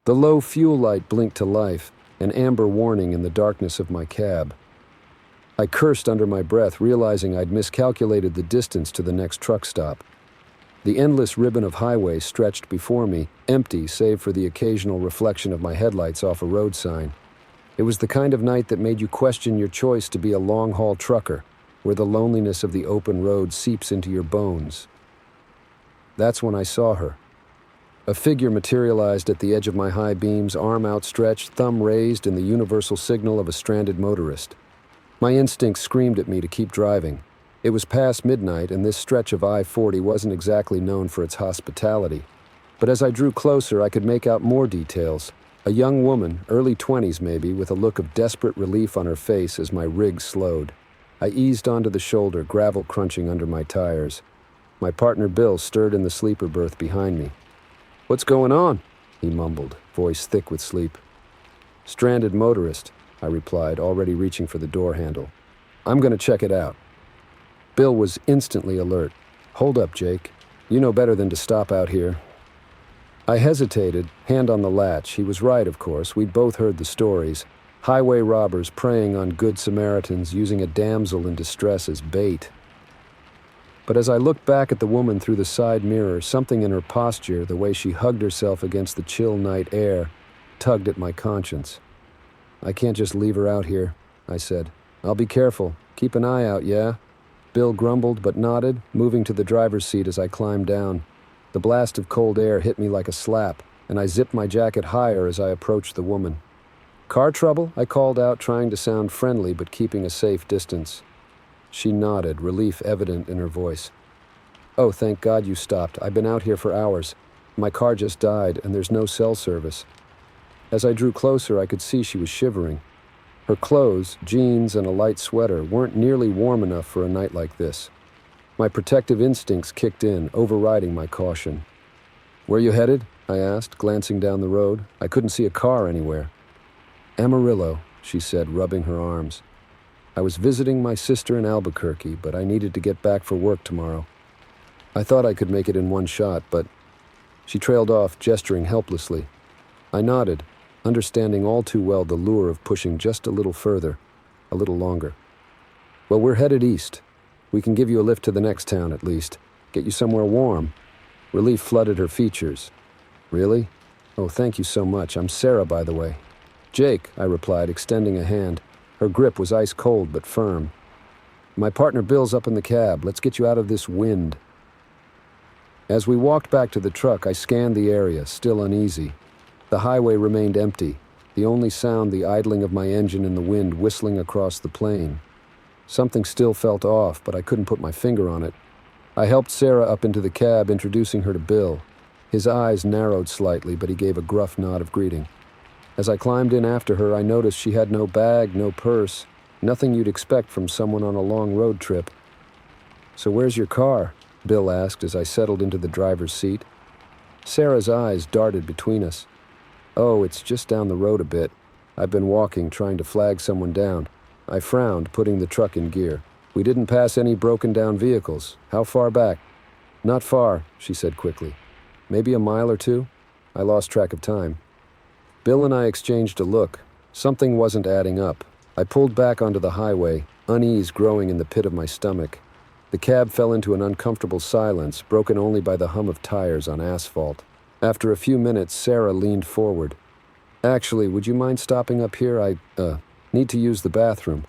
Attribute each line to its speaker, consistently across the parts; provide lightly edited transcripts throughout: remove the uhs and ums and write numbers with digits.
Speaker 1: The low fuel light blinked to life, an amber warning in the darkness of my cab. I cursed under my breath, realizing I'd miscalculated the distance to the next truck stop. The endless ribbon of highway stretched before me, empty save for the occasional reflection of my headlights off a road sign. It was the kind of night that made you question your choice to be a long-haul trucker, where the loneliness of the open road seeps into your bones. That's when I saw her. A figure materialized at the edge of my high beams, arm outstretched, thumb raised in the universal signal of a stranded motorist. My instincts screamed at me to keep driving. It was past midnight, and this stretch of I-40 wasn't exactly known for its hospitality. But as I drew closer, I could make out more details. A young woman, early 20s maybe, with a look of desperate relief on her face as my rig slowed. I eased onto the shoulder, gravel crunching under my tires. My partner Bill stirred in the sleeper berth behind me. "What's going on?" he mumbled, voice thick with sleep. "Stranded motorist," I replied, already reaching for the door handle. "I'm going to check it out." Bill was instantly alert. "Hold up, Jake. You know better than to stop out here." I hesitated, hand on the latch. He was right, of course. We'd both heard the stories. Highway robbers preying on good Samaritans, using a damsel in distress as bait. But as I looked back at the woman through the side mirror, something in her posture, the way she hugged herself against the chill night air, tugged at my conscience. "I can't just leave her out here," I said. "I'll be careful. Keep an eye out, yeah?" Bill grumbled but nodded, moving to the driver's seat as I climbed down. The blast of cold air hit me like a slap, and I zipped my jacket higher as I approached the woman. "Car trouble?" I called out, trying to sound friendly but keeping a safe distance. She nodded, relief evident in her voice. "Oh, thank God you stopped. I've been out here for hours. My car just died, and there's no cell service." As I drew closer, I could see she was shivering. Her clothes, jeans and a light sweater, weren't nearly warm enough for a night like this. My protective instincts kicked in, overriding my caution. "Where you headed?" I asked, glancing down the road. I couldn't see a car anywhere. "Amarillo," she said, rubbing her arms. "I was visiting my sister in Albuquerque, but I needed to get back for work tomorrow. I thought I could make it in one shot, but..." She trailed off, gesturing helplessly. I nodded, understanding all too well the lure of pushing just a little further, a little longer. "Well, we're headed east. We can give you a lift to the next town, at least. Get you somewhere warm." Relief flooded her features. "Really? Oh, thank you so much. I'm Sarah, by the way." "Jake," I replied, extending a hand. Her grip was ice cold but firm. "My partner Bill's up in the cab. Let's get you out of this wind." As we walked back to the truck, I scanned the area, still uneasy. The highway remained empty, the only sound the idling of my engine in the wind whistling across the plain. Something still felt off, but I couldn't put my finger on it. I helped Sarah up into the cab, introducing her to Bill. His eyes narrowed slightly, but he gave a gruff nod of greeting. As I climbed in after her, I noticed she had no bag, no purse, nothing you'd expect from someone on a long road trip. "So where's your car?" Bill asked as I settled into the driver's seat. Sarah's eyes darted between us. "Oh, it's just down the road a bit. I've been walking, trying to flag someone down." I frowned, putting the truck in gear. "We didn't pass any broken-down vehicles. How far back?" "Not far," she said quickly. "Maybe a mile or two?" I lost track of time. Bill and I exchanged a look. Something wasn't adding up. I pulled back onto the highway, unease growing in the pit of my stomach. The cab fell into an uncomfortable silence, broken only by the hum of tires on asphalt. After a few minutes, Sarah leaned forward. "Actually, would you mind stopping up here? I need to use the bathroom."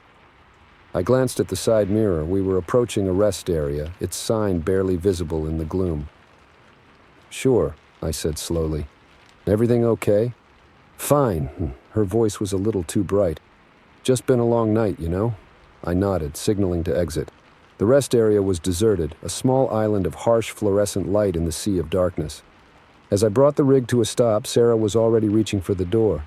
Speaker 1: I glanced at the side mirror. We were approaching a rest area, its sign barely visible in the gloom. "Sure," I said slowly. "Everything okay?" "Fine." Her voice was a little too bright. "Just been a long night, you know?" I nodded, signaling to exit. The rest area was deserted, a small island of harsh fluorescent light in the sea of darkness. As I brought the rig to a stop, Sarah was already reaching for the door.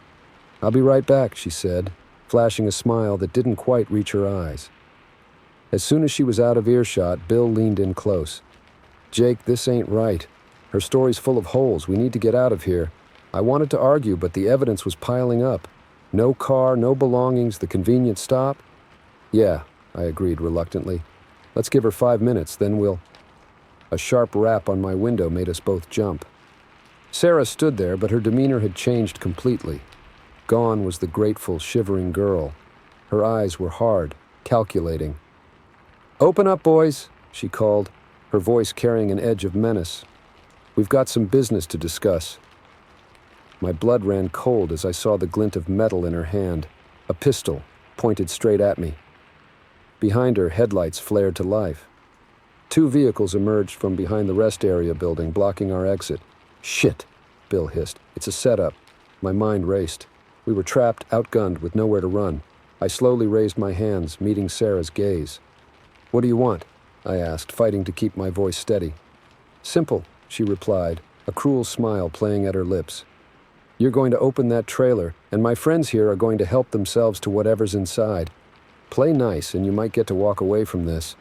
Speaker 1: "I'll be right back," she said, flashing a smile that didn't quite reach her eyes. As soon as she was out of earshot, Bill leaned in close. "Jake, this ain't right. Her story's full of holes. We need to get out of here." I wanted to argue, but the evidence was piling up. No car, no belongings, the convenient stop. "Yeah," I agreed reluctantly. "Let's give her 5 minutes, then we'll..." A sharp rap on my window made us both jump. Sarah stood there, but her demeanor had changed completely. Gone was the grateful, shivering girl. Her eyes were hard, calculating. "Open up, boys," she called, her voice carrying an edge of menace. "We've got some business to discuss." My blood ran cold as I saw the glint of metal in her hand, a pistol pointed straight at me. Behind her, headlights flared to life. 2 vehicles emerged from behind the rest area building, blocking our exit. "Shit," Bill hissed. "It's a setup." My mind raced. We were trapped, outgunned, with nowhere to run. I slowly raised my hands, meeting Sarah's gaze. "What do you want?" I asked, fighting to keep my voice steady. "Simple," she replied, a cruel smile playing at her lips. "You're going to open that trailer, and my friends here are going to help themselves to whatever's inside. Play nice, and you might get to walk away from this."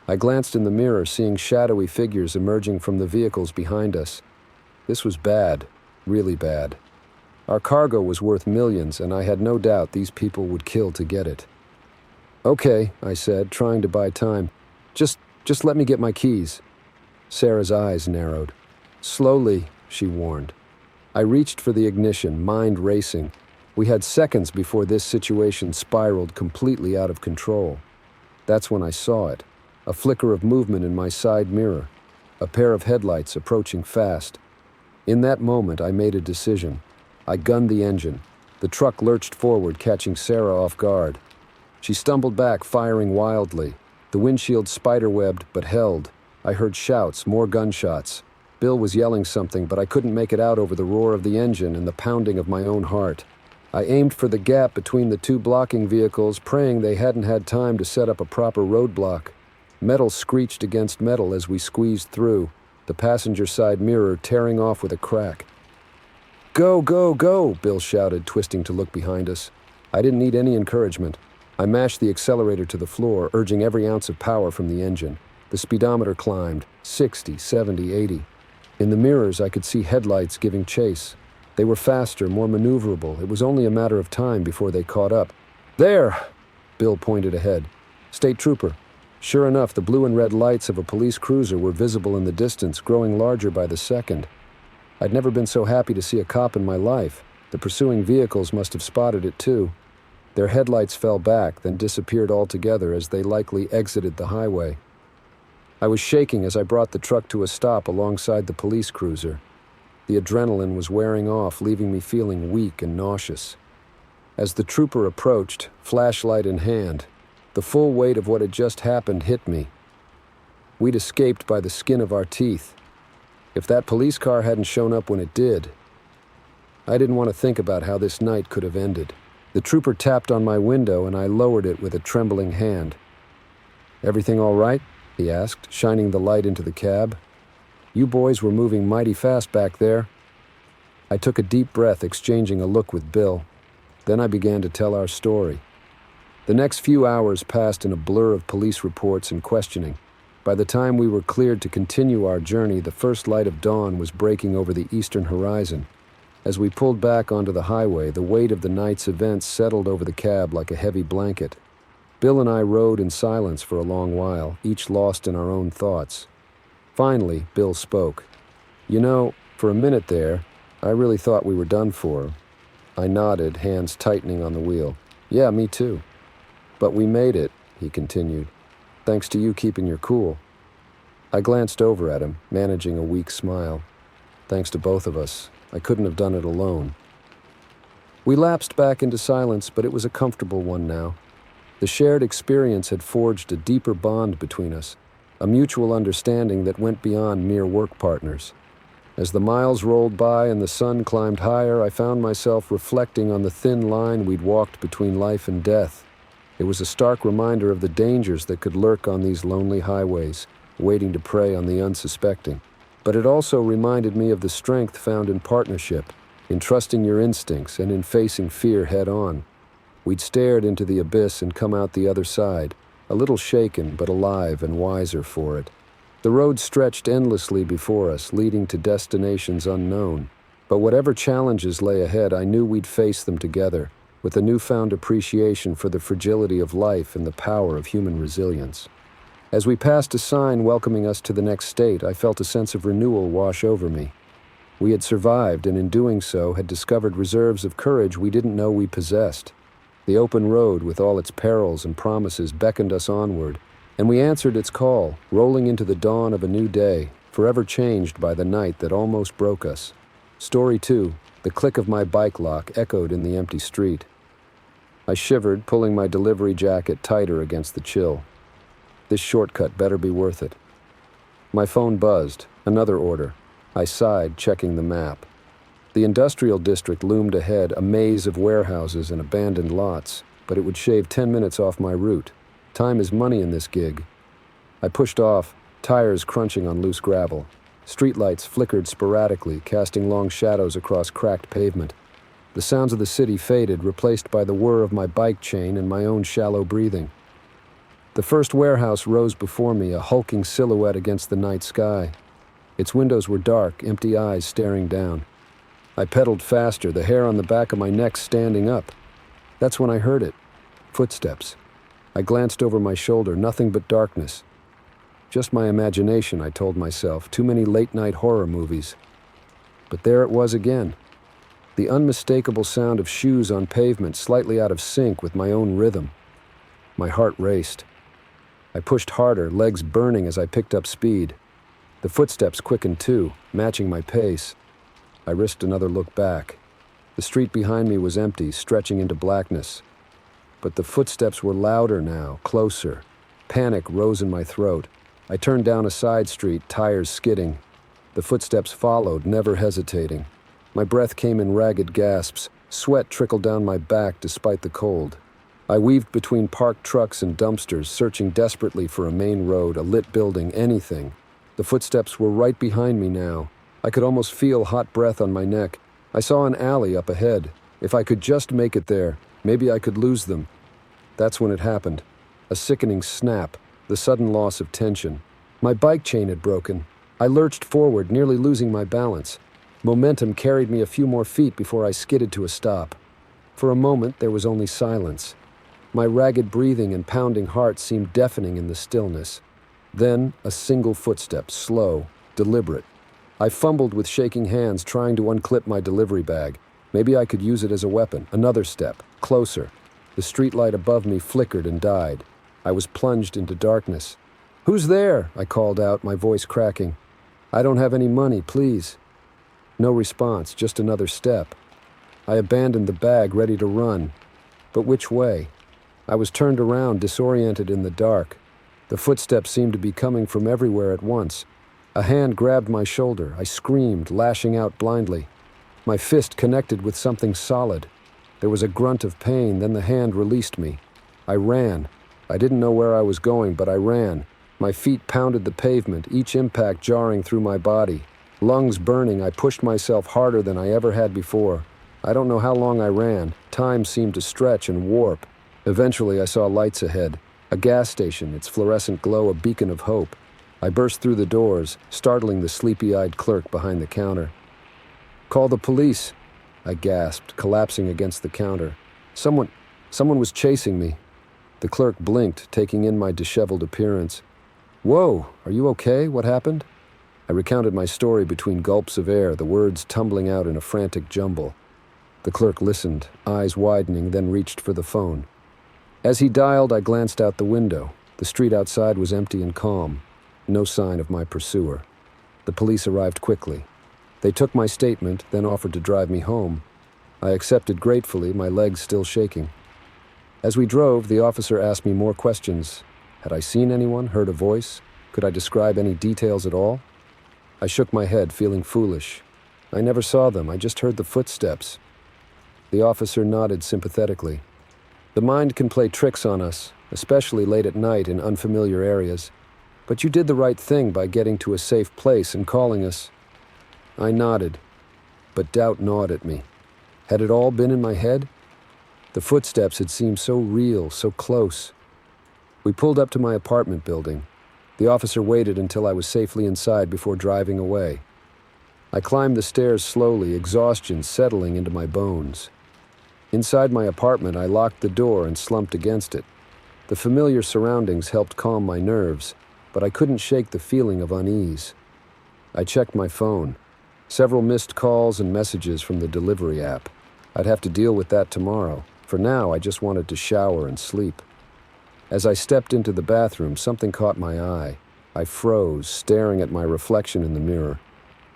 Speaker 1: I glanced in the mirror, seeing shadowy figures emerging from the vehicles behind us. This was bad, really bad. Our cargo was worth millions, and I had no doubt these people would kill to get it. "Okay," I said, trying to buy time. Just let me get my keys." Sarah's eyes narrowed. "Slowly," she warned. I reached for the ignition, mind racing. We had seconds before this situation spiraled completely out of control. That's when I saw it. A flicker of movement in my side mirror. A pair of headlights approaching fast. In that moment, I made a decision. I gunned the engine. The truck lurched forward, catching Sarah off guard. She stumbled back, firing wildly. The windshield spiderwebbed, but held. I heard shouts, more gunshots. Bill was yelling something, but I couldn't make it out over the roar of the engine and the pounding of my own heart. I aimed for the gap between the 2 blocking vehicles, praying they hadn't had time to set up a proper roadblock. Metal screeched against metal as we squeezed through, the passenger side mirror tearing off with a crack. "Go, go, go," Bill shouted, twisting to look behind us. I didn't need any encouragement. I mashed the accelerator to the floor, urging every ounce of power from the engine. The speedometer climbed, 60, 70, 80. In the mirrors, I could see headlights giving chase. They were faster, more maneuverable. It was only a matter of time before they caught up. "There!" Bill pointed ahead. "State trooper." Sure enough, the blue and red lights of a police cruiser were visible in the distance, growing larger by the second. I'd never been so happy to see a cop in my life. The pursuing vehicles must have spotted it too. Their headlights fell back, then disappeared altogether as they likely exited the highway. I was shaking as I brought the truck to a stop alongside the police cruiser. The adrenaline was wearing off, leaving me feeling weak and nauseous. As the trooper approached, flashlight in hand, the full weight of what had just happened hit me. We'd escaped by the skin of our teeth. If that police car hadn't shown up when it did, I didn't want to think about how this night could have ended. The trooper tapped on my window, and I lowered it with a trembling hand. "Everything all right?" he asked, shining the light into the cab. "You boys were moving mighty fast back there." I took a deep breath, exchanging a look with Bill. Then I began to tell our story. The next few hours passed in a blur of police reports and questioning. By the time we were cleared to continue our journey, the first light of dawn was breaking over the eastern horizon. As we pulled back onto the highway, the weight of the night's events settled over the cab like a heavy blanket. Bill and I rode in silence for a long while, each lost in our own thoughts. Finally, Bill spoke. "You know, for a minute there, I really thought we were done for." I nodded, hands tightening on the wheel. "Yeah, me too." "But we made it," he continued, "thanks to you keeping your cool." I glanced over at him, managing a weak smile. Thanks to both of us. I couldn't have done it alone. We lapsed back into silence, but it was a comfortable one now. The shared experience had forged a deeper bond between us, a mutual understanding that went beyond mere work partners. As the miles rolled by and the sun climbed higher, I found myself reflecting on the thin line we'd walked between life and death. It was a stark reminder of the dangers that could lurk on these lonely highways, waiting to prey on the unsuspecting. But it also reminded me of the strength found in partnership, in trusting your instincts and in facing fear head-on. We'd stared into the abyss and come out the other side, a little shaken but alive and wiser for it. The road stretched endlessly before us, leading to destinations unknown. But whatever challenges lay ahead, I knew we'd face them together, with a newfound appreciation for the fragility of life and the power of human resilience. As we passed a sign welcoming us to the next state, I felt a sense of renewal wash over me. We had survived, and in doing so had discovered reserves of courage we didn't know we possessed. The open road, with all its perils and promises, beckoned us onward, and we answered its call, rolling into the dawn of a new day, forever changed by the night that almost broke us. Story 2, the click of my bike lock echoed in the empty street. I shivered, pulling my delivery jacket tighter against the chill. This shortcut better be worth it. My phone buzzed. Another order. I sighed, checking the map. The industrial district loomed ahead, a maze of warehouses and abandoned lots, but it would shave 10 minutes off my route. Time is money in this gig. I pushed off, tires crunching on loose gravel. Streetlights flickered sporadically, casting long shadows across cracked pavement. The sounds of the city faded, replaced by the whir of my bike chain and my own shallow breathing. The first warehouse rose before me, a hulking silhouette against the night sky. Its windows were dark, empty eyes staring down. I pedaled faster, the hair on the back of my neck standing up. That's when I heard it. Footsteps. I glanced over my shoulder, nothing but darkness. Just my imagination, I told myself. Too many late-night horror movies. But there it was again. The unmistakable sound of shoes on pavement, slightly out of sync with my own rhythm. My heart raced. I pushed harder, legs burning as I picked up speed. The footsteps quickened too, matching my pace. I risked another look back. The street behind me was empty, stretching into blackness. But the footsteps were louder now, closer. Panic rose in my throat. I turned down a side street, tires skidding. The footsteps followed, never hesitating. My breath came in ragged gasps. Sweat trickled down my back despite the cold. I weaved between parked trucks and dumpsters, searching desperately for a main road, a lit building, anything. The footsteps were right behind me now. I could almost feel hot breath on my neck. I saw an alley up ahead. If I could just make it there, maybe I could lose them. That's when it happened. A sickening snap, the sudden loss of tension. My bike chain had broken. I lurched forward, nearly losing my balance. Momentum carried me a few more feet before I skidded to a stop. For a moment, there was only silence. My ragged breathing and pounding heart seemed deafening in the stillness. Then, a single footstep, slow, deliberate. I fumbled with shaking hands, trying to unclip my delivery bag. Maybe I could use it as a weapon. Another step, closer. The streetlight above me flickered and died. I was plunged into darkness. "Who's there?" I called out, my voice cracking. "I don't have any money, please." No response, just another step. I abandoned the bag, ready to run. But which way? I was turned around, disoriented in the dark. The footsteps seemed to be coming from everywhere at once. A hand grabbed my shoulder. I screamed, lashing out blindly. My fist connected with something solid. There was a grunt of pain, then the hand released me. I ran. I didn't know where I was going, but I ran. My feet pounded the pavement, each impact jarring through my body. Lungs burning, I pushed myself harder than I ever had before. I don't know how long I ran. Time seemed to stretch and warp. Eventually, I saw lights ahead. A gas station, its fluorescent glow a beacon of hope. I burst through the doors, startling the sleepy-eyed clerk behind the counter. "Call the police," I gasped, collapsing against the counter. Someone was chasing me. The clerk blinked, taking in my disheveled appearance. "Whoa, are you okay? What happened?" I recounted my story between gulps of air, the words tumbling out in a frantic jumble. The clerk listened, eyes widening, then reached for the phone. As he dialed, I glanced out the window. The street outside was empty and calm. No sign of my pursuer. The police arrived quickly. They took my statement, then offered to drive me home. I accepted gratefully, my legs still shaking. As we drove, the officer asked me more questions. Had I seen anyone, heard a voice? Could I describe any details at all? I shook my head, feeling foolish. I never saw them, I just heard the footsteps. The officer nodded sympathetically. The mind can play tricks on us, especially late at night in unfamiliar areas. But you did the right thing by getting to a safe place and calling us. I nodded, but doubt gnawed at me. Had it all been in my head? The footsteps had seemed so real, so close. We pulled up to my apartment building. The officer waited until I was safely inside before driving away. I climbed the stairs slowly, exhaustion settling into my bones. Inside my apartment, I locked the door and slumped against it. The familiar surroundings helped calm my nerves, but I couldn't shake the feeling of unease. I checked my phone. Several missed calls and messages from the delivery app. I'd have to deal with that tomorrow. For now, I just wanted to shower and sleep. As I stepped into the bathroom, something caught my eye. I froze, staring at my reflection in the mirror.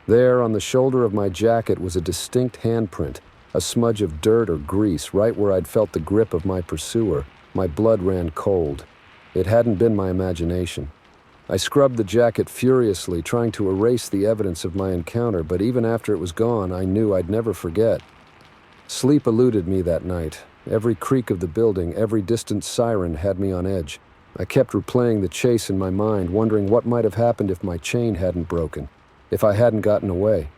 Speaker 1: There, on the shoulder of my jacket, was a distinct handprint, a smudge of dirt or grease right where I'd felt the grip of my pursuer. My blood ran cold. It hadn't been my imagination. I scrubbed the jacket furiously, trying to erase the evidence of my encounter, but even after it was gone, I knew I'd never forget. Sleep eluded me that night. Every creak of the building, every distant siren had me on edge. I kept replaying the chase in my mind, wondering what might have happened if my chain hadn't broken, if I hadn't gotten away.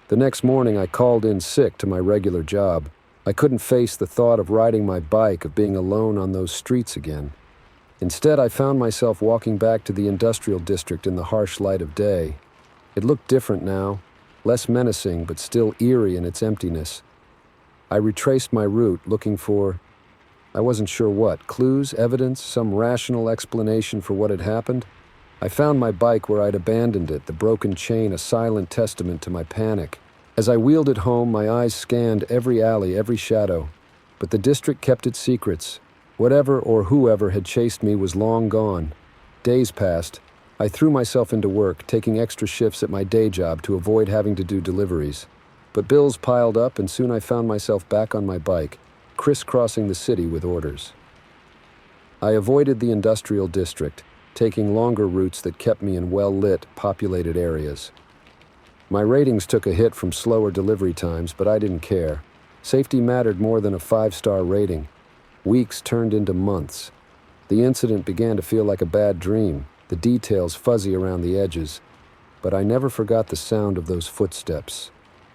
Speaker 1: The next morning, I called in sick to my regular job. I couldn't face the thought of riding my bike, of being alone on those streets again. Instead, I found myself walking back to the industrial district in the harsh light of day. It looked different now, less menacing, but still eerie in its emptiness. I retraced my route, looking for, I wasn't sure what, clues, evidence, some rational explanation for what had happened. I found my bike where I'd abandoned it, the broken chain a silent testament to my panic. As I wheeled it home, my eyes scanned every alley, every shadow. But the district kept its secrets. Whatever or whoever had chased me was long gone. Days passed. I threw myself into work, taking extra shifts at my day job to avoid having to do deliveries. But bills piled up, and soon I found myself back on my bike, crisscrossing the city with orders. I avoided the industrial district, taking longer routes that kept me in well-lit, populated areas. My ratings took a hit from slower delivery times, but I didn't care. Safety mattered more than a 5-star rating. Weeks turned into months. The incident began to feel like a bad dream, the details fuzzy around the edges. But I never forgot the sound of those footsteps,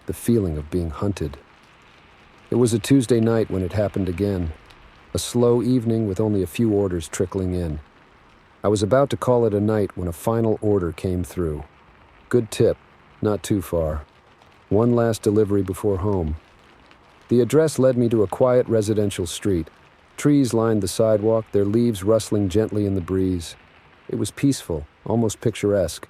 Speaker 1: the feeling of being hunted. It was a Tuesday night when it happened again. A slow evening with only a few orders trickling in. I was about to call it a night when a final order came through. Good tip, not too far. One last delivery before home. The address led me to a quiet residential street. Trees lined the sidewalk, their leaves rustling gently in the breeze. It was peaceful, almost picturesque.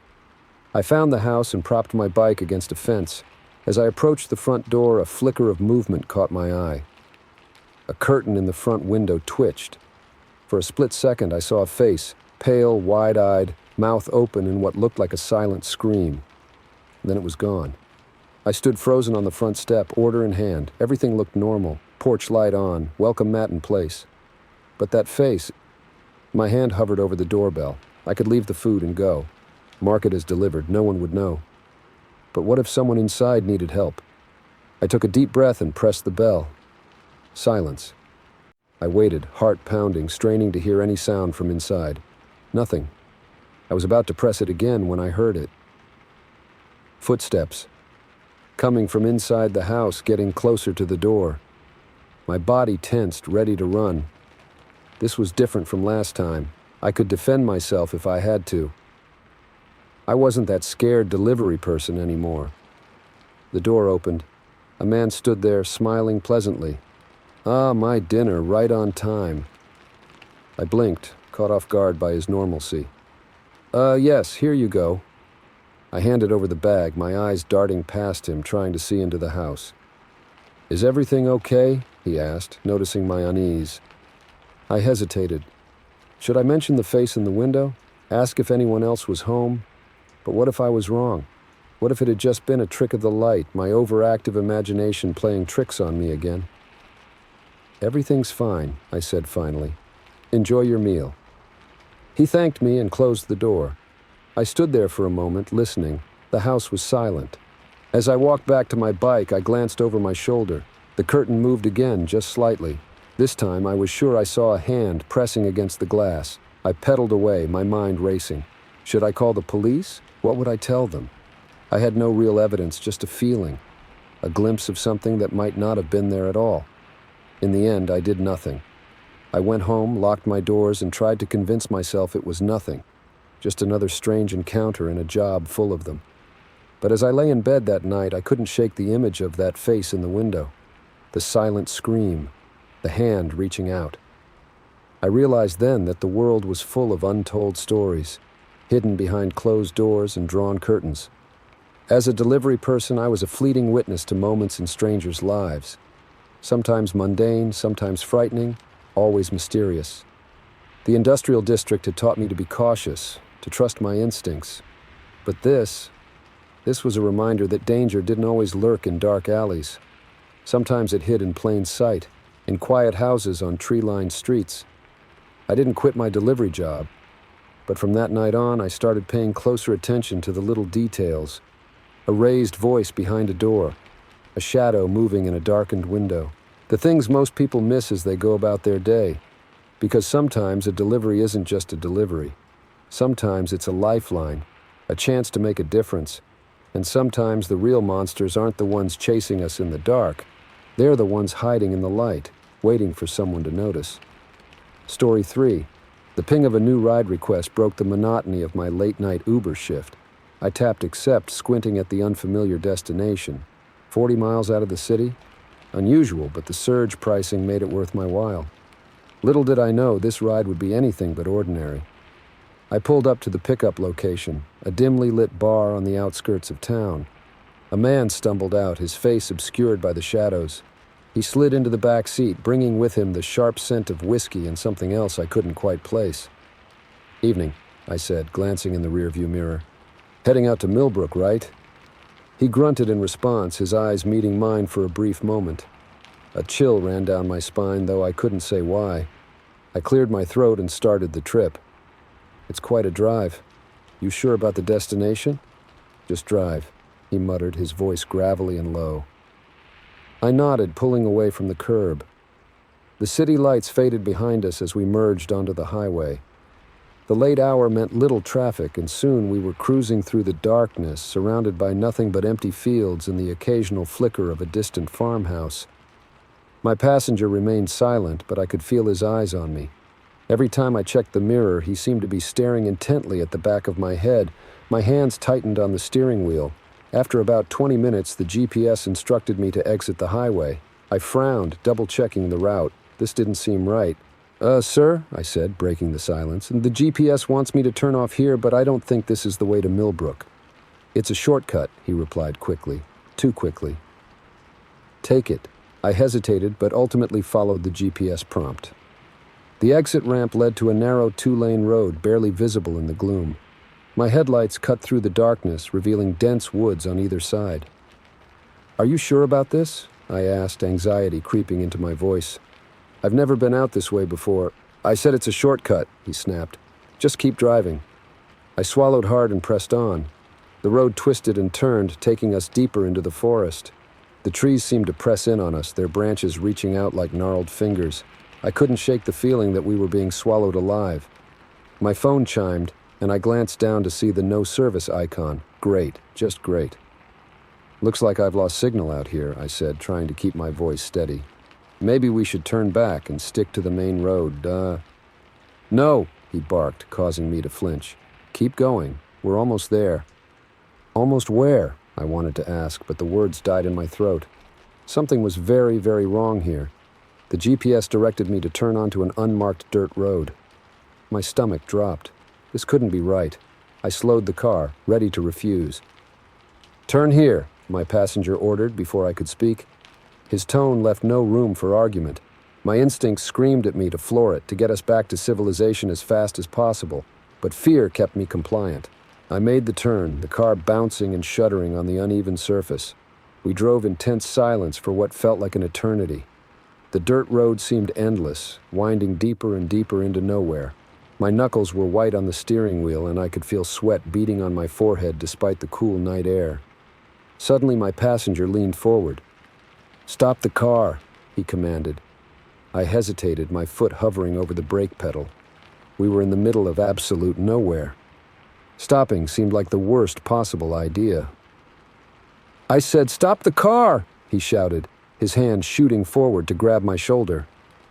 Speaker 1: I found the house and propped my bike against a fence. As I approached the front door, a flicker of movement caught my eye. A curtain in the front window twitched. For a split second, I saw a face, pale, wide-eyed, mouth open in what looked like a silent scream. Then it was gone. I stood frozen on the front step, order in hand. Everything looked normal. Porch light on, welcome mat in place. But that face, my hand hovered over the doorbell. I could leave the food and go. Mark it as delivered, no one would know. But what if someone inside needed help? I took a deep breath and pressed the bell. Silence. I waited, heart pounding, straining to hear any sound from inside. Nothing. I was about to press it again when I heard it. Footsteps. Coming from inside the house, getting closer to the door. My body tensed, ready to run. This was different from last time. I could defend myself if I had to. I wasn't that scared delivery person anymore. The door opened. A man stood there, smiling pleasantly. Ah, my dinner, right on time. I blinked, caught off guard by his normalcy. Yes, here you go. I handed over the bag, my eyes darting past him, trying to see into the house. Is everything okay? He asked, noticing my unease. I hesitated. Should I mention the face in the window? Ask if anyone else was home? But what if I was wrong? What if it had just been a trick of the light, my overactive imagination playing tricks on me again? Everything's fine, I said finally. Enjoy your meal. He thanked me and closed the door. I stood there for a moment, listening. The house was silent. As I walked back to my bike, I glanced over my shoulder. The curtain moved again, just slightly. This time, I was sure I saw a hand pressing against the glass. I pedaled away, my mind racing. Should I call the police? What would I tell them? I had no real evidence, just a feeling. A glimpse of something that might not have been there at all. In the end, I did nothing. I went home, locked my doors, and tried to convince myself it was nothing. Just another strange encounter in a job full of them. But as I lay in bed that night, I couldn't shake the image of that face in the window. The silent scream, the hand reaching out. I realized then that the world was full of untold stories, hidden behind closed doors and drawn curtains. As a delivery person, I was a fleeting witness to moments in strangers' lives. Sometimes mundane, sometimes frightening, always mysterious. The industrial district had taught me to be cautious, to trust my instincts. But this was a reminder that danger didn't always lurk in dark alleys. Sometimes it hid in plain sight, in quiet houses on tree-lined streets. I didn't quit my delivery job, but from that night on, I started paying closer attention to the little details. A raised voice behind a door, a shadow moving in a darkened window. The things most people miss as they go about their day. Because sometimes a delivery isn't just a delivery. Sometimes it's a lifeline, a chance to make a difference. And sometimes the real monsters aren't the ones chasing us in the dark. They're the ones hiding in the light, waiting for someone to notice. Story 3. The ping of a new ride request broke the monotony of my late-night Uber shift. I tapped accept, squinting at the unfamiliar destination. 40 miles out of the city? Unusual, but the surge pricing made it worth my while. Little did I know this ride would be anything but ordinary. I pulled up to the pickup location, a dimly lit bar on the outskirts of town. A man stumbled out, his face obscured by the shadows. He slid into the back seat, bringing with him the sharp scent of whiskey and something else I couldn't quite place. "Evening," I said, glancing in the rearview mirror. "Heading out to Millbrook, right?" He grunted in response, his eyes meeting mine for a brief moment. A chill ran down my spine, though I couldn't say why. I cleared my throat and started the trip. "It's quite a drive. You sure about the destination?" "Just drive," he muttered, his voice gravelly and low. I nodded, pulling away from the curb. The city lights faded behind us as we merged onto the highway. The late hour meant little traffic, and soon we were cruising through the darkness, surrounded by nothing but empty fields and the occasional flicker of a distant farmhouse. My passenger remained silent, but I could feel his eyes on me. Every time I checked the mirror, he seemed to be staring intently at the back of my head. My hands tightened on the steering wheel. After about 20 minutes, the GPS instructed me to exit the highway. I frowned, double-checking the route. This didn't seem right. Sir," I said, breaking the silence, "the GPS wants me to turn off here, but I don't think this is the way to Millbrook." "It's a shortcut," he replied quickly. Too quickly. "Take it." I hesitated, but ultimately followed the GPS prompt. The exit ramp led to a narrow 2-lane road, barely visible in the gloom. My headlights cut through the darkness, revealing dense woods on either side. "Are you sure about this?" I asked, anxiety creeping into my voice. "I've never been out this way before." "I said it's a shortcut," he snapped. "Just keep driving." I swallowed hard and pressed on. The road twisted and turned, taking us deeper into the forest. The trees seemed to press in on us, their branches reaching out like gnarled fingers. I couldn't shake the feeling that we were being swallowed alive. My phone chimed, and I glanced down to see the no service icon. Great, just great. "Looks like I've lost signal out here," I said, trying to keep my voice steady. "Maybe we should turn back and stick to the main road, "No," he barked, causing me to flinch. "Keep going. We're almost there." "Almost where?" I wanted to ask, but the words died in my throat. Something was very, very wrong here. The GPS directed me to turn onto an unmarked dirt road. My stomach dropped. This couldn't be right. I slowed the car, ready to refuse. "Turn here," my passenger ordered before I could speak. His tone left no room for argument. My instincts screamed at me to floor it, to get us back to civilization as fast as possible, but fear kept me compliant. I made the turn, the car bouncing and shuddering on the uneven surface. We drove in tense silence for what felt like an eternity. The dirt road seemed endless, winding deeper and deeper into nowhere. My knuckles were white on the steering wheel, and I could feel sweat beading on my forehead despite the cool night air. Suddenly, my passenger leaned forward. "Stop the car," he commanded. I hesitated, my foot hovering over the brake pedal. We were in the middle of absolute nowhere. Stopping seemed like the worst possible idea. "I said, stop the car!" he shouted, his hand shooting forward to grab my shoulder.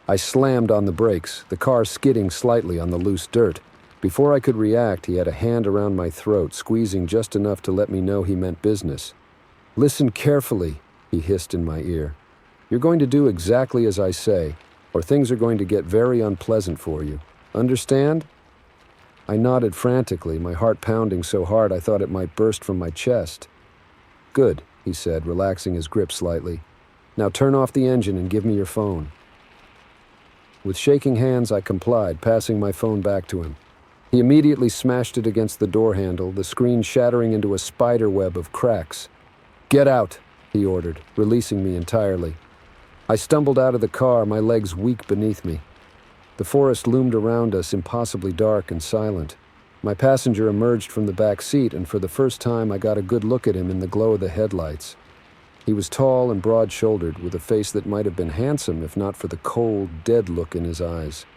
Speaker 1: I slammed on the brakes, the car skidding slightly on the loose dirt. Before I could react, he had a hand around my throat, squeezing just enough to let me know he meant business. "Listen carefully," he hissed in my ear. "You're going to do exactly as I say, or things are going to get very unpleasant for you. Understand?" I nodded frantically, my heart pounding so hard I thought it might burst from my chest. Good, he said, relaxing his grip slightly. Now turn off the engine and give me your phone. With shaking hands, I complied, passing my phone back to him. He immediately smashed it against the door handle, the screen shattering into a spider web of cracks. Get out, he ordered, releasing me entirely. I stumbled out of the car, my legs weak beneath me. The forest loomed around us, impossibly dark and silent. My passenger emerged from the back seat, and for the first time I got a good look at him in the glow of the headlights. He was tall and broad-shouldered, with a face that might have been handsome if not for the cold, dead look in his eyes.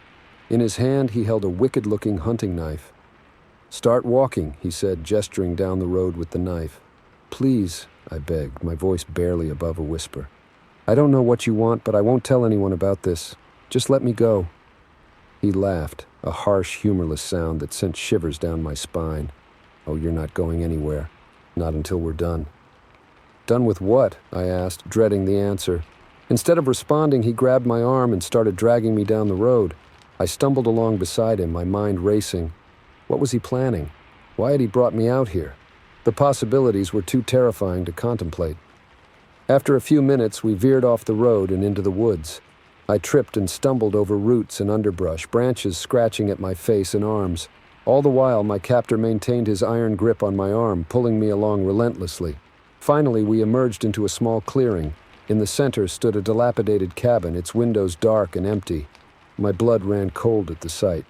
Speaker 1: In his hand he held a wicked-looking hunting knife. Start walking, he said, gesturing down the road with the knife. Please, I begged, my voice barely above a whisper. I don't know what you want, but I won't tell anyone about this. Just let me go. He laughed, a harsh, humorless sound that sent shivers down my spine. Oh, you're not going anywhere. Not until we're done. Done with what? I asked, dreading the answer. Instead of responding, he grabbed my arm and started dragging me down the road. I stumbled along beside him, my mind racing. What was he planning? Why had he brought me out here? The possibilities were too terrifying to contemplate. After a few minutes, we veered off the road and into the woods. I tripped and stumbled over roots and underbrush, branches scratching at my face and arms. All the while, my captor maintained his iron grip on my arm, pulling me along relentlessly. Finally, we emerged into a small clearing. In the center stood a dilapidated cabin, its windows dark and empty. My blood ran cold at the sight.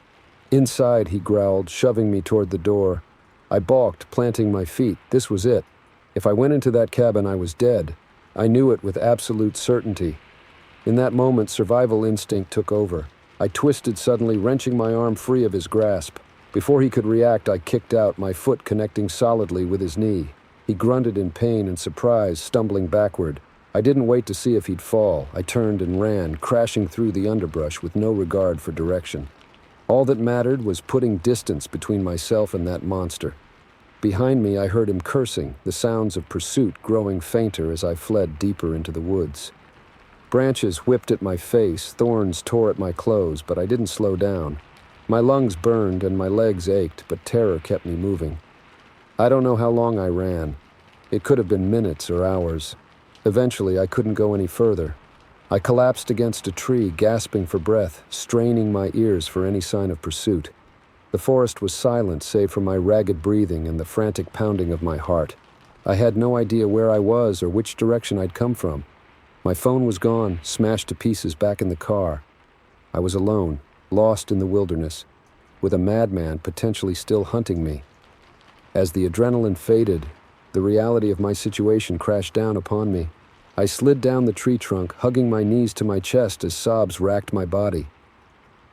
Speaker 1: Inside, he growled, shoving me toward the door. I balked, planting my feet. This was it. If I went into that cabin, I was dead. I knew it with absolute certainty. In that moment, survival instinct took over. I twisted suddenly, wrenching my arm free of his grasp. Before he could react, I kicked out, my foot connecting solidly with his knee. He grunted in pain and surprise, stumbling backward. I didn't wait to see if he'd fall. I turned and ran, crashing through the underbrush with no regard for direction. All that mattered was putting distance between myself and that monster. Behind me, I heard him cursing, the sounds of pursuit growing fainter as I fled deeper into the woods. Branches whipped at my face, thorns tore at my clothes, but I didn't slow down. My lungs burned and my legs ached, but terror kept me moving. I don't know how long I ran. It could have been minutes or hours. Eventually, I couldn't go any further. I collapsed against a tree, gasping for breath, straining my ears for any sign of pursuit. The forest was silent, save for my ragged breathing and the frantic pounding of my heart. I had no idea where I was or which direction I'd come from. My phone was gone, smashed to pieces back in the car. I was alone, lost in the wilderness, with a madman potentially still hunting me. As the adrenaline faded, the reality of my situation crashed down upon me. I slid down the tree trunk, hugging my knees to my chest as sobs racked my body.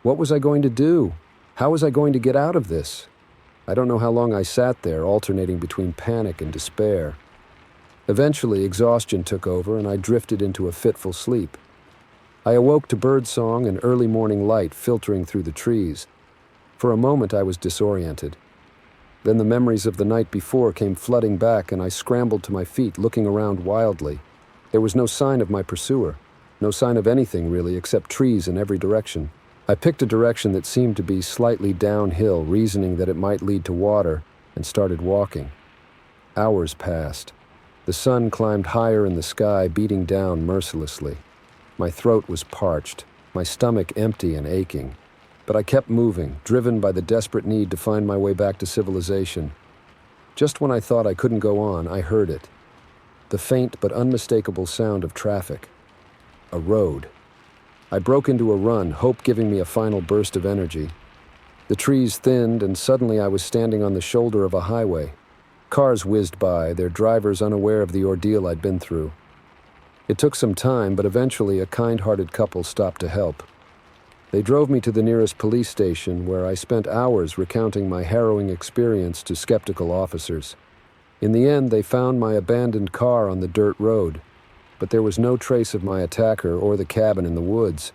Speaker 1: What was I going to do? How was I going to get out of this? I don't know how long I sat there, alternating between panic and despair. Eventually, exhaustion took over and I drifted into a fitful sleep. I awoke to birdsong and early morning light filtering through the trees. For a moment, I was disoriented. Then the memories of the night before came flooding back and I scrambled to my feet, looking around wildly. There was no sign of my pursuer, no sign of anything really except trees in every direction. I picked a direction that seemed to be slightly downhill, reasoning that it might lead to water, and started walking. Hours passed. The sun climbed higher in the sky, beating down mercilessly. My throat was parched, my stomach empty and aching. But I kept moving, driven by the desperate need to find my way back to civilization. Just when I thought I couldn't go on, I heard it. The faint but unmistakable sound of traffic. A road. I broke into a run, hope giving me a final burst of energy. The trees thinned, and suddenly I was standing on the shoulder of a highway. Cars whizzed by, their drivers unaware of the ordeal I'd been through. It took some time, but eventually a kind-hearted couple stopped to help. They drove me to the nearest police station, where I spent hours recounting my harrowing experience to skeptical officers. In the end, they found my abandoned car on the dirt road, but there was no trace of my attacker or the cabin in the woods.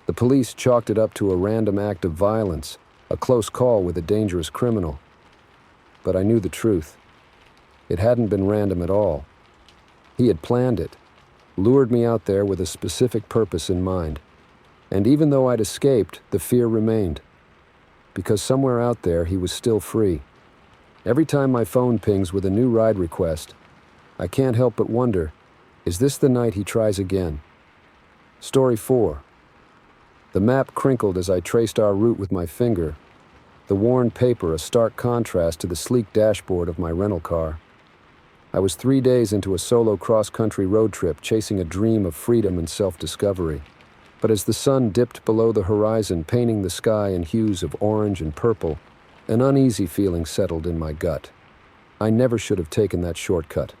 Speaker 1: The police chalked it up to a random act of violence, a close call with a dangerous criminal. But I knew the truth. It hadn't been random at all. He had planned it, lured me out there with a specific purpose in mind. And even though I'd escaped, the fear remained. Because somewhere out there, he was still free. Every time my phone pings with a new ride request, I can't help but wonder, is this the night he tries again? Story 4. The map crinkled as I traced our route with my finger, the worn paper a stark contrast to the sleek dashboard of my rental car. I was 3 days into a solo cross-country road trip chasing a dream of freedom and self-discovery. But as the sun dipped below the horizon, painting the sky in hues of orange and purple, an uneasy feeling settled in my gut. I never should have taken that shortcut.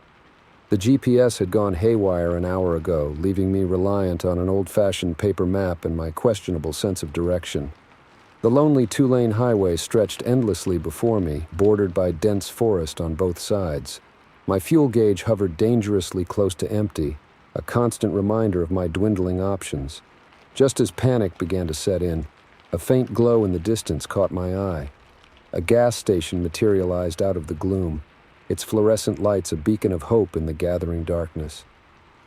Speaker 1: The GPS had gone haywire an hour ago, leaving me reliant on an old-fashioned paper map and my questionable sense of direction. The lonely 2-lane highway stretched endlessly before me, bordered by dense forest on both sides. My fuel gauge hovered dangerously close to empty, a constant reminder of my dwindling options. Just as panic began to set in, a faint glow in the distance caught my eye. A gas station materialized out of the gloom, its fluorescent lights a beacon of hope in the gathering darkness.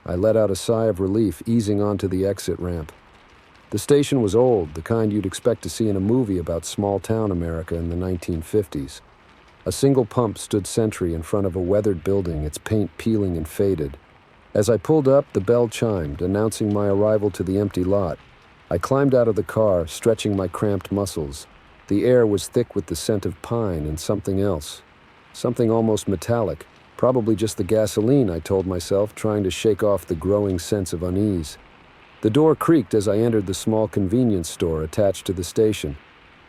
Speaker 1: I let out a sigh of relief, easing onto the exit ramp. The station was old, the kind you'd expect to see in a movie about small-town America in the 1950s. A single pump stood sentry in front of a weathered building, its paint peeling and faded. As I pulled up, the bell chimed, announcing my arrival to the empty lot. I climbed out of the car, stretching my cramped muscles. The air was thick with the scent of pine and something else. Something almost metallic. Probably just the gasoline, I told myself, trying to shake off the growing sense of unease. The door creaked as I entered the small convenience store attached to the station.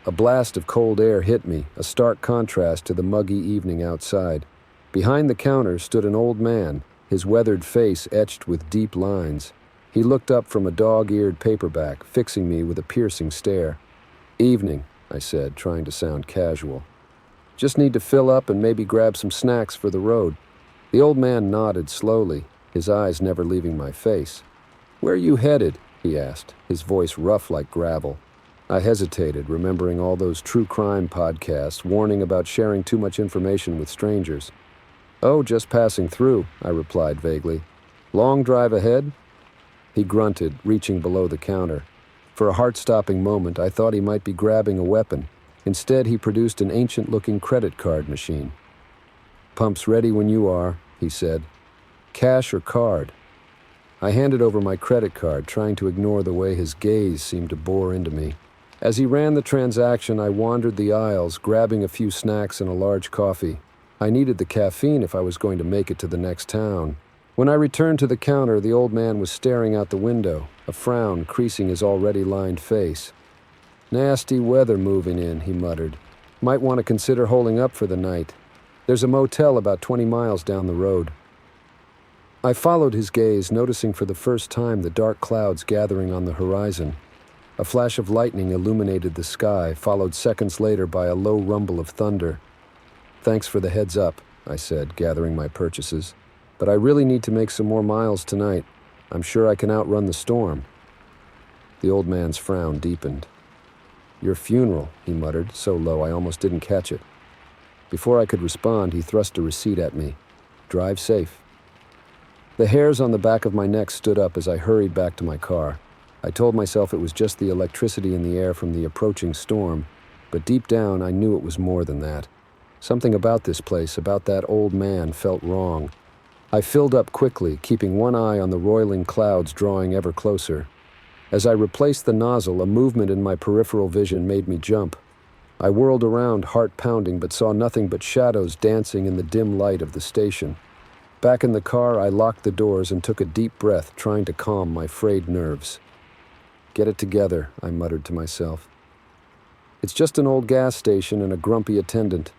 Speaker 1: A blast of cold air hit me, a stark contrast to the muggy evening outside. Behind the counter stood an old man, his weathered face etched with deep lines. He looked up from a dog-eared paperback, fixing me with a piercing stare. "Evening," I said, trying to sound casual. "Just need to fill up and maybe grab some snacks for the road." The old man nodded slowly, his eyes never leaving my face. "Where are you headed?" he asked, his voice rough like gravel. I hesitated, remembering all those true crime podcasts warning about sharing too much information with strangers. "Oh, just passing through," I replied vaguely. "Long drive ahead?" He grunted, reaching below the counter. For a heart-stopping moment, I thought he might be grabbing a weapon. Instead, he produced an ancient-looking credit card machine. "Pump's ready when you are," he said. "Cash or card?" I handed over my credit card, trying to ignore the way his gaze seemed to bore into me. As he ran the transaction, I wandered the aisles, grabbing a few snacks and a large coffee. I needed the caffeine if I was going to make it to the next town. When I returned to the counter, the old man was staring out the window, a frown creasing his already lined face. "Nasty weather moving in," he muttered. "Might want to consider holding up for the night. There's a motel about 20 miles down the road." I followed his gaze, noticing for the first time the dark clouds gathering on the horizon. A flash of lightning illuminated the sky, followed seconds later by a low rumble of thunder. "Thanks for the heads up," I said, gathering my purchases. "But I really need to make some more miles tonight. I'm sure I can outrun the storm." The old man's frown deepened. "Your funeral," he muttered, so low I almost didn't catch it. Before I could respond, he thrust a receipt at me. "Drive safe." The hairs on the back of my neck stood up as I hurried back to my car. I told myself it was just the electricity in the air from the approaching storm, but deep down I knew it was more than that. Something about this place, about that old man, felt wrong. I filled up quickly, keeping one eye on the roiling clouds drawing ever closer. As I replaced the nozzle, a movement in my peripheral vision made me jump. I whirled around, heart pounding, but saw nothing but shadows dancing in the dim light of the station. Back in the car, I locked the doors and took a deep breath, trying to calm my frayed nerves. "Get it together," I muttered to myself. "It's just an old gas station and a grumpy attendant.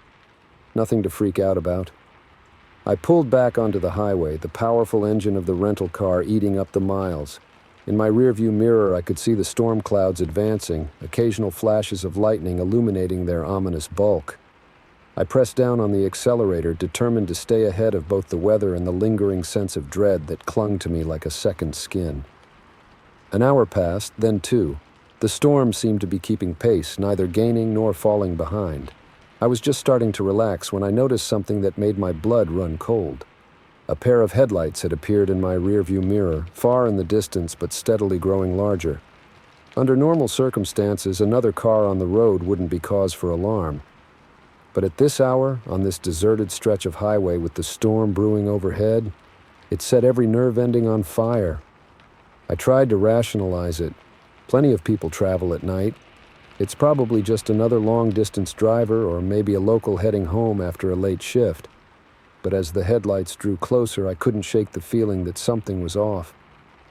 Speaker 1: Nothing to freak out about." I pulled back onto the highway, the powerful engine of the rental car eating up the miles. In my rearview mirror, I could see the storm clouds advancing, occasional flashes of lightning illuminating their ominous bulk. I pressed down on the accelerator, determined to stay ahead of both the weather and the lingering sense of dread that clung to me like a second skin. An hour passed, then 2. The storm seemed to be keeping pace, neither gaining nor falling behind. I was just starting to relax when I noticed something that made my blood run cold. A pair of headlights had appeared in my rearview mirror, far in the distance but steadily growing larger. Under normal circumstances, another car on the road wouldn't be cause for alarm. But at this hour, on this deserted stretch of highway with the storm brewing overhead, it set every nerve ending on fire. I tried to rationalize it. Plenty of people travel at night. It's probably just another long-distance driver or maybe a local heading home after a late shift. But as the headlights drew closer, I couldn't shake the feeling that something was off.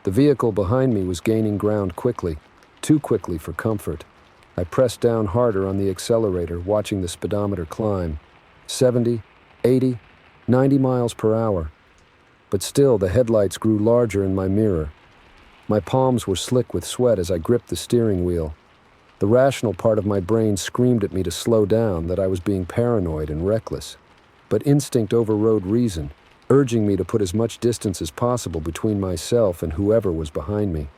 Speaker 1: The vehicle behind me was gaining ground quickly, too quickly for comfort. I pressed down harder on the accelerator, watching the speedometer climb. 70, 80, 90 miles per hour. But still, the headlights grew larger in my mirror. My palms were slick with sweat as I gripped the steering wheel. The rational part of my brain screamed at me to slow down, that I was being paranoid and reckless. But instinct overrode reason, urging me to put as much distance as possible between myself and whoever was behind me.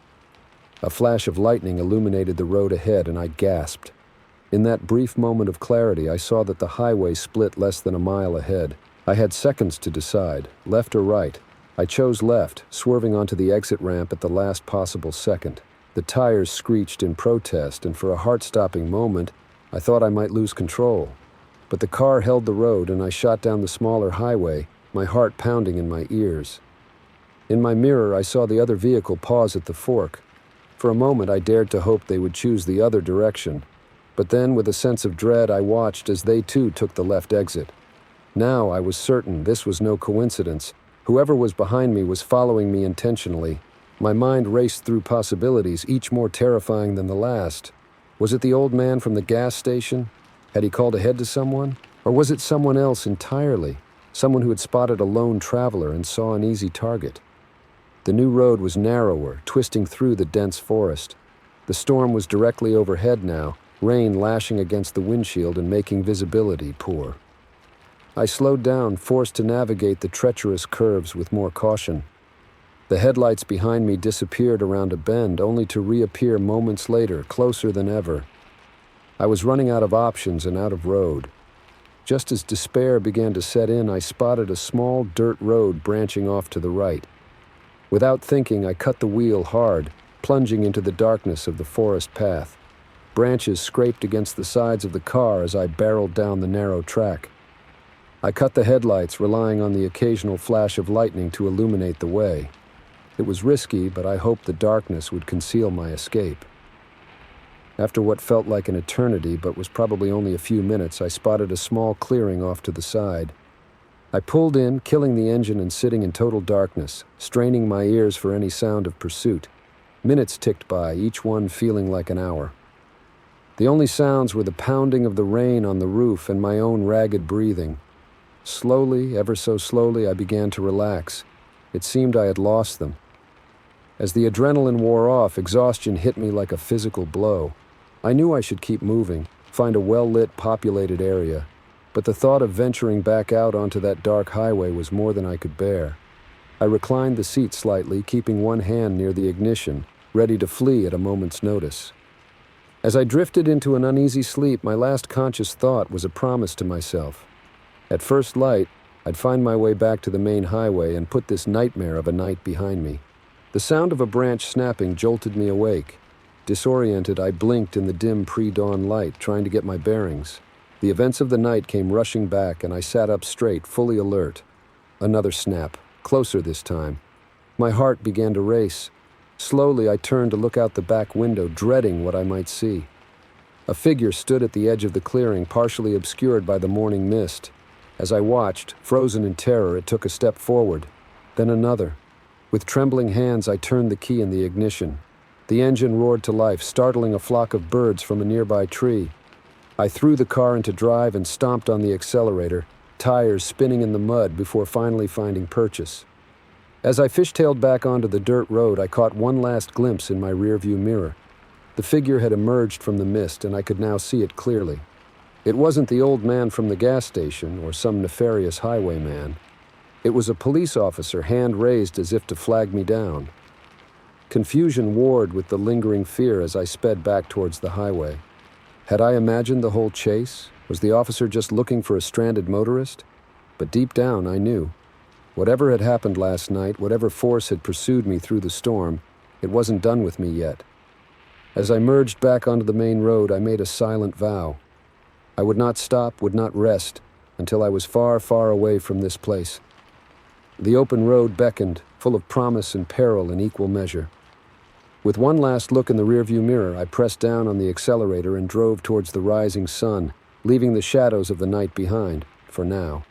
Speaker 1: A flash of lightning illuminated the road ahead, and I gasped. In that brief moment of clarity, I saw that the highway split less than a mile ahead. I had seconds to decide, left or right. I chose left, swerving onto the exit ramp at the last possible second. The tires screeched in protest, and for a heart-stopping moment, I thought I might lose control. But the car held the road, and I shot down the smaller highway, my heart pounding in my ears. In my mirror, I saw the other vehicle pause at the fork. For a moment, I dared to hope they would choose the other direction. But then, with a sense of dread, I watched as they too took the left exit. Now I was certain this was no coincidence. Whoever was behind me was following me intentionally. My mind raced through possibilities, each more terrifying than the last. Was it the old man from the gas station? Had he called ahead to someone? Or was it someone else entirely? Someone who had spotted a lone traveler and saw an easy target? The new road was narrower, twisting through the dense forest. The storm was directly overhead now, rain lashing against the windshield and making visibility poor. I slowed down, forced to navigate the treacherous curves with more caution. The headlights behind me disappeared around a bend, only to reappear moments later, closer than ever. I was running out of options and out of road. Just as despair began to set in, I spotted a small dirt road branching off to the right. Without thinking, I cut the wheel hard, plunging into the darkness of the forest path. Branches scraped against the sides of the car as I barreled down the narrow track. I cut the headlights, relying on the occasional flash of lightning to illuminate the way. It was risky, but I hoped the darkness would conceal my escape. After what felt like an eternity, but was probably only a few minutes, I spotted a small clearing off to the side. I pulled in, killing the engine and sitting in total darkness, straining my ears for any sound of pursuit. Minutes ticked by, each one feeling like an hour. The only sounds were the pounding of the rain on the roof and my own ragged breathing. Slowly, ever so slowly, I began to relax. It seemed I had lost them. As the adrenaline wore off, exhaustion hit me like a physical blow. I knew I should keep moving, find a well-lit, populated area. But the thought of venturing back out onto that dark highway was more than I could bear. I reclined the seat slightly, keeping one hand near the ignition, ready to flee at a moment's notice. As I drifted into an uneasy sleep, my last conscious thought was a promise to myself. At first light, I'd find my way back to the main highway and put this nightmare of a night behind me. The sound of a branch snapping jolted me awake. Disoriented, I blinked in the dim pre-dawn light, trying to get my bearings. The events of the night came rushing back, and I sat up straight, fully alert. Another snap, closer this time. My heart began to race. Slowly, I turned to look out the back window, dreading what I might see. A figure stood at the edge of the clearing, partially obscured by the morning mist. As I watched, frozen in terror, it took a step forward, then another. With trembling hands, I turned the key in the ignition. The engine roared to life, startling a flock of birds from a nearby tree. I threw the car into drive and stomped on the accelerator, tires spinning in the mud before finally finding purchase. As I fishtailed back onto the dirt road, I caught one last glimpse in my rearview mirror. The figure had emerged from the mist, and I could now see it clearly. It wasn't the old man from the gas station or some nefarious highwayman. It was a police officer, hand raised as if to flag me down. Confusion warred with the lingering fear as I sped back towards the highway. Had I imagined the whole chase? Was the officer just looking for a stranded motorist? But deep down, I knew. Whatever had happened last night, whatever force had pursued me through the storm, it wasn't done with me yet. As I merged back onto the main road, I made a silent vow. I would not stop, would not rest, until I was far, far away from this place. The open road beckoned, full of promise and peril in equal measure. With one last look in the rearview mirror, I pressed down on the accelerator and drove towards the rising sun, leaving the shadows of the night behind, for now.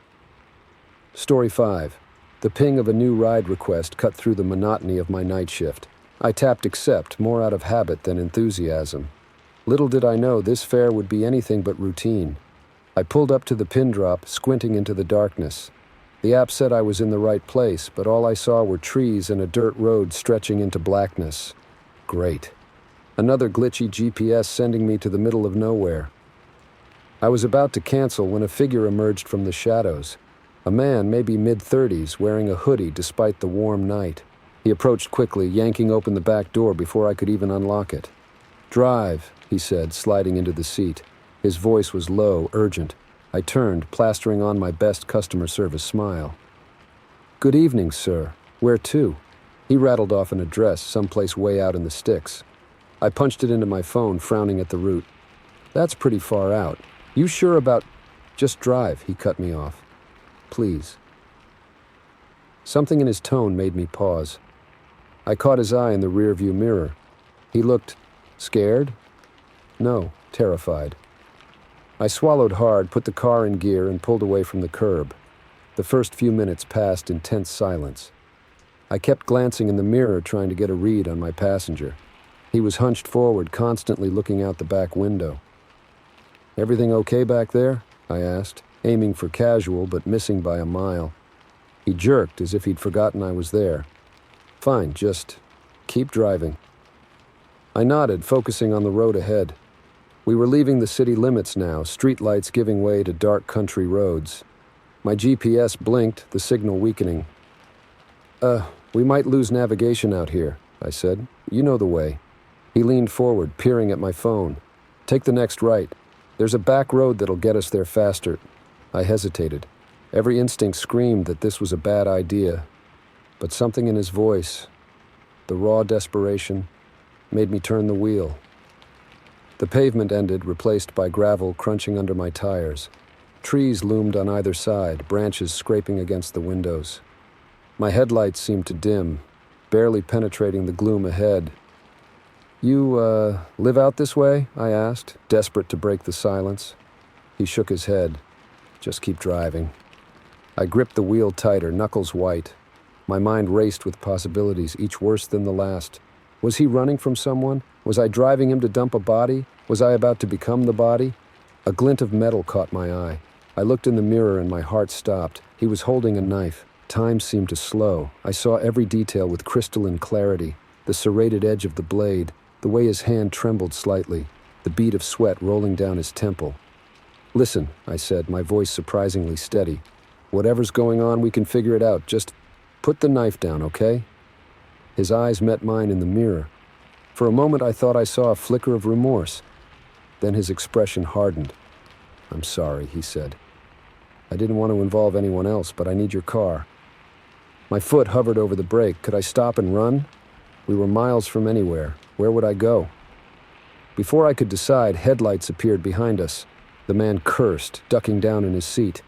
Speaker 1: Story 5. The ping of a new ride request cut through the monotony of my night shift. I tapped accept, more out of habit than enthusiasm. Little did I know this fare would be anything but routine. I pulled up to the pin drop, squinting into the darkness. The app said I was in the right place, but all I saw were trees and a dirt road stretching into blackness. Great. Another glitchy GPS sending me to the middle of nowhere. I was about to cancel when a figure emerged from the shadows. A man, maybe mid-30s, wearing a hoodie despite the warm night. He approached quickly, yanking open the back door before I could even unlock it. "Drive," he said, sliding into the seat. His voice was low, urgent. I turned, plastering on my best customer service smile. "Good evening, sir. Where to?" He rattled off an address, someplace way out in the sticks. I punched it into my phone, frowning at the route. "That's pretty far out. You sure about—" "Just drive," he cut me off. "Please." Something in his tone made me pause. I caught his eye in the rearview mirror. He looked scared? No, terrified. I swallowed hard, put the car in gear, and pulled away from the curb. The first few minutes passed in tense silence. I kept glancing in the mirror, trying to get a read on my passenger. He was hunched forward, constantly looking out the back window. "Everything okay back there?" I asked, aiming for casual but missing by a mile. He jerked as if he'd forgotten I was there. "Fine, just keep driving." I nodded, focusing on the road ahead. We were leaving the city limits now, streetlights giving way to dark country roads. My GPS blinked, the signal weakening. We might lose navigation out here," I said. "You know the way." He leaned forward, peering at my phone. "Take the next right. There's a back road that'll get us there faster." I hesitated. Every instinct screamed that this was a bad idea. But something in his voice, the raw desperation, made me turn the wheel. The pavement ended, replaced by gravel crunching under my tires. Trees loomed on either side, branches scraping against the windows. My headlights seemed to dim, barely penetrating the gloom ahead. "You, live out this way?" I asked, desperate to break the silence. He shook his head. "Just keep driving." I gripped the wheel tighter, knuckles white. My mind raced with possibilities, each worse than the last. Was he running from someone? Was I driving him to dump a body? Was I about to become the body? A glint of metal caught my eye. I looked in the mirror and my heart stopped. He was holding a knife. Time seemed to slow. I saw every detail with crystalline clarity. The serrated edge of the blade, the way his hand trembled slightly, the bead of sweat rolling down his temple. "Listen," I said, my voice surprisingly steady. "Whatever's going on, we can figure it out. Just put the knife down, okay?" His eyes met mine in the mirror. For a moment, I thought I saw a flicker of remorse. Then his expression hardened. "I'm sorry," he said. "I didn't want to involve anyone else, but I need your car." My foot hovered over the brake. Could I stop and run? We were miles from anywhere. Where would I go? Before I could decide, headlights appeared behind us. The man cursed, ducking down in his seat.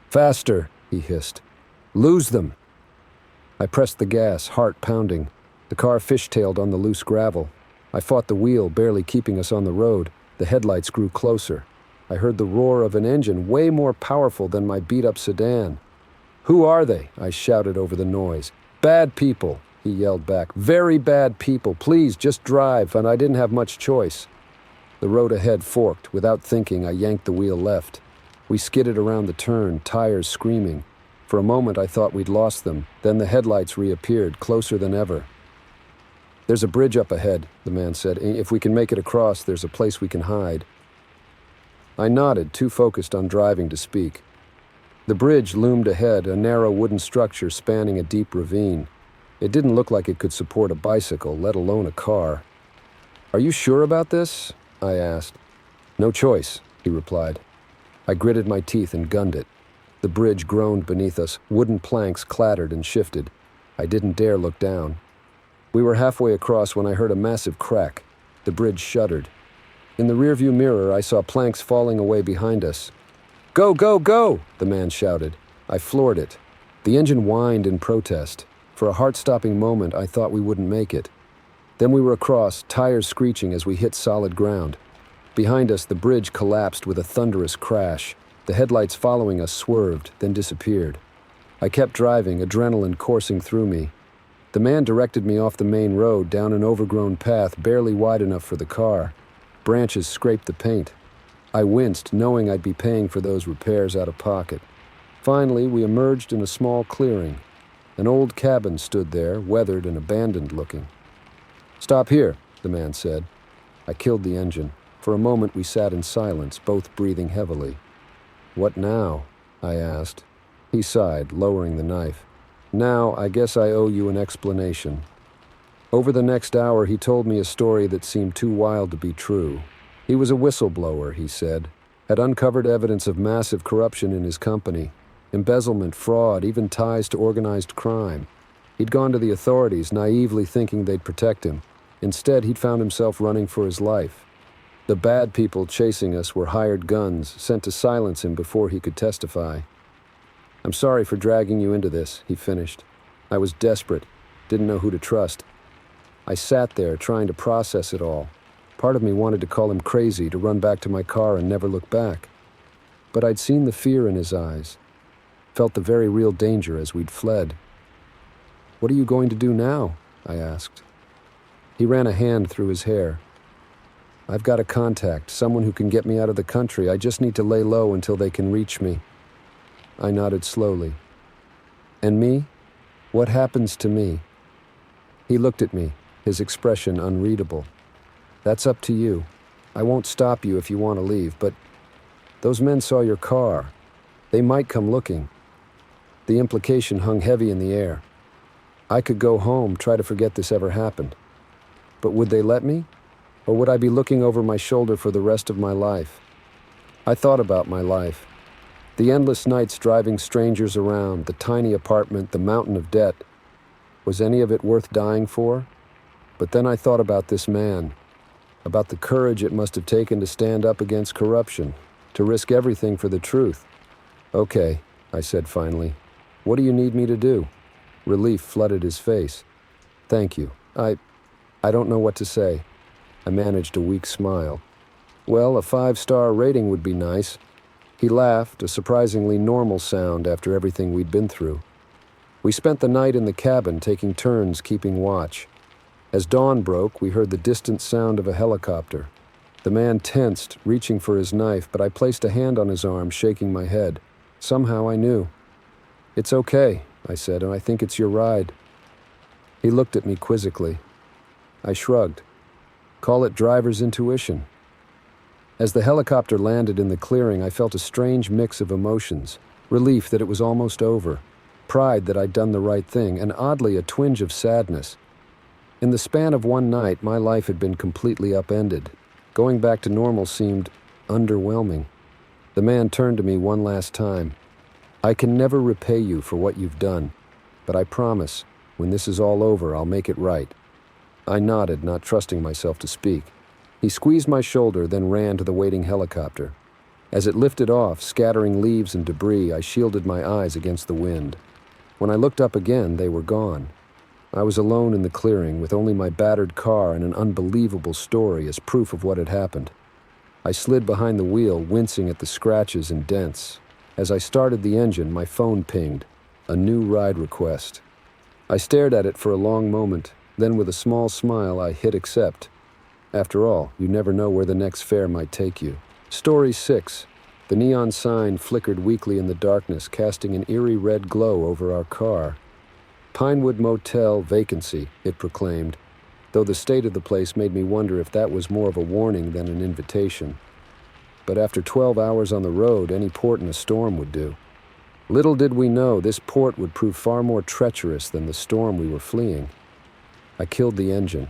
Speaker 1: "Faster," he hissed. "Lose them." I pressed the gas, heart pounding. The car fishtailed on the loose gravel. I fought the wheel, barely keeping us on the road. The headlights grew closer. I heard the roar of an engine, way more powerful than my beat-up sedan. "Who are they?" I shouted over the noise. "Bad people," he yelled back. "Very bad people. Please, just drive," and I didn't have much choice. The road ahead forked. Without thinking, I yanked the wheel left. We skidded around the turn, tires screaming. For a moment, I thought we'd lost them. Then the headlights reappeared, closer than ever. "There's a bridge up ahead," the man said. "If we can make it across, there's a place we can hide." I nodded, too focused on driving to speak. The bridge loomed ahead, a narrow wooden structure spanning a deep ravine. It didn't look like it could support a bicycle, let alone a car. "Are you sure about this?" I asked. "No choice," he replied. I gritted my teeth and gunned it. The bridge groaned beneath us. Wooden planks clattered and shifted. I didn't dare look down. We were halfway across when I heard a massive crack. The bridge shuddered. In the rearview mirror, I saw planks falling away behind us. "Go, go, go!" the man shouted. I floored it. The engine whined in protest. For a heart-stopping moment, I thought we wouldn't make it. Then we were across, tires screeching as we hit solid ground. Behind us, the bridge collapsed with a thunderous crash. The headlights following us swerved, then disappeared. I kept driving, adrenaline coursing through me. The man directed me off the main road, down an overgrown path barely wide enough for the car. Branches scraped the paint. I winced, knowing I'd be paying for those repairs out of pocket. Finally, we emerged in a small clearing. An old cabin stood there, weathered and abandoned-looking. "Stop here," the man said. I killed the engine. For a moment, we sat in silence, both breathing heavily. "What now?" I asked. He sighed, lowering the knife. "Now, I guess I owe you an explanation." Over the next hour, he told me a story that seemed too wild to be true. He was a whistleblower, he said, had uncovered evidence of massive corruption in his company, embezzlement, fraud, even ties to organized crime. He'd gone to the authorities, naively thinking they'd protect him. Instead, he'd found himself running for his life. The bad people chasing us were hired guns, sent to silence him before he could testify. "I'm sorry for dragging you into this," he finished. "I was desperate, didn't know who to trust. I sat there trying to process it all. Part of me wanted to call him crazy, to run back to my car and never look back. But I'd seen the fear in his eyes, felt the very real danger as we'd fled. "What are you going to do now?" I asked. He ran a hand through his hair. "I've got a contact, someone who can get me out of the country. I just need to lay low until they can reach me." I nodded slowly. "And me? What happens to me?" He looked at me, his expression unreadable. "That's up to you. I won't stop you if you want to leave, but those men saw your car. They might come looking." The implication hung heavy in the air. I could go home, try to forget this ever happened. But would they let me? Or would I be looking over my shoulder for the rest of my life? I thought about my life. The endless nights driving strangers around, the tiny apartment, the mountain of debt. Was any of it worth dying for? But then I thought about this man, about the courage it must have taken to stand up against corruption, to risk everything for the truth. "Okay," I said finally. "What do you need me to do?" Relief flooded his face. "Thank you. I don't know what to say." I managed a weak smile. "Well, a 5-star rating would be nice." He laughed, a surprisingly normal sound after everything we'd been through. We spent the night in the cabin, taking turns keeping watch. As dawn broke, we heard the distant sound of a helicopter. The man tensed, reaching for his knife, but I placed a hand on his arm, shaking my head. Somehow I knew. "It's okay," I said, "and I think it's your ride." He looked at me quizzically. I shrugged. Call it driver's intuition. As the helicopter landed in the clearing, I felt a strange mix of emotions. Relief that it was almost over. Pride that I'd done the right thing, and oddly a twinge of sadness. In the span of one night, my life had been completely upended. Going back to normal seemed underwhelming. The man turned to me one last time. "I can never repay you for what you've done, but I promise, when this is all over, I'll make it right." I nodded, not trusting myself to speak. He squeezed my shoulder, then ran to the waiting helicopter. As it lifted off, scattering leaves and debris, I shielded my eyes against the wind. When I looked up again, they were gone. I was alone in the clearing, with only my battered car and an unbelievable story as proof of what had happened. I slid behind the wheel, wincing at the scratches and dents. As I started the engine, my phone pinged. A new ride request. I stared at it for a long moment. Then with a small smile, I hit accept. After all, you never know where the next fare might take you. Story 6. The neon sign flickered weakly in the darkness, casting an eerie red glow over our car. Pinewood Motel vacancy, it proclaimed, though the state of the place made me wonder if that was more of a warning than an invitation. But after 12 hours on the road, any port in a storm would do. Little did we know this port would prove far more treacherous than the storm we were fleeing. I killed the engine,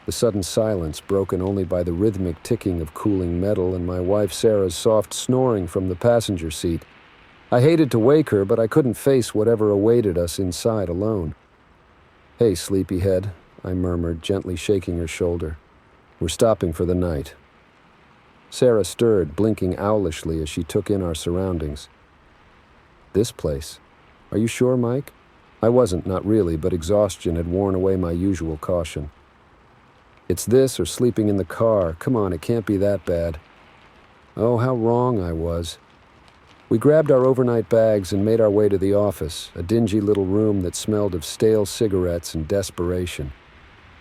Speaker 1: the sudden silence broken only by the rhythmic ticking of cooling metal and my wife Sarah's soft snoring from the passenger seat. I hated to wake her, but I couldn't face whatever awaited us inside alone. "Hey, sleepyhead," I murmured, gently shaking her shoulder. "We're stopping for the night." Sarah stirred, blinking owlishly as she took in our surroundings. This place? Are you sure, Mike? I wasn't, not really, but exhaustion had worn away my usual caution. It's this or sleeping in the car. Come on, it can't be that bad. Oh, how wrong I was. We grabbed our overnight bags and made our way to the office, a dingy little room that smelled of stale cigarettes and desperation.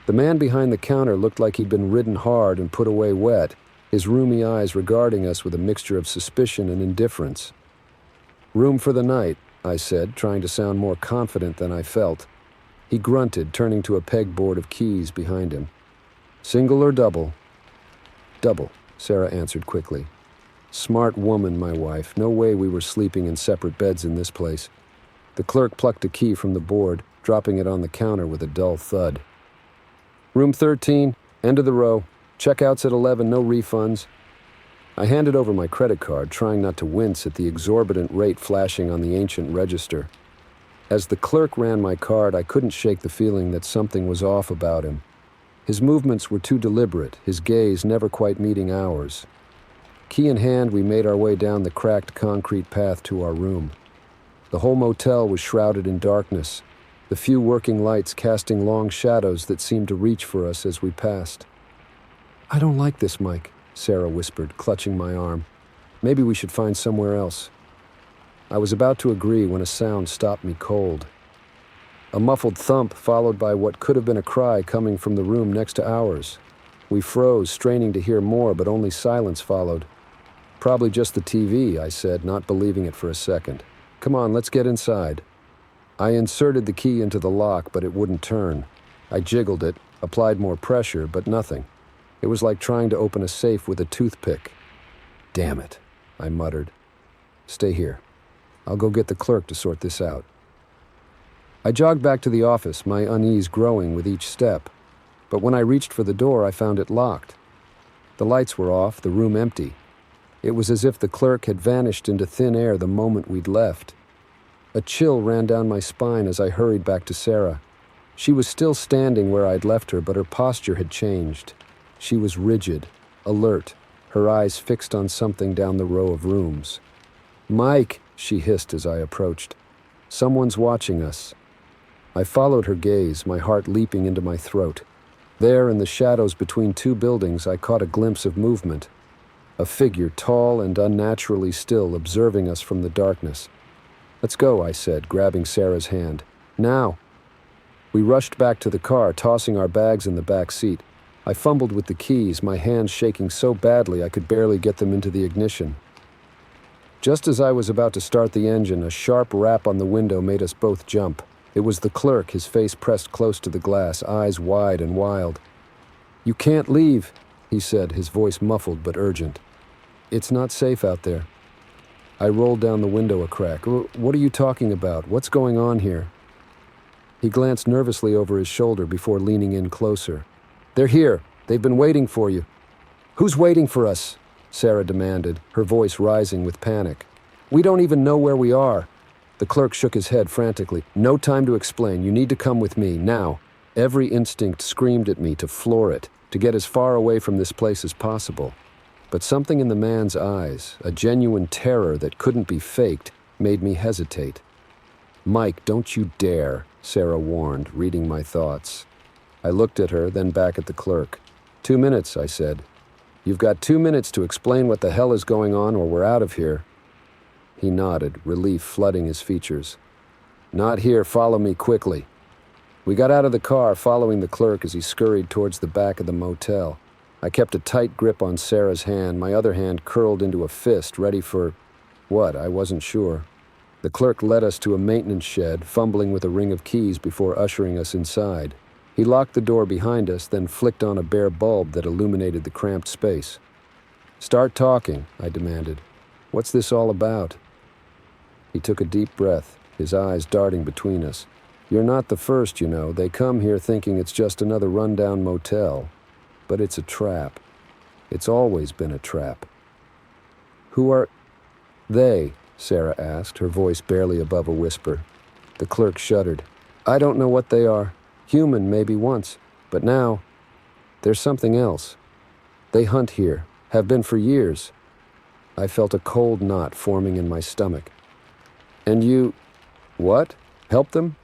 Speaker 1: The man behind the counter looked like he'd been ridden hard and put away wet, his rheumy eyes regarding us with a mixture of suspicion and indifference. "Room for the night," I said, trying to sound more confident than I felt. He grunted, turning to a pegboard of keys behind him. "Single or double?" "Double," Sarah answered quickly. Smart woman, my wife. No way we were sleeping in separate beds in this place. The clerk plucked a key from the board, dropping it on the counter with a dull thud. "Room 13, end of the row. Checkouts at 11, no refunds." I handed over my credit card, trying not to wince at the exorbitant rate flashing on the ancient register. As the clerk ran my card, I couldn't shake the feeling that something was off about him. His movements were too deliberate, his gaze never quite meeting ours. Key in hand, we made our way down the cracked concrete path to our room. The whole motel was shrouded in darkness, the few working lights casting long shadows that seemed to reach for us as we passed. "I don't like this, Mike," Sarah whispered, clutching my arm. "Maybe we should find somewhere else." I was about to agree when a sound stopped me cold. A muffled thump followed by what could have been a cry coming from the room next to ours. We froze, straining to hear more, but only silence followed. "Probably just the TV," I said, not believing it for a second. "Come on, let's get inside." I inserted the key into the lock, but it wouldn't turn. I jiggled it, applied more pressure, but nothing. It was like trying to open a safe with a toothpick. "Damn it," I muttered. "Stay here. I'll go get the clerk to sort this out." I jogged back to the office, my unease growing with each step. But when I reached for the door, I found it locked. The lights were off, the room empty. It was as if the clerk had vanished into thin air the moment we'd left. A chill ran down my spine as I hurried back to Sarah. She was still standing where I'd left her, but her posture had changed. She was rigid, alert, her eyes fixed on something down the row of rooms. "Mike," she hissed as I approached. "Someone's watching us." I followed her gaze, my heart leaping into my throat. There, in the shadows between two buildings, I caught a glimpse of movement. A figure, tall and unnaturally still, observing us from the darkness. "Let's go," I said, grabbing Sarah's hand. "Now." We rushed back to the car, tossing our bags in the back seat. I fumbled with the keys, my hands shaking so badly I could barely get them into the ignition. Just as I was about to start the engine, a sharp rap on the window made us both jump. It was the clerk, his face pressed close to the glass, eyes wide and wild. "You can't leave," he said, his voice muffled but urgent. "It's not safe out there." I rolled down the window a crack. "What are you talking about? What's going on here?" He glanced nervously over his shoulder before leaning in closer. "They're here. They've been waiting for you." "Who's waiting for us?" Sarah demanded, her voice rising with panic. "We don't even know where we are." The clerk shook his head frantically. "No time to explain. You need to come with me, now." Every instinct screamed at me to floor it, to get as far away from this place as possible. But something in the man's eyes, a genuine terror that couldn't be faked, made me hesitate. "Mike, don't you dare," Sarah warned, reading my thoughts. I looked at her, then back at the clerk. 2 minutes, I said. "You've got 2 minutes to explain what the hell is going on or we're out of here." He nodded, relief flooding his features. "Not here, follow me quickly." We got out of the car, following the clerk as he scurried towards the back of the motel. I kept a tight grip on Sarah's hand, my other hand curled into a fist, ready for what, I wasn't sure. The clerk led us to a maintenance shed, fumbling with a ring of keys before ushering us inside. He locked the door behind us, then flicked on a bare bulb that illuminated the cramped space. "Start talking," I demanded. "What's this all about?" He took a deep breath, his eyes darting between us. "You're not the first, you know. They come here thinking it's just another rundown motel. But it's a trap. It's always been a trap." "Who are they?" Sarah asked, her voice barely above a whisper. The clerk shuddered. "I don't know what they are. Human maybe once, but now, there's something else. They hunt here, Have been for years. I felt a cold knot forming in my stomach. And you... what? Helped them?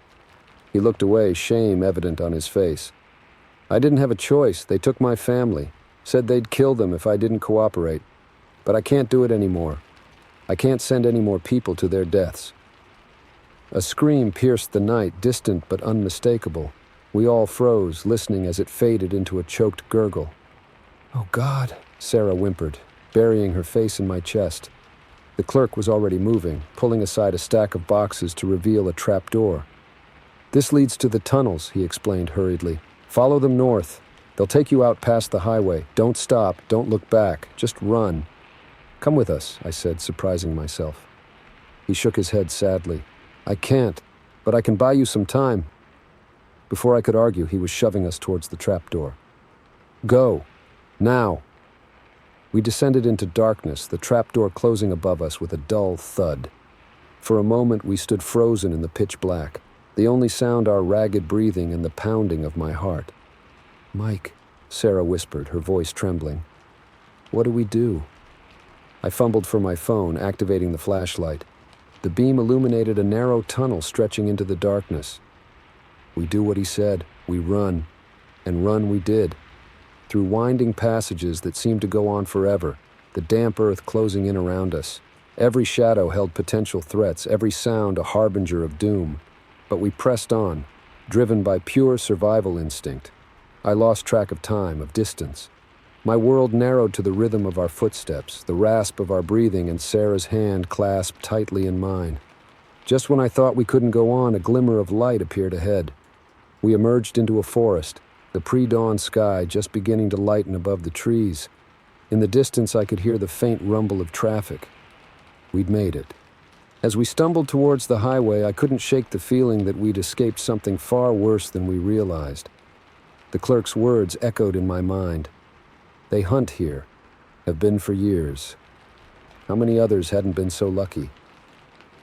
Speaker 1: He looked away, shame evident on his face. I didn't have a choice. They took my family. Said they'd kill them if I didn't cooperate. But I can't do it anymore. I can't send any more people to their deaths. A scream pierced the night, distant but unmistakable. We all froze, listening as it faded into a choked gurgle. "Oh, God," Sarah whimpered, burying her face in my chest. The clerk was already moving, pulling aside a stack of boxes to reveal a trap door. "This leads to the tunnels," he explained hurriedly. "Follow them north. They'll take you out past the highway. Don't stop. Don't look back. Just run." "Come with us," I said, surprising myself. He shook his head sadly. "I can't, but I can buy you some time." Before I could argue, he was shoving us towards the trapdoor. "Go. Now." We descended into darkness, the trapdoor closing above us with a dull thud. For a moment, we stood frozen in the pitch black, the only sound our ragged breathing and the pounding of my heart. "Mike," Sarah whispered, her voice trembling. "What do we do?" I fumbled for my phone, activating the flashlight. The beam illuminated a narrow tunnel stretching into the darkness. We do what he said. We run. And run we did. Through winding passages that seemed to go on forever, the damp earth closing in around us. Every shadow held potential threats, every sound a harbinger of doom. But we pressed on, driven by pure survival instinct. I lost track of time, of distance. My world narrowed to the rhythm of our footsteps, the rasp of our breathing, and Sarah's hand clasped tightly in mine. Just when I thought we couldn't go on, a glimmer of light appeared ahead. We emerged into a forest, the pre-dawn sky just beginning to lighten above the trees. In the distance, I could hear the faint rumble of traffic. We'd made it. As we stumbled towards the highway, I couldn't shake the feeling that we'd escaped something far worse than we realized. The clerk's words echoed in my mind. They hunt here, have been for years. How many others hadn't been so lucky?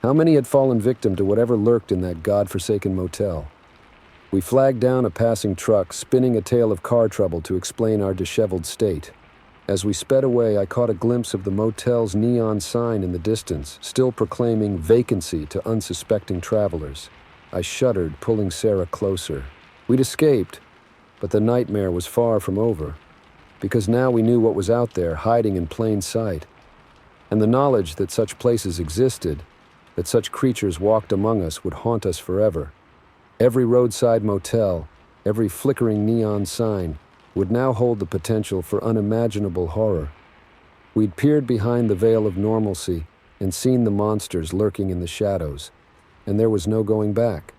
Speaker 1: How many had fallen victim to whatever lurked in that godforsaken motel? We flagged down a passing truck, spinning a tale of car trouble to explain our disheveled state. As we sped away, I caught a glimpse of the motel's neon sign in the distance, still proclaiming vacancy to unsuspecting travelers. I shuddered, pulling Sarah closer. We'd escaped, but the nightmare was far from over, because now we knew what was out there, hiding in plain sight. And the knowledge that such places existed, that such creatures walked among us, would haunt us forever. Every roadside motel, every flickering neon sign, would now hold the potential for unimaginable horror. We'd peered behind the veil of normalcy and seen the monsters lurking in the shadows, and there was no going back.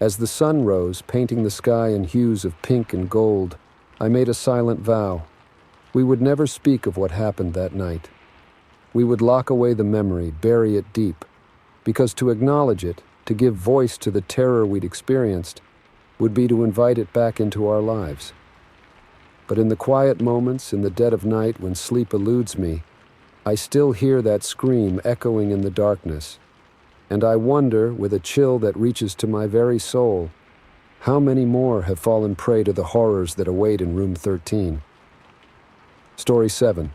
Speaker 1: As the sun rose, painting the sky in hues of pink and gold, I made a silent vow. We would never speak of what happened that night. We would lock away the memory, bury it deep, because to acknowledge it, to give voice to the terror we'd experienced, would be to invite it back into our lives. But in the quiet moments, in the dead of night when sleep eludes me, I still hear that scream echoing in the darkness, and I wonder, with a chill that reaches to my very soul, how many more have fallen prey to the horrors that await in room 13. Story 7.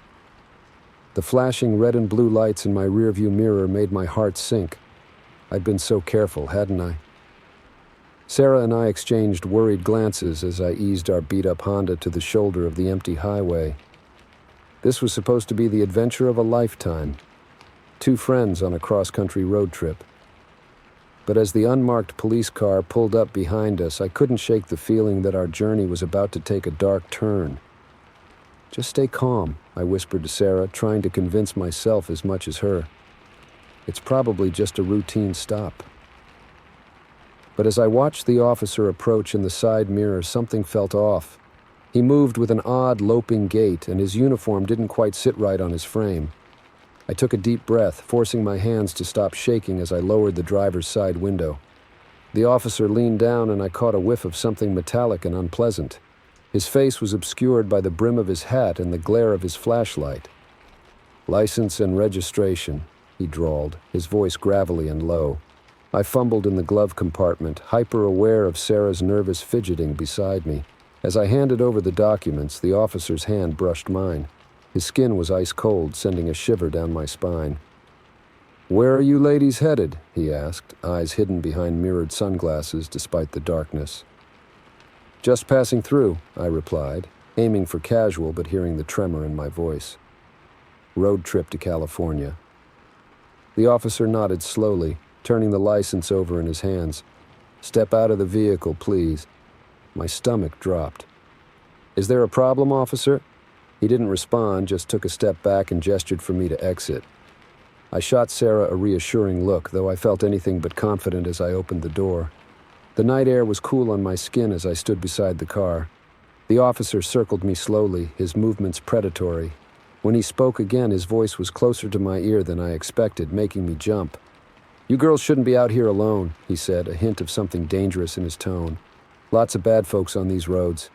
Speaker 1: The flashing red and blue lights in my rearview mirror made my heart sink. I'd been so careful, hadn't I? Sarah and I exchanged worried glances as I eased our beat-up Honda to the shoulder of the empty highway. This was supposed to be the adventure of a lifetime. 2 friends on a cross-country road trip. But as the unmarked police car pulled up behind us, I couldn't shake the feeling that our journey was about to take a dark turn. "Just stay calm," I whispered to Sarah, trying to convince myself as much as her. "It's probably just a routine stop." But as I watched the officer approach in the side mirror, something felt off. He moved with an odd, loping gait, and his uniform didn't quite sit right on his frame. I took a deep breath, forcing my hands to stop shaking as I lowered the driver's side window. The officer leaned down, and I caught a whiff of something metallic and unpleasant. His face was obscured by the brim of his hat and the glare of his flashlight. "License and registration," he drawled, his voice gravelly and low. I fumbled in the glove compartment, hyper-aware of Sarah's nervous fidgeting beside me. As I handed over the documents, the officer's hand brushed mine. His skin was ice cold, sending a shiver down my spine. "Where are you ladies headed?" he asked, eyes hidden behind mirrored sunglasses despite the darkness. "Just passing through," I replied, aiming for casual but hearing the tremor in my voice. "Road trip to California." The officer nodded slowly, turning the license over in his hands. "Step out of the vehicle, please." My stomach dropped. "Is there a problem, officer?" He didn't respond, just took a step back and gestured for me to exit. I shot Sarah a reassuring look, though I felt anything but confident as I opened the door. The night air was cool on my skin as I stood beside the car. The officer circled me slowly, his movements predatory. When he spoke again, his voice was closer to my ear than I expected, making me jump. "You girls shouldn't be out here alone," he said, a hint of something dangerous in his tone. "Lots of bad folks on these roads."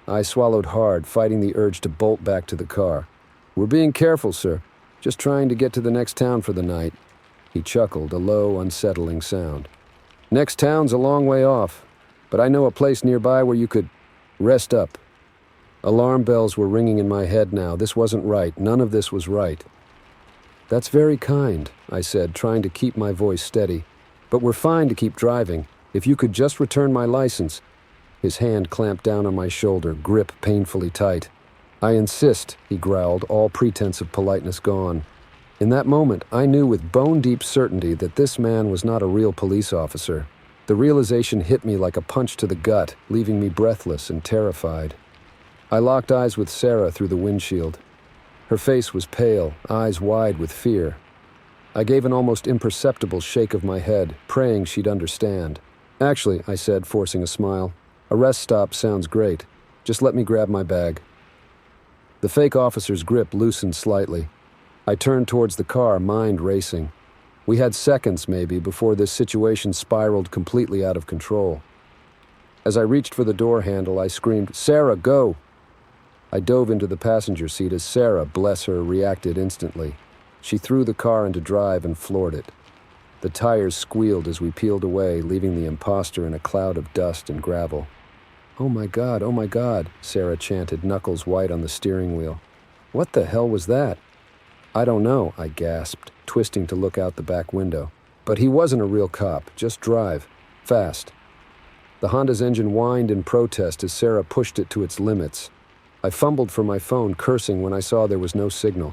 Speaker 1: I swallowed hard, fighting the urge to bolt back to the car. "We're being careful, sir. Just trying to get to the next town for the night." He chuckled, a low, unsettling sound. "Next town's a long way off, but I know a place nearby where you could rest up." Alarm bells were ringing in my head now. This wasn't right. None of this was right. "That's very kind," I said, trying to keep my voice steady. "But we're fine to keep driving. If you could just return my license." His hand clamped down on my shoulder, grip painfully tight. "I insist," he growled, all pretense of politeness gone. In that moment, I knew with bone-deep certainty that this man was not a real police officer. The realization hit me like a punch to the gut, leaving me breathless and terrified. I locked eyes with Sarah through the windshield. Her face was pale, eyes wide with fear. I gave an almost imperceptible shake of my head, praying she'd understand. "Actually," I said, forcing a smile, "a rest stop sounds great. Just let me grab my bag." The fake officer's grip loosened slightly. I turned towards the car, mind racing. We had seconds, maybe, before this situation spiraled completely out of control. As I reached for the door handle, I screamed, "Sarah, go!" I dove into the passenger seat as Sarah, bless her, reacted instantly. She threw the car into drive and floored it. The tires squealed as we peeled away, leaving the imposter in a cloud of dust and gravel. Oh my God," Sarah chanted, knuckles white on the steering wheel. "What the hell was that?" "I don't know," I gasped, twisting to look out the back window. But he wasn't a real cop. Just drive. Fast. The Honda's engine whined in protest as Sarah pushed it to its limits. I fumbled for my phone, cursing when I saw there was no signal.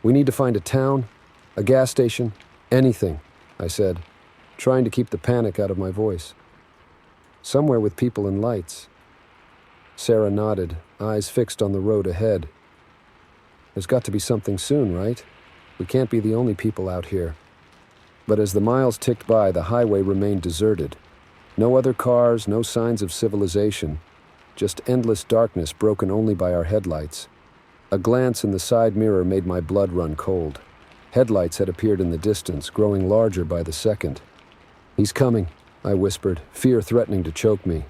Speaker 1: "We need to find a town, a gas station, anything," I said, trying to keep the panic out of my voice. "Somewhere with people and lights." Sarah nodded, eyes fixed on the road ahead. "There's got to be something soon, right? We can't be the only people out here." But as the miles ticked by, the highway remained deserted. No other cars, no signs of civilization. Just endless darkness broken only by our headlights. A glance in the side mirror made my blood run cold. Headlights had appeared in the distance, growing larger by the second. "He's coming," I whispered, fear threatening to choke me.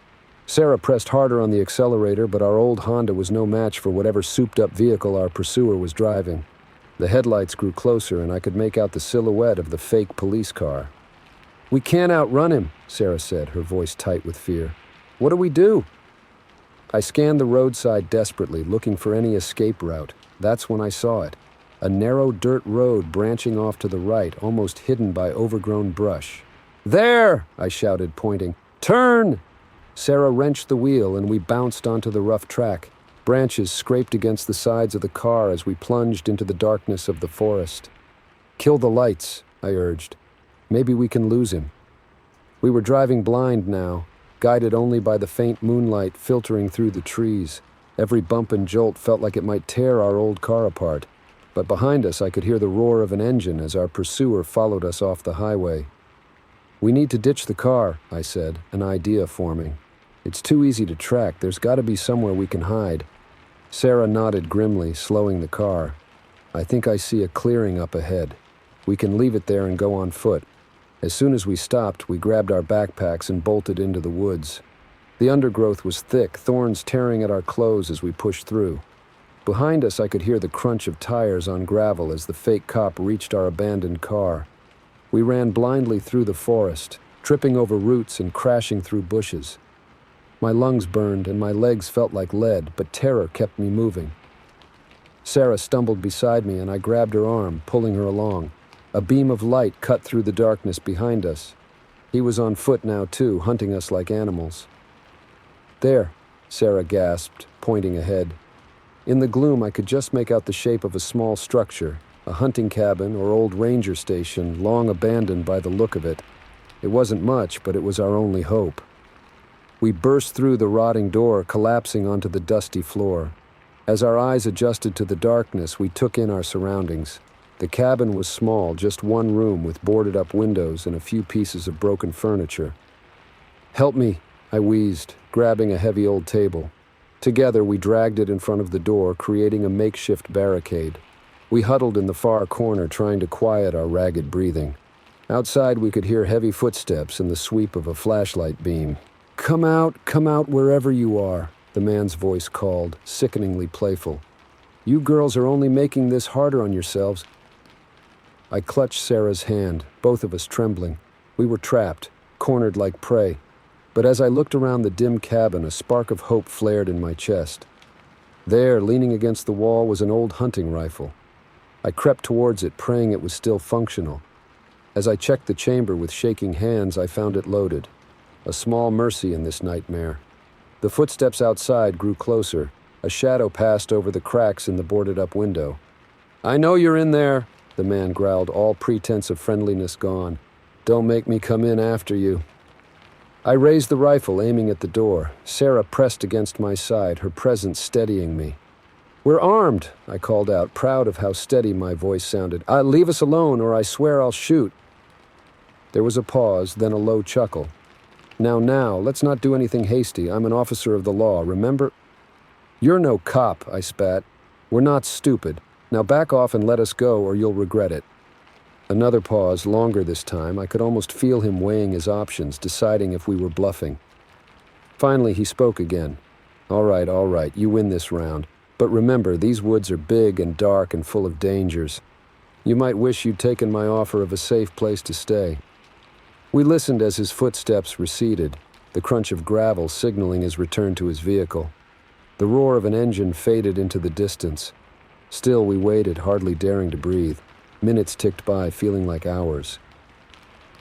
Speaker 1: Sarah pressed harder on the accelerator, but our old Honda was no match for whatever souped-up vehicle our pursuer was driving. The headlights grew closer, and I could make out the silhouette of the fake police car. "We can't outrun him," Sarah said, her voice tight with fear. "What do we do?" I scanned the roadside desperately, looking for any escape route. That's when I saw it. A narrow dirt road branching off to the right, almost hidden by overgrown brush. "There!" I shouted, pointing. "Turn!" Sarah wrenched the wheel, and we bounced onto the rough track. Branches scraped against the sides of the car as we plunged into the darkness of the forest. "Kill the lights," I urged. "Maybe we can lose him." We were driving blind now, guided only by the faint moonlight filtering through the trees. Every bump and jolt felt like it might tear our old car apart. But behind us I could hear the roar of an engine as our pursuer followed us off the highway. "We need to ditch the car," I said, an idea forming. "It's too easy to track. There's got to be somewhere we can hide." Sarah nodded grimly, slowing the car. "I think I see a clearing up ahead. We can leave it there and go on foot." As soon as we stopped, we grabbed our backpacks and bolted into the woods. The undergrowth was thick, thorns tearing at our clothes as we pushed through. Behind us, I could hear the crunch of tires on gravel as the fake cop reached our abandoned car. We ran blindly through the forest, tripping over roots and crashing through bushes. My lungs burned and my legs felt like lead, but terror kept me moving. Sarah stumbled beside me and I grabbed her arm, pulling her along. A beam of light cut through the darkness behind us. He was on foot now too, hunting us like animals. "There," Sarah gasped, pointing ahead. In the gloom, I could just make out the shape of a small structure, a hunting cabin or old ranger station, long abandoned by the look of it. It wasn't much, but it was our only hope. We burst through the rotting door, collapsing onto the dusty floor. As our eyes adjusted to the darkness, we took in our surroundings. The cabin was small, just one room with boarded-up windows and a few pieces of broken furniture. "Help me," I wheezed, grabbing a heavy old table. Together, we dragged it in front of the door, creating a makeshift barricade. We huddled in the far corner, trying to quiet our ragged breathing. Outside, we could hear heavy footsteps and the sweep of a flashlight beam. Come out wherever you are," the man's voice called, sickeningly playful. "You girls are only making this harder on yourselves." I clutched Sarah's hand, both of us trembling. We were trapped, cornered like prey. But as I looked around the dim cabin, a spark of hope flared in my chest. There, leaning against the wall, was an old hunting rifle. I crept towards it, praying it was still functional. As I checked the chamber with shaking hands, I found it loaded. A small mercy in this nightmare. The footsteps outside grew closer. A shadow passed over the cracks in the boarded-up window. "I know you're in there," the man growled, all pretense of friendliness gone. "Don't make me come in after you." I raised the rifle, aiming at the door. Sarah pressed against my side, her presence steadying me. "We're armed," I called out, proud of how steady my voice sounded. "Leave us alone, or I swear I'll shoot." There was a pause, then a low chuckle. Now, let's not do anything hasty. I'm an officer of the law, remember?" "You're no cop," I spat. "We're not stupid. Now back off and let us go, or you'll regret it." Another pause, longer this time. I could almost feel him weighing his options, deciding if we were bluffing. Finally, he spoke again. All right, you win this round. But remember, these woods are big and dark and full of dangers. You might wish you'd taken my offer of a safe place to stay." We listened as his footsteps receded, the crunch of gravel signaling his return to his vehicle. The roar of an engine faded into the distance. Still, we waited, hardly daring to breathe. Minutes ticked by, feeling like hours.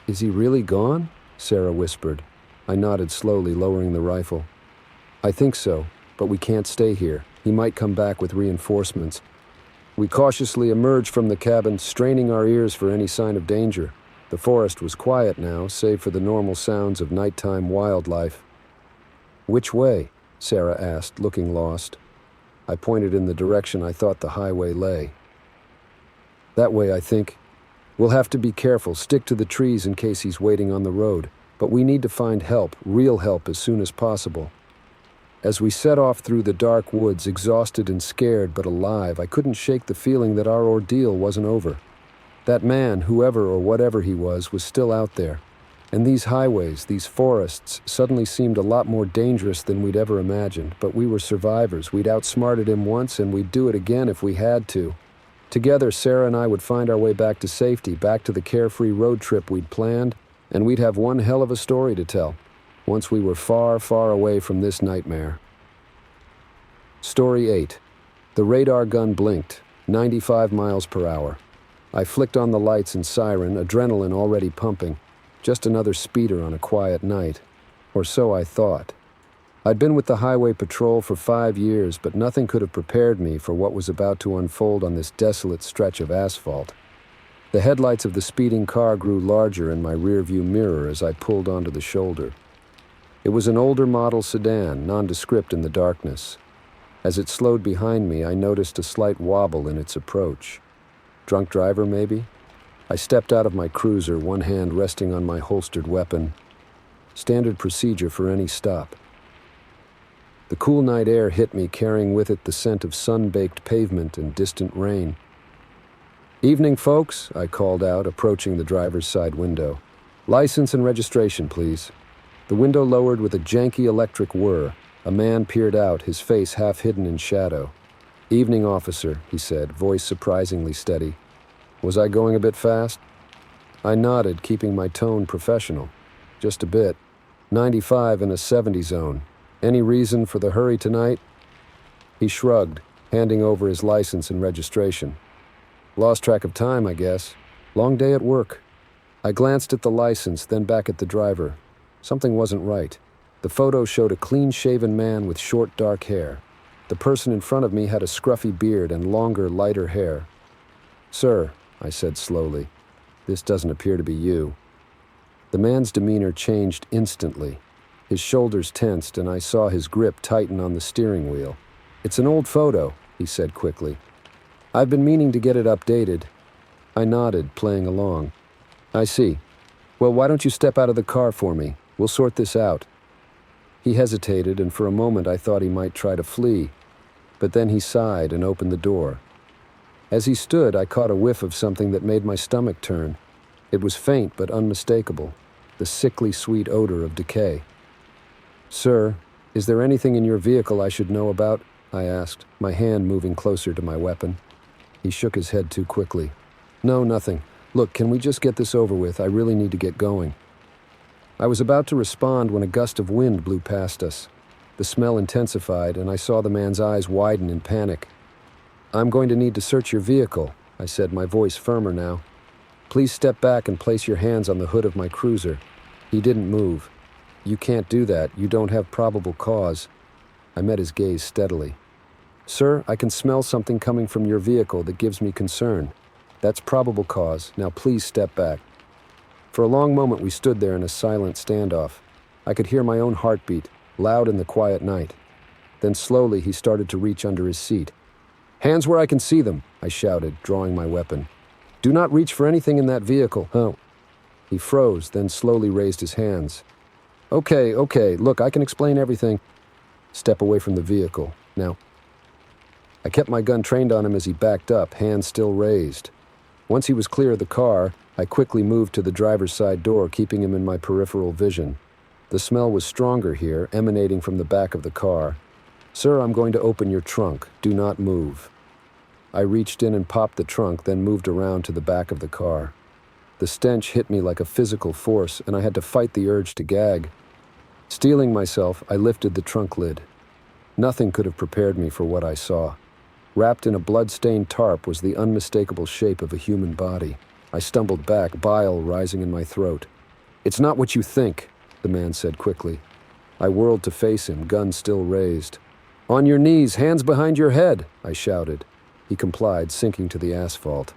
Speaker 1: "Is he really gone?" Sarah whispered. I nodded slowly, lowering the rifle. "I think so, but we can't stay here. He might come back with reinforcements." We cautiously emerged from the cabin, straining our ears for any sign of danger. The forest was quiet now, save for the normal sounds of nighttime wildlife. "Which way?" Sarah asked, looking lost. I pointed in the direction I thought the highway lay. "That way, I think. We'll have to be careful, stick to the trees in case he's waiting on the road. But we need to find help, real help, as soon as possible." As we set off through the dark woods, exhausted and scared but alive, I couldn't shake the feeling that our ordeal wasn't over. That man, whoever or whatever he was still out there. And these highways, these forests, suddenly seemed a lot more dangerous than we'd ever imagined. But we were survivors. We'd outsmarted him once, and we'd do it again if we had to. Together, Sarah and I would find our way back to safety, back to the carefree road trip we'd planned, and we'd have one hell of a story to tell, once we were far, far away from this nightmare. Story 8. The radar gun blinked, 95 miles per hour. I flicked on the lights and siren, adrenaline already pumping. Just another speeder on a quiet night. Or so I thought. I'd been with the highway patrol for 5 years, but nothing could have prepared me for what was about to unfold on this desolate stretch of asphalt. The headlights of the speeding car grew larger in my rearview mirror as I pulled onto the shoulder. It was an older model sedan, nondescript in the darkness. As it slowed behind me, I noticed a slight wobble in its approach. Drunk driver, maybe? I stepped out of my cruiser, one hand resting on my holstered weapon. Standard procedure for any stop. The cool night air hit me, carrying with it the scent of sun-baked pavement and distant rain. "Evening, folks," I called out, approaching the driver's side window. "License and registration, please." The window lowered with a janky electric whir. A man peered out, his face half hidden in shadow. "Evening, officer," he said, voice surprisingly steady. Was I going a bit fast? I nodded, keeping my tone professional. "Just a bit. 95 in a 70 zone. Any reason for the hurry tonight?" He shrugged. handing over his license and registration. Lost track of time, I guess. Long day at work. I glanced at the license, then back at the driver. Something wasn't right. The photo showed a clean-shaven man with short, dark hair. The person in front of me had a scruffy beard and longer, lighter hair. "Sir," I said slowly, "this doesn't appear to be you." The man's demeanor changed instantly. His shoulders tensed, and I saw his grip tighten on the steering wheel. "It's an old photo," he said quickly. "I've been meaning to get it updated." I nodded, playing along. "I see. Well, why don't you step out of the car for me? We'll sort this out." He hesitated, and for a moment I thought he might try to flee. But then he sighed and opened the door. As he stood, I caught a whiff of something that made my stomach turn. It was faint but unmistakable, the sickly sweet odor of decay. "Sir, is there anything in your vehicle I should know about?" I asked, my hand moving closer to my weapon. He shook his head too quickly. "No, nothing. Look, can we just get this over with? I really need to get going." I was about to respond when a gust of wind blew past us. The smell intensified, and I saw the man's eyes widen in panic. "I'm going to need to search your vehicle," I said, my voice firmer now. "Please step back and place your hands on the hood of my cruiser." He didn't move. "You can't do that. You don't have probable cause." I met his gaze steadily. "Sir, I can smell something coming from your vehicle that gives me concern. That's probable cause. Now please step back." For a long moment we stood there in a silent standoff. I could hear my own heartbeat, loud in the quiet night. Then slowly he started to reach under his seat. "Hands where I can see them," I shouted, drawing my weapon. "Do not reach for anything in that vehicle." "Oh." He froze, then slowly raised his hands. Okay, look, I can explain everything." "Step away from the vehicle. Now." I kept my gun trained on him as he backed up, hands still raised. Once he was clear of the car, I quickly moved to the driver's side door, keeping him in my peripheral vision. The smell was stronger here, emanating from the back of the car. "Sir, I'm going to open your trunk. Do not move." I reached in and popped the trunk, then moved around to the back of the car. The stench hit me like a physical force, and I had to fight the urge to gag. Steeling myself, I lifted the trunk lid. Nothing could have prepared me for what I saw. Wrapped in a blood-stained tarp was the unmistakable shape of a human body. I stumbled back, bile rising in my throat. "It's not what you think," the man said quickly. I whirled to face him, gun still raised. "On your knees, hands behind your head," I shouted. He complied, sinking to the asphalt.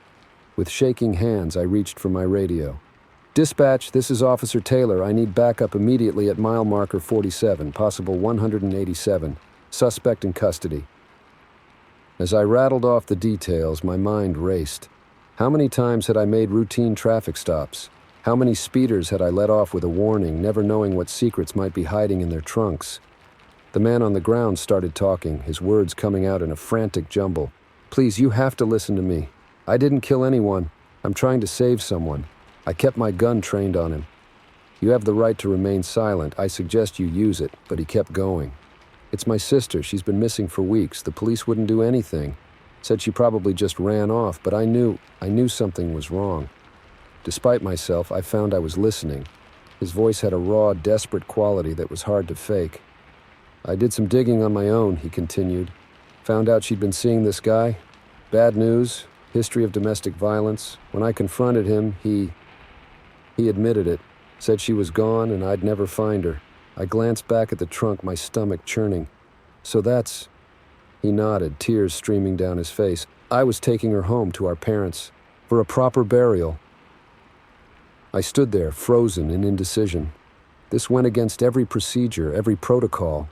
Speaker 1: With shaking hands, I reached for my radio. "Dispatch, this is Officer Taylor. I need backup immediately at mile marker 47, possible 187. Suspect in custody." As I rattled off the details, my mind raced. How many times had I made routine traffic stops? How many speeders had I let off with a warning, never knowing what secrets might be hiding in their trunks? The man on the ground started talking, his words coming out in a frantic jumble. "Please, you have to listen to me. I didn't kill anyone. I'm trying to save someone. I kept my gun trained on him. You have the right to remain silent. I suggest you use it," but he kept going. "It's my sister. She's been missing for weeks. The police wouldn't do anything. Said she probably just ran off, but I knew something was wrong." Despite myself, I found I was listening. His voice had a raw, desperate quality that was hard to fake. "I did some digging on my own," he continued. "Found out she'd been seeing this guy. Bad news, history of domestic violence. When I confronted him, he admitted it. Said she was gone and I'd never find her." I glanced back at the trunk, my stomach churning. "So that's..." He nodded, tears streaming down his face. "I was taking her home to our parents for a proper burial." I stood there, frozen in indecision. This went against every procedure, every protocol.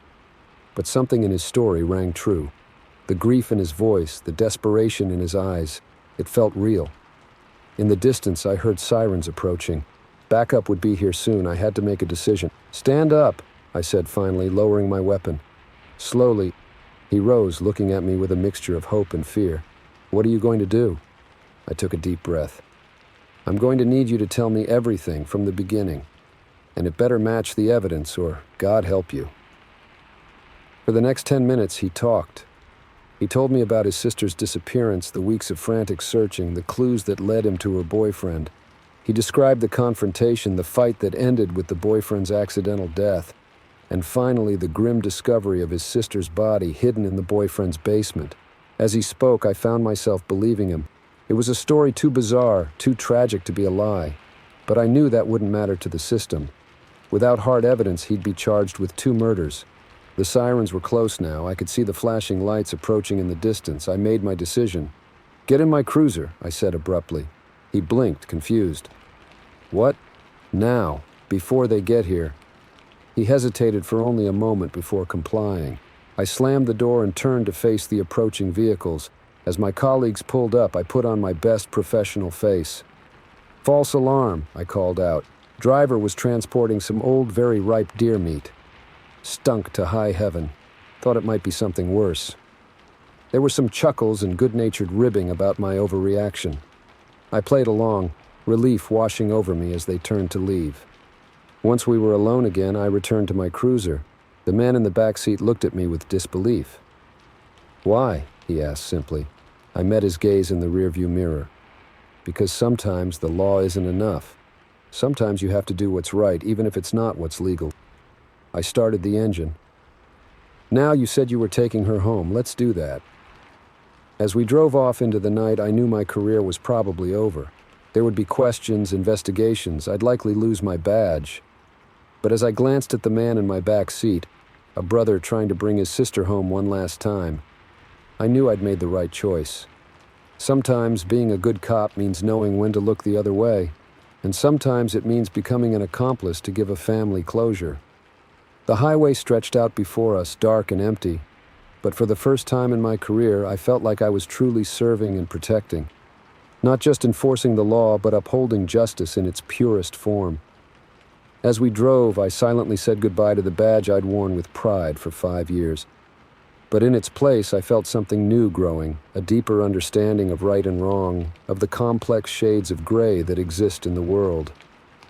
Speaker 1: But something in his story rang true. The grief in his voice, the desperation in his eyes, it felt real. In the distance, I heard sirens approaching. Backup would be here soon. I had to make a decision. "Stand up," I said finally, lowering my weapon. Slowly, he rose, looking at me with a mixture of hope and fear. "What are you going to do?" I took a deep breath. "I'm going to need you to tell me everything from the beginning. And it better match the evidence, or God help you." For the next 10 minutes, he talked. He told me about his sister's disappearance, the weeks of frantic searching, the clues that led him to her boyfriend. He described the confrontation, the fight that ended with the boyfriend's accidental death, and finally the grim discovery of his sister's body hidden in the boyfriend's basement. As he spoke, I found myself believing him. It was a story too bizarre, too tragic to be a lie. But I knew that wouldn't matter to the system. Without hard evidence, he'd be charged with 2 murders. The sirens were close now. I could see the flashing lights approaching in the distance. I made my decision. "Get in my cruiser," I said abruptly. He blinked, confused. "What? Now? Before they get here?" He hesitated for only a moment before complying. I slammed the door and turned to face the approaching vehicles. As my colleagues pulled up, I put on my best professional face. "False alarm," I called out. Driver was transporting some old, very ripe deer meat. Stunk to high heaven. Thought it might be something worse. There were some chuckles and good-natured ribbing about my overreaction. I played along, relief washing over me as they turned to leave. Once we were alone again, I returned to my cruiser. The man in the back seat looked at me with disbelief. "Why?" he asked simply. I met his gaze in the rearview mirror. "Because sometimes the law isn't enough. Sometimes you have to do what's right, even if it's not what's legal." I started the engine. "Now you said you were taking her home. Let's do that." As we drove off into the night, I knew my career was probably over. There would be questions, investigations. I'd likely lose my badge. But as I glanced at the man in my back seat, a brother trying to bring his sister home one last time, I knew I'd made the right choice. Sometimes being a good cop means knowing when to look the other way, and sometimes it means becoming an accomplice to give a family closure. The highway stretched out before us, dark and empty, but for the first time in my career, I felt like I was truly serving and protecting. Not just enforcing the law, but upholding justice in its purest form. As we drove, I silently said goodbye to the badge I'd worn with pride for 5 years. But in its place, I felt something new growing, a deeper understanding of right and wrong, of the complex shades of gray that exist in the world.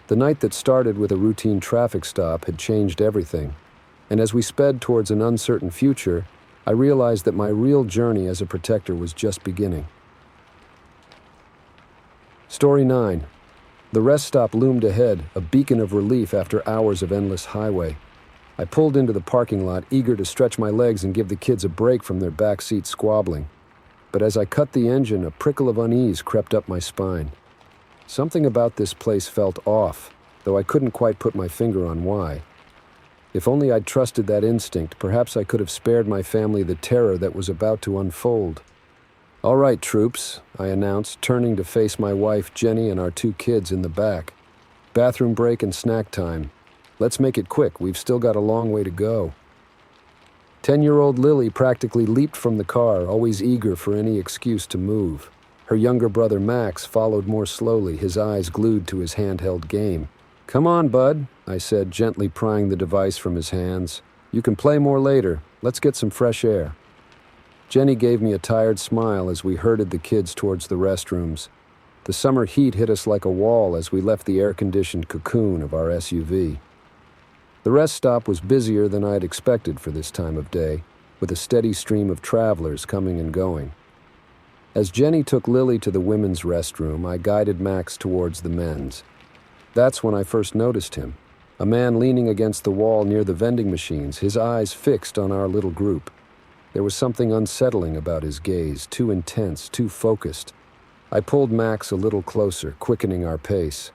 Speaker 1: The night that started with a routine traffic stop had changed everything, and as we sped towards an uncertain future, I realized that my real journey as a protector was just beginning. Story 9. The rest stop loomed ahead, a beacon of relief after hours of endless highway. I pulled into the parking lot, eager to stretch my legs and give the kids a break from their backseat squabbling. But as I cut the engine, a prickle of unease crept up my spine. Something about this place felt off, though I couldn't quite put my finger on why. If only I'd trusted that instinct, perhaps I could have spared my family the terror that was about to unfold. "All right, troops," I announced, turning to face my wife, Jenny, and our 2 kids in the back. "Bathroom break and snack time. Let's make it quick. We've still got a long way to go." 10-year-old Lily practically leaped from the car, always eager for any excuse to move. Her younger brother Max followed more slowly, his eyes glued to his handheld game. "Come on, bud," I said, gently prying the device from his hands. "You can play more later. Let's get some fresh air." Jenny gave me a tired smile as we herded the kids towards the restrooms. The summer heat hit us like a wall as we left the air-conditioned cocoon of our SUV. The rest stop was busier than I had expected for this time of day, with a steady stream of travelers coming and going. As Jenny took Lily to the women's restroom, I guided Max towards the men's. That's when I first noticed him, a man leaning against the wall near the vending machines, his eyes fixed on our little group. There was something unsettling about his gaze, too intense, too focused. I pulled Max a little closer, quickening our pace.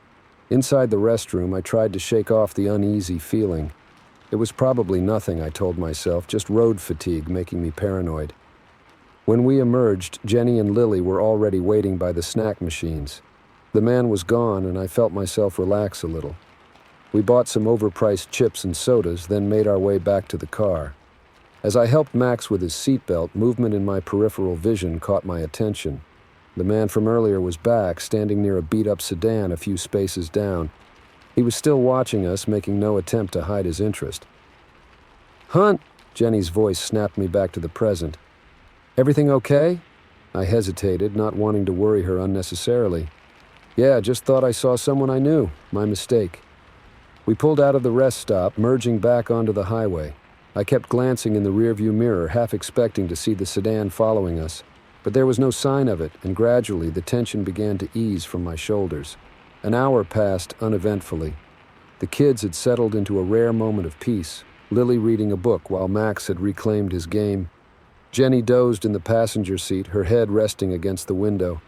Speaker 1: Inside the restroom, I tried to shake off the uneasy feeling. It was probably nothing, I told myself, just road fatigue making me paranoid. When we emerged, Jenny and Lily were already waiting by the snack machines. The man was gone, and I felt myself relax a little. We bought some overpriced chips and sodas, then made our way back to the car. As I helped Max with his seatbelt, movement in my peripheral vision caught my attention. The man from earlier was back, standing near a beat-up sedan a few spaces down. He was still watching us, making no attempt to hide his interest. "Hunt!" Jenny's voice snapped me back to the present. "Everything okay?" I hesitated, not wanting to worry her unnecessarily. "Yeah, just thought I saw someone I knew. My mistake." We pulled out of the rest stop, merging back onto the highway. I kept glancing in the rearview mirror, half expecting to see the sedan following us. But there was no sign of it, and gradually the tension began to ease from my shoulders. An hour passed uneventfully. The kids had settled into a rare moment of peace, Lily reading a book while Max had reclaimed his game. Jenny dozed in the passenger seat, her head resting against the window.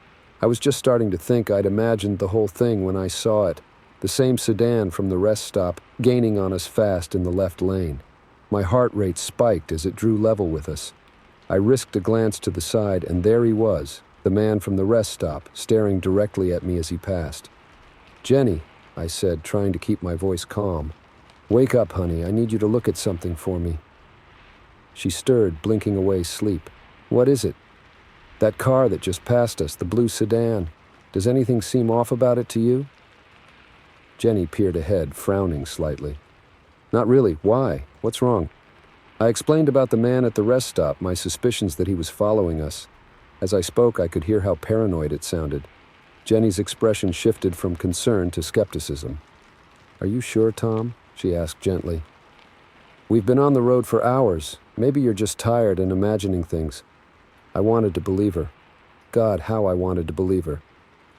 Speaker 1: I was just starting to think I'd imagined the whole thing when I saw it, the same sedan from the rest stop, gaining on us fast in the left lane. My heart rate spiked as it drew level with us. I risked a glance to the side, and there he was, the man from the rest stop, staring directly at me as he passed. "Jenny," I said, trying to keep my voice calm. "Wake up, honey. I need you to look at something for me." She stirred, blinking away sleep. "What is it?" "That car that just passed us, the blue sedan. Does anything seem off about it to you?" Jenny peered ahead, frowning slightly. "Not really. Why? What's wrong?" I explained about the man at the rest stop, my suspicions that he was following us. As I spoke, I could hear how paranoid it sounded. Jenny's expression shifted from concern to skepticism. "Are you sure, Tom?" she asked gently. "We've been on the road for hours. Maybe you're just tired and imagining things." I wanted to believe her. God, how I wanted to believe her.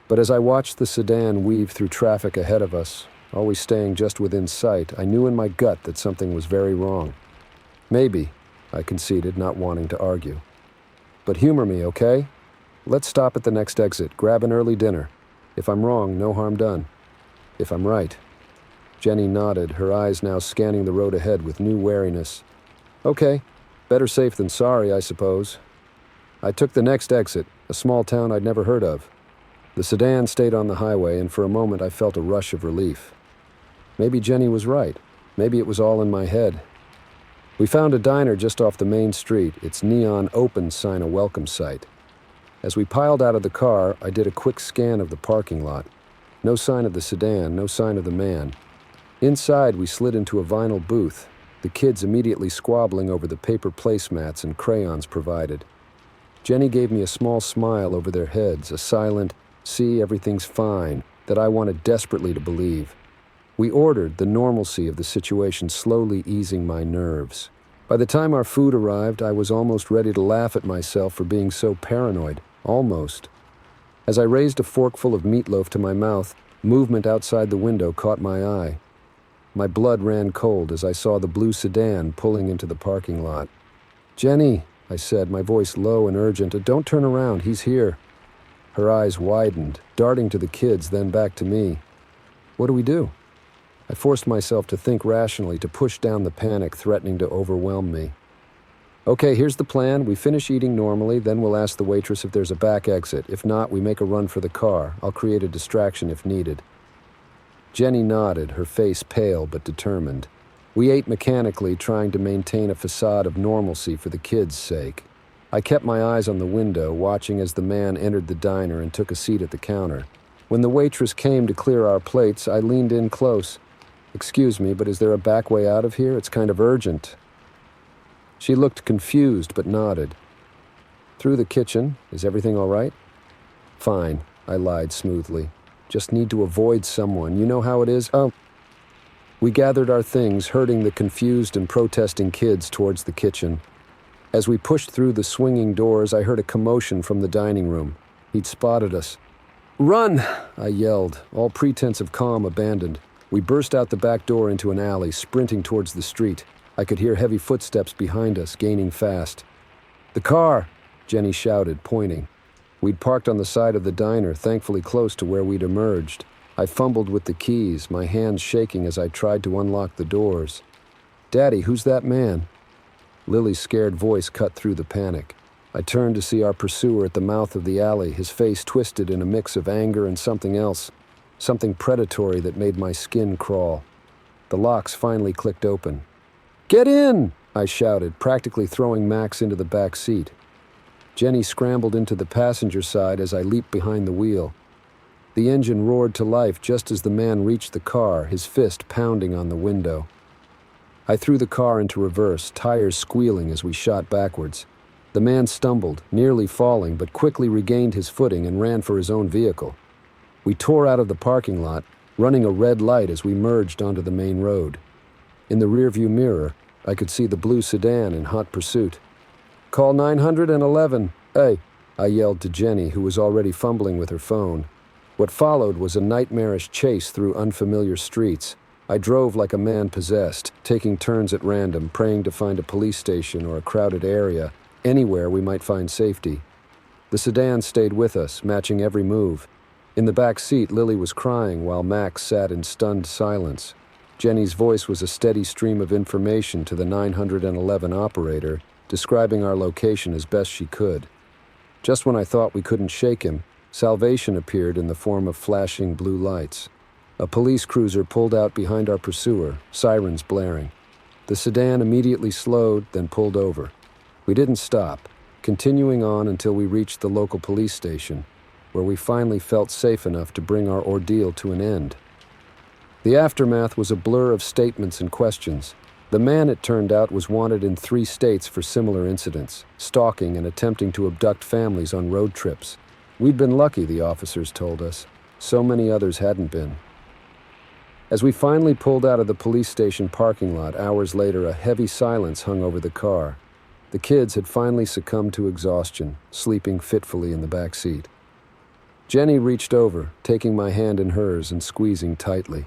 Speaker 1: But as I watched the sedan weave through traffic ahead of us, always staying just within sight, I knew in my gut that something was very wrong. "Maybe," I conceded, not wanting to argue. "But humor me, okay? Let's stop at the next exit, grab an early dinner. If I'm wrong, no harm done. If I'm right." Jenny nodded, her eyes now scanning the road ahead with new wariness. "Okay, better safe than sorry, I suppose." I took the next exit, a small town I'd never heard of. The sedan stayed on the highway, and for a moment I felt a rush of relief. Maybe Jenny was right. Maybe it was all in my head. We found a diner just off the main street, its neon open sign a welcome sight. As we piled out of the car, I did a quick scan of the parking lot. No sign of the sedan, no sign of the man. Inside, we slid into a vinyl booth, the kids immediately squabbling over the paper placemats and crayons provided. Jenny gave me a small smile over their heads, a silent, "See, everything's fine," that I wanted desperately to believe. We ordered, the normalcy of the situation slowly easing my nerves. By the time our food arrived, I was almost ready to laugh at myself for being so paranoid. Almost. As I raised a forkful of meatloaf to my mouth, movement outside the window caught my eye. My blood ran cold as I saw the blue sedan pulling into the parking lot. "Jenny," I said, my voice low and urgent, "don't turn around, he's here." Her eyes widened, darting to the kids, then back to me. "What do we do?" I forced myself to think rationally, to push down the panic threatening to overwhelm me. "Okay, here's the plan. We finish eating normally, then we'll ask the waitress if there's a back exit. If not, we make a run for the car. I'll create a distraction if needed." Jenny nodded, her face pale but determined. We ate mechanically, trying to maintain a facade of normalcy for the kids' sake. I kept my eyes on the window, watching as the man entered the diner and took a seat at the counter. When the waitress came to clear our plates, I leaned in close. "Excuse me, but is there a back way out of here? It's kind of urgent." She looked confused but nodded. "Through the kitchen. Is everything all right?" "Fine," I lied smoothly. "Just need to avoid someone. You know how it is." "Oh." We gathered our things, herding the confused and protesting kids towards the kitchen. As we pushed through the swinging doors, I heard a commotion from the dining room. He'd spotted us. "Run!" I yelled, all pretense of calm abandoned. We burst out the back door into an alley, sprinting towards the street. I could hear heavy footsteps behind us, gaining fast. "The car!" Jenny shouted, pointing. We'd parked on the side of the diner, thankfully close to where we'd emerged. I fumbled with the keys, my hands shaking as I tried to unlock the doors. "Daddy, who's that man?" Lily's scared voice cut through the panic. I turned to see our pursuer at the mouth of the alley, his face twisted in a mix of anger and something else, something predatory that made my skin crawl. The locks finally clicked open. "Get in!" I shouted, practically throwing Max into the back seat. Jenny scrambled into the passenger side as I leaped behind the wheel. The engine roared to life just as the man reached the car, his fist pounding on the window. I threw the car into reverse, tires squealing as we shot backwards. The man stumbled, nearly falling, but quickly regained his footing and ran for his own vehicle. We tore out of the parking lot, running a red light as we merged onto the main road. In the rearview mirror, I could see the blue sedan in hot pursuit. "Call 911. Hey," I yelled to Jenny, who was already fumbling with her phone. What followed was a nightmarish chase through unfamiliar streets. I drove like a man possessed, taking turns at random, praying to find a police station or a crowded area, anywhere we might find safety. The sedan stayed with us, matching every move. In the back seat, Lily was crying while Max sat in stunned silence. Jenny's voice was a steady stream of information to the 911 operator, describing our location as best she could. Just when I thought we couldn't shake him, salvation appeared in the form of flashing blue lights. A police cruiser pulled out behind our pursuer, sirens blaring. The sedan immediately slowed, then pulled over. We didn't stop, continuing on until we reached the local police station, where we finally felt safe enough to bring our ordeal to an end. The aftermath was a blur of statements and questions. The man, it turned out, was wanted in 3 states for similar incidents, stalking and attempting to abduct families on road trips. We'd been lucky, the officers told us. So many others hadn't been. As we finally pulled out of the police station parking lot hours later, a heavy silence hung over the car. The kids had finally succumbed to exhaustion, sleeping fitfully in the back seat. Jenny reached over, taking my hand in hers and squeezing tightly.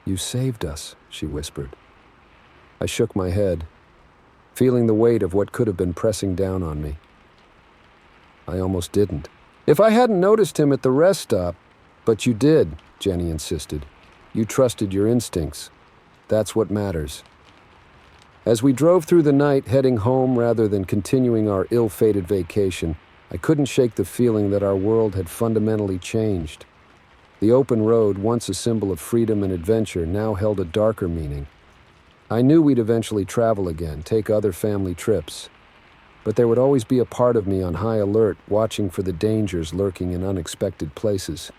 Speaker 1: "You saved us," she whispered. I shook my head, feeling the weight of what could have been pressing down on me. I almost didn't. "If I hadn't noticed him at the rest stop..." "But you did," Jenny insisted. "You trusted your instincts. That's what matters." As we drove through the night, heading home rather than continuing our ill-fated vacation, I couldn't shake the feeling that our world had fundamentally changed. The open road, once a symbol of freedom and adventure, now held a darker meaning. I knew we'd eventually travel again, take other family trips. But there would always be a part of me on high alert, watching for the dangers lurking in unexpected places.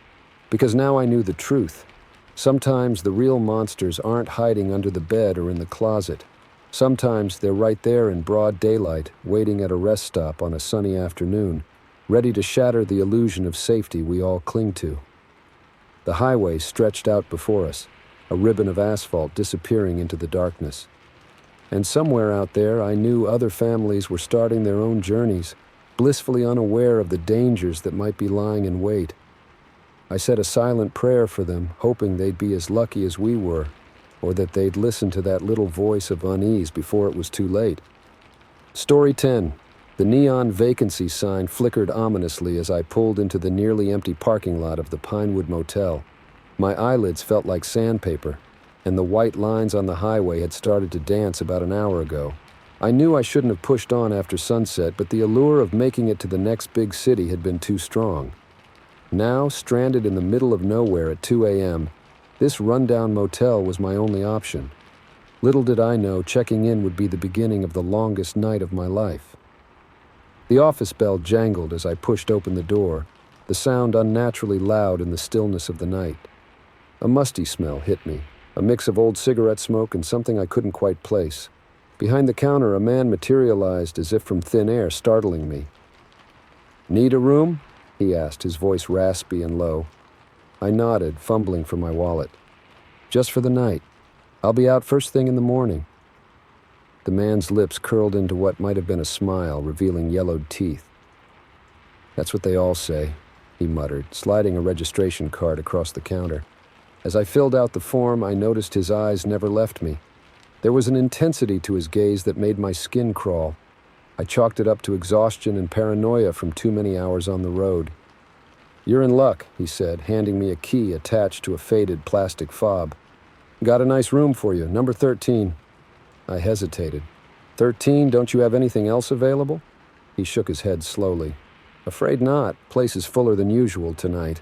Speaker 1: Because now I knew the truth. Sometimes the real monsters aren't hiding under the bed or in the closet. Sometimes they're right there in broad daylight, waiting at a rest stop on a sunny afternoon, ready to shatter the illusion of safety we all cling to. The highway stretched out before us, a ribbon of asphalt disappearing into the darkness. And somewhere out there, I knew other families were starting their own journeys, blissfully unaware of the dangers that might be lying in wait. I said a silent prayer for them, hoping they'd be as lucky as we were, or that they'd listen to that little voice of unease before it was too late. Story 10. The neon vacancy sign flickered ominously as I pulled into the nearly empty parking lot of the Pinewood Motel. My eyelids felt like sandpaper, and the white lines on the highway had started to dance about an hour ago. I knew I shouldn't have pushed on after sunset, but the allure of making it to the next big city had been too strong. Now, stranded in the middle of nowhere at 2 a.m., this rundown motel was my only option. Little did I know checking in would be the beginning of the longest night of my life. The office bell jangled as I pushed open the door, the sound unnaturally loud in the stillness of the night. A musty smell hit me, a mix of old cigarette smoke and something I couldn't quite place. Behind the counter, a man materialized as if from thin air, startling me. "Need a room?" he asked, his voice raspy and low. I nodded, fumbling for my wallet. "Just for the night. I'll be out first thing in the morning." The man's lips curled into what might have been a smile, revealing yellowed teeth. "That's what they all say," he muttered, sliding a registration card across the counter. As I filled out the form, I noticed his eyes never left me. There was an intensity to his gaze that made my skin crawl. I chalked it up to exhaustion and paranoia from too many hours on the road. "You're in luck," he said, handing me a key attached to a faded plastic fob. "Got a nice room for you, number 13. I hesitated. 13, don't you have anything else available?" He shook his head slowly. "Afraid not. Place is fuller than usual tonight."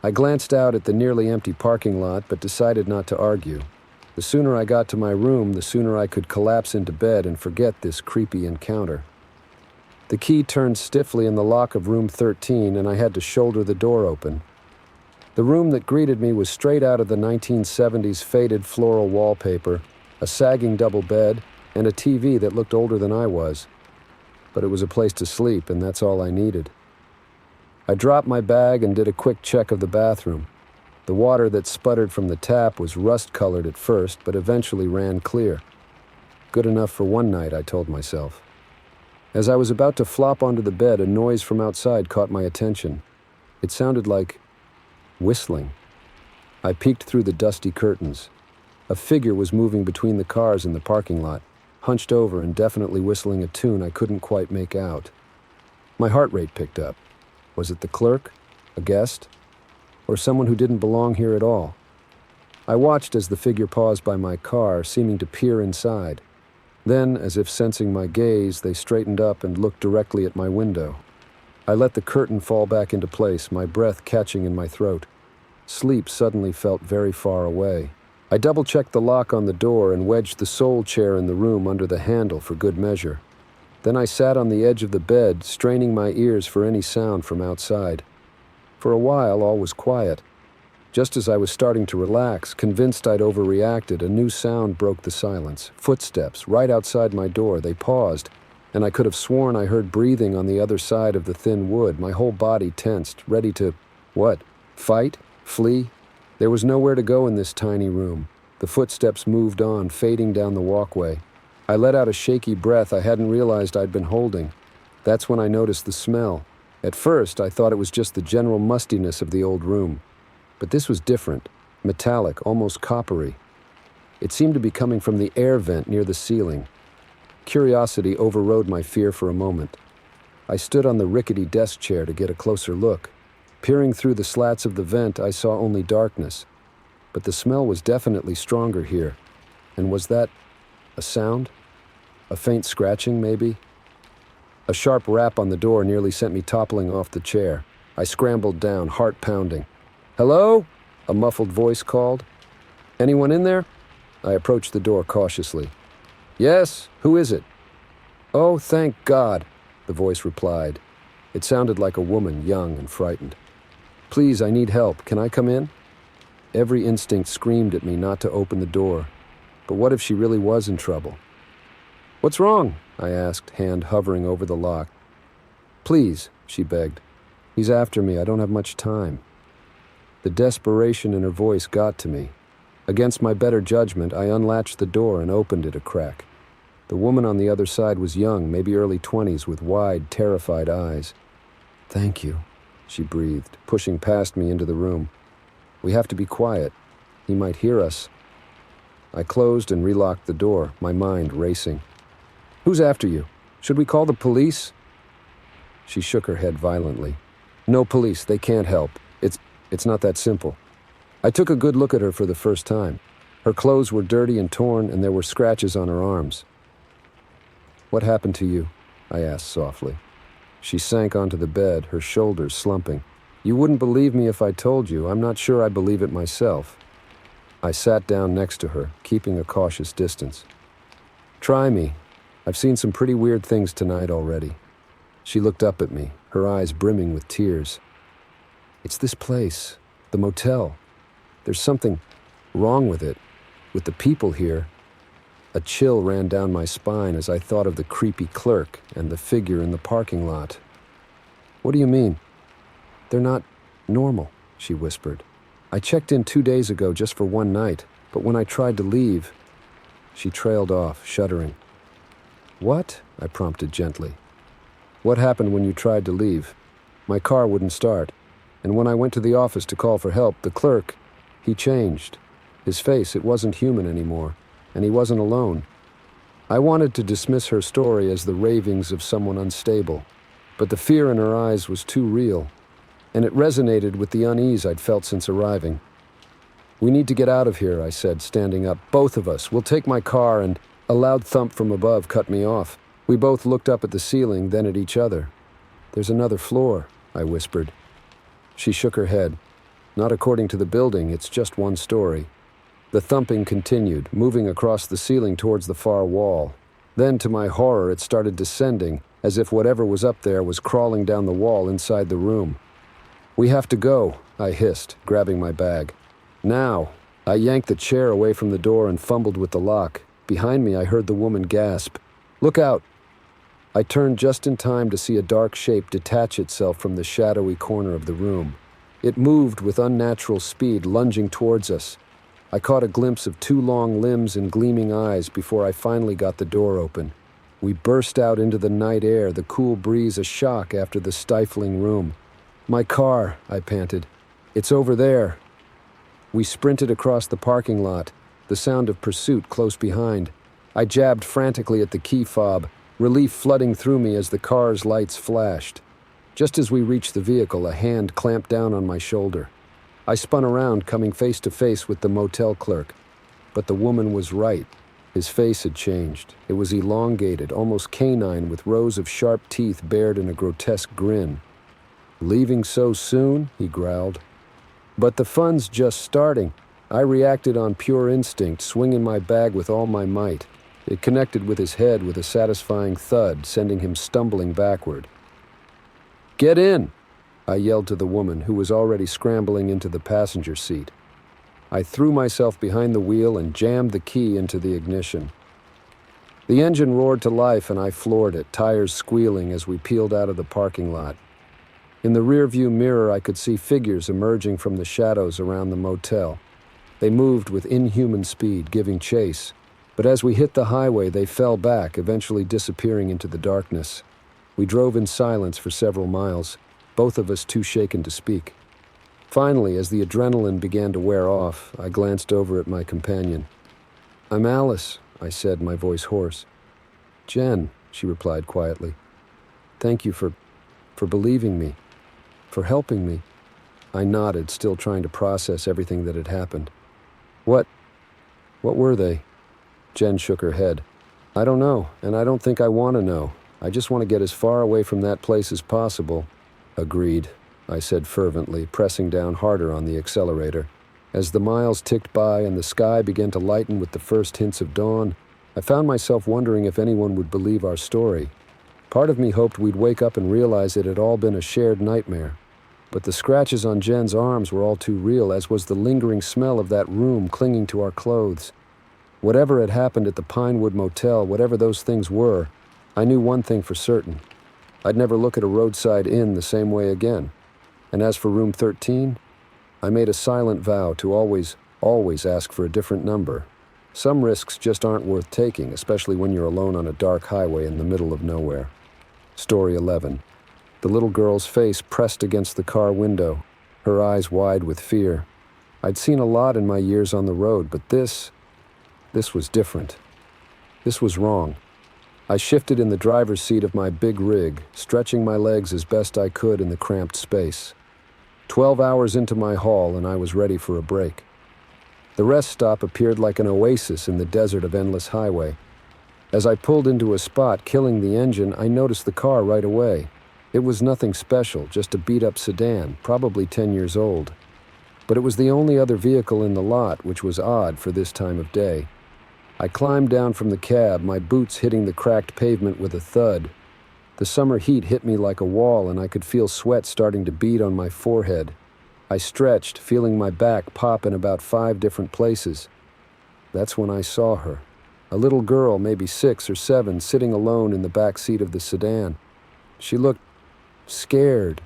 Speaker 1: I glanced out at the nearly empty parking lot, but decided not to argue. The sooner I got to my room, the sooner I could collapse into bed and forget this creepy encounter. The key turned stiffly in the lock of room 13, and I had to shoulder the door open. The room that greeted me was straight out of the 1970s faded floral wallpaper, a sagging double bed, and a TV that looked older than I was. But it was a place to sleep, and that's all I needed. I dropped my bag and did a quick check of the bathroom. The water that sputtered from the tap was rust-colored at first, but eventually ran clear. Good enough for one night, I told myself. As I was about to flop onto the bed, a noise from outside caught my attention. It sounded like whistling. I peeked through the dusty curtains. A figure was moving between the cars in the parking lot, hunched over and definitely whistling a tune I couldn't quite make out. My heart rate picked up. Was it the clerk, a guest, or someone who didn't belong here at all? I watched as the figure paused by my car, seeming to peer inside. Then, as if sensing my gaze, they straightened up and looked directly at my window. I let the curtain fall back into place, my breath catching in my throat. Sleep suddenly felt very far away. I double-checked the lock on the door and wedged the sole chair in the room under the handle for good measure. Then I sat on the edge of the bed, straining my ears for any sound from outside. For a while, all was quiet. Just as I was starting to relax, convinced I'd overreacted, a new sound broke the silence. Footsteps, right outside my door. They paused, and I could have sworn I heard breathing on the other side of the thin wood, my whole body tensed, ready to, what, fight? Flee? There was nowhere to go in this tiny room. The footsteps moved on, fading down the walkway. I let out a shaky breath I hadn't realized I'd been holding. That's when I noticed the smell. At first, I thought it was just the general mustiness of the old room. But this was different, metallic, almost coppery. It seemed to be coming from the air vent near the ceiling. Curiosity overrode my fear for a moment. I stood on the rickety desk chair to get a closer look. Peering through the slats of the vent, I saw only darkness. But the smell was definitely stronger here. And was that a sound? A faint scratching, maybe? A sharp rap on the door nearly sent me toppling off the chair. I scrambled down, heart pounding. "Hello?" a muffled voice called. "Anyone in there?" I approached the door cautiously. "Yes, who is it?" "Oh, thank God," the voice replied. It sounded like a woman, young and frightened. "Please, I need help. Can I come in?" Every instinct screamed at me not to open the door. But what if she really was in trouble? "What's wrong?" I asked, hand hovering over the lock. "Please," she begged. "He's after me. I don't have much time." The desperation in her voice got to me. Against my better judgment, I unlatched the door and opened it a crack. The woman on the other side was young, maybe early 20s, with wide, terrified eyes. "Thank you," she breathed, pushing past me into the room. "We have to be quiet. He might hear us." I closed and relocked the door, my mind racing. "Who's after you? Should we call the police?" She shook her head violently. "No police, they can't help. It's not that simple." I took a good look at her for the first time. Her clothes were dirty and torn, and there were scratches on her arms. "What happened to you?" I asked softly. She sank onto the bed, her shoulders slumping. "You wouldn't believe me if I told you. I'm not sure I believe it myself." I sat down next to her, keeping a cautious distance. "Try me. I've seen some pretty weird things tonight already." She looked up at me, her eyes brimming with tears. "It's this place, the motel. There's something wrong with it, with the people here." A chill ran down my spine as I thought of the creepy clerk and the figure in the parking lot. "What do you mean?" "They're not normal," she whispered. "I checked in 2 days ago just for one night, but when I tried to leave..." She trailed off, shuddering. "What?" I prompted gently. "What happened when you tried to leave?" "My car wouldn't start. And when I went to the office to call for help, the clerk, he changed. His face, it wasn't human anymore, and he wasn't alone." I wanted to dismiss her story as the ravings of someone unstable, but the fear in her eyes was too real, and it resonated with the unease I'd felt since arriving. "We need to get out of here," I said, standing up. "Both of us. We'll take my car," and a loud thump from above cut me off. We both looked up at the ceiling, then at each other. "There's another floor," I whispered. She shook her head. "Not according to the building, it's just one story." The thumping continued, moving across the ceiling towards the far wall. Then, to my horror, it started descending, as if whatever was up there was crawling down the wall inside the room. "We have to go," I hissed, grabbing my bag. "Now!" I yanked the chair away from the door and fumbled with the lock. Behind me, I heard the woman gasp, "Look out!" I turned just in time to see a dark shape detach itself from the shadowy corner of the room. It moved with unnatural speed, lunging towards us. I caught a glimpse of 2 long limbs and gleaming eyes before I finally got the door open. We burst out into the night air, the cool breeze a shock after the stifling room. "My car," I panted. "It's over there." We sprinted across the parking lot, the sound of pursuit close behind. I jabbed frantically at the key fob, relief flooding through me as the car's lights flashed. Just as we reached the vehicle, a hand clamped down on my shoulder. I spun around, coming face to face with the motel clerk. But the woman was right. His face had changed. It was elongated, almost canine, with rows of sharp teeth bared in a grotesque grin. "Leaving so soon?" he growled. "But the fun's just starting." I reacted on pure instinct, swinging my bag with all my might. It connected with his head with a satisfying thud, sending him stumbling backward. "Get in!" I yelled to the woman, who was already scrambling into the passenger seat. I threw myself behind the wheel and jammed the key into the ignition. The engine roared to life and I floored it, tires squealing as we peeled out of the parking lot. In the rearview mirror, I could see figures emerging from the shadows around the motel. They moved with inhuman speed, giving chase. But as we hit the highway, they fell back, eventually disappearing into the darkness. We drove in silence for several miles, both of us too shaken to speak. Finally, as the adrenaline began to wear off, I glanced over at my companion. "I'm Alice," I said, my voice hoarse. "Jen," she replied quietly. "Thank you for believing me, for helping me." I nodded, still trying to process everything that had happened. What were they?" Jen shook her head. "I don't know, and I don't think I want to know. I just want to get as far away from that place as possible." "Agreed," I said fervently, pressing down harder on the accelerator. As the miles ticked by and the sky began to lighten with the first hints of dawn, I found myself wondering if anyone would believe our story. Part of me hoped we'd wake up and realize it had all been a shared nightmare. But the scratches on Jen's arms were all too real, as was the lingering smell of that room clinging to our clothes. Whatever had happened at the Pinewood Motel, whatever those things were, I knew one thing for certain. I'd never look at a roadside inn the same way again. And as for room 13, I made a silent vow to always ask for a different number. Some risks just aren't worth taking, especially when you're alone on a dark highway in the middle of nowhere. Story 11. The little girl's face pressed against the car window, her eyes wide with fear. I'd seen a lot in my years on the road, but this was different. This was wrong. I shifted in the driver's seat of my big rig, stretching my legs as best I could in the cramped space. 12 hours into my haul, and I was ready for a break. The rest stop appeared like an oasis in the desert of endless highway. As I pulled into a spot, killing the engine, I noticed the car right away. It was nothing special, just a beat-up sedan, probably 10 years old. But it was the only other vehicle in the lot, which was odd for this time of day. I climbed down from the cab, my boots hitting the cracked pavement with a thud. The summer heat hit me like a wall, and I could feel sweat starting to bead on my forehead. I stretched, feeling my back pop in about 5 different places. That's when I saw her. A little girl, maybe 6 or 7, sitting alone in the back seat of the sedan. She looked scared.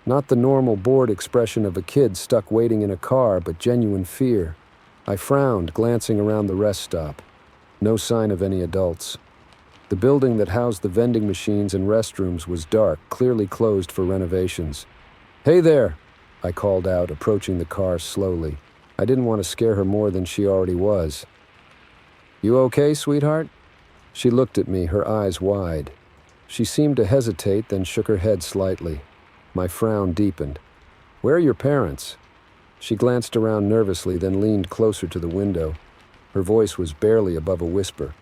Speaker 1: Not the normal bored expression of a kid stuck waiting in a car, but genuine fear. I frowned, glancing around the rest stop. No sign of any adults. The building that housed the vending machines and restrooms was dark, clearly closed for renovations. "Hey there," I called out, approaching the car slowly. I didn't want to scare her more than she already was. "You okay, sweetheart?" She looked at me, her eyes wide. She seemed to hesitate, then shook her head slightly. My frown deepened. "Where are your parents?" She glanced around nervously, then leaned closer to the window. Her voice was barely above a whisper.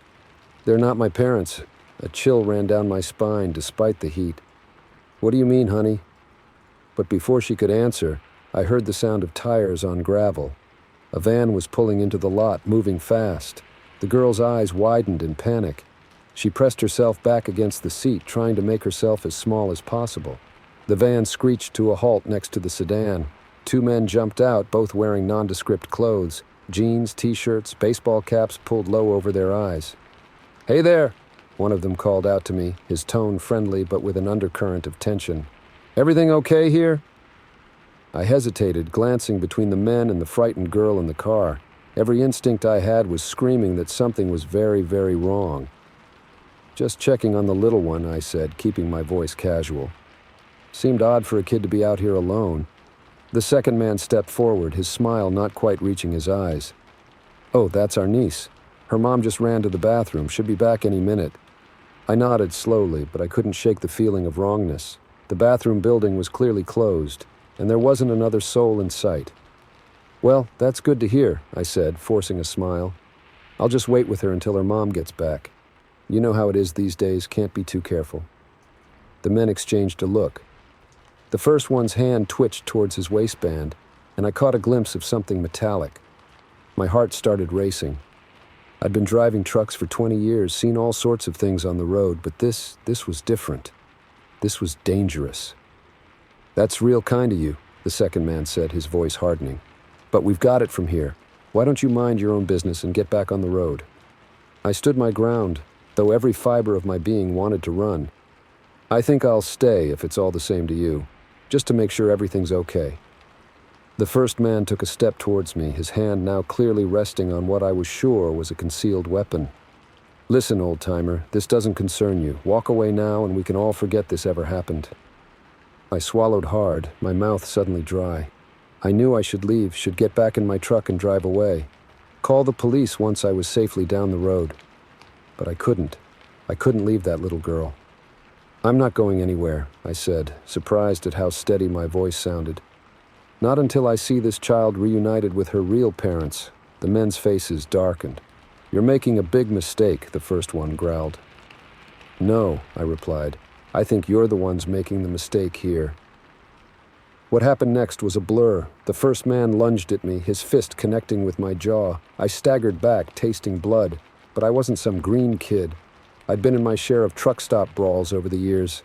Speaker 1: "They're not my parents." A chill ran down my spine despite the heat. "What do you mean, honey?" But before she could answer, I heard the sound of tires on gravel. A van was pulling into the lot, moving fast. The girl's eyes widened in panic. She pressed herself back against the seat, trying to make herself as small as possible. The van screeched to a halt next to the sedan. 2 men jumped out, both wearing nondescript clothes. Jeans, t-shirts, baseball caps pulled low over their eyes. "Hey there," one of them called out to me, his tone friendly but with an undercurrent of tension. "Everything okay here?" I hesitated, glancing between the men and the frightened girl in the car. Every instinct I had was screaming that something was very, very wrong. "Just checking on the little one," I said, keeping my voice casual. Seemed odd for a kid to be out here alone. The second man stepped forward, his smile not quite reaching his eyes. "Oh, that's our niece." Her mom just ran to the bathroom. Should be back any minute." I nodded slowly, but I couldn't shake the feeling of wrongness. The bathroom building was clearly closed, and there wasn't another soul in sight. "Well, that's good to hear," I said, forcing a smile. "I'll just wait with her until her mom gets back. You know how it is these days, can't be too careful." The men exchanged a look. The first one's hand twitched towards his waistband, and I caught a glimpse of something metallic. My heart started racing. I'd been driving trucks for 20 years, seen all sorts of things on the road, but this was different. This was dangerous. "That's real kind of you," the second man said, his voice hardening. "But we've got it from here. Why don't you mind your own business and get back on the road?" I stood my ground, though every fiber of my being wanted to run. "I think I'll stay if it's all the same to you, just to make sure everything's okay." The first man took a step towards me, his hand now clearly resting on what I was sure was a concealed weapon. "Listen, old-timer, this doesn't concern you. Walk away now and we can all forget this ever happened." I swallowed hard, my mouth suddenly dry. I knew I should leave, should get back in my truck and drive away. Call the police once I was safely down the road. But I couldn't. I couldn't leave that little girl. "I'm not going anywhere," I said, surprised at how steady my voice sounded. "Not until I see this child reunited with her real parents." The men's faces darkened. "You're making a big mistake," the first one growled. "No," I replied. "I think you're the ones making the mistake here." What happened next was a blur. The first man lunged at me, his fist connecting with my jaw. I staggered back, tasting blood, but I wasn't some green kid. I'd been in my share of truck stop brawls over the years.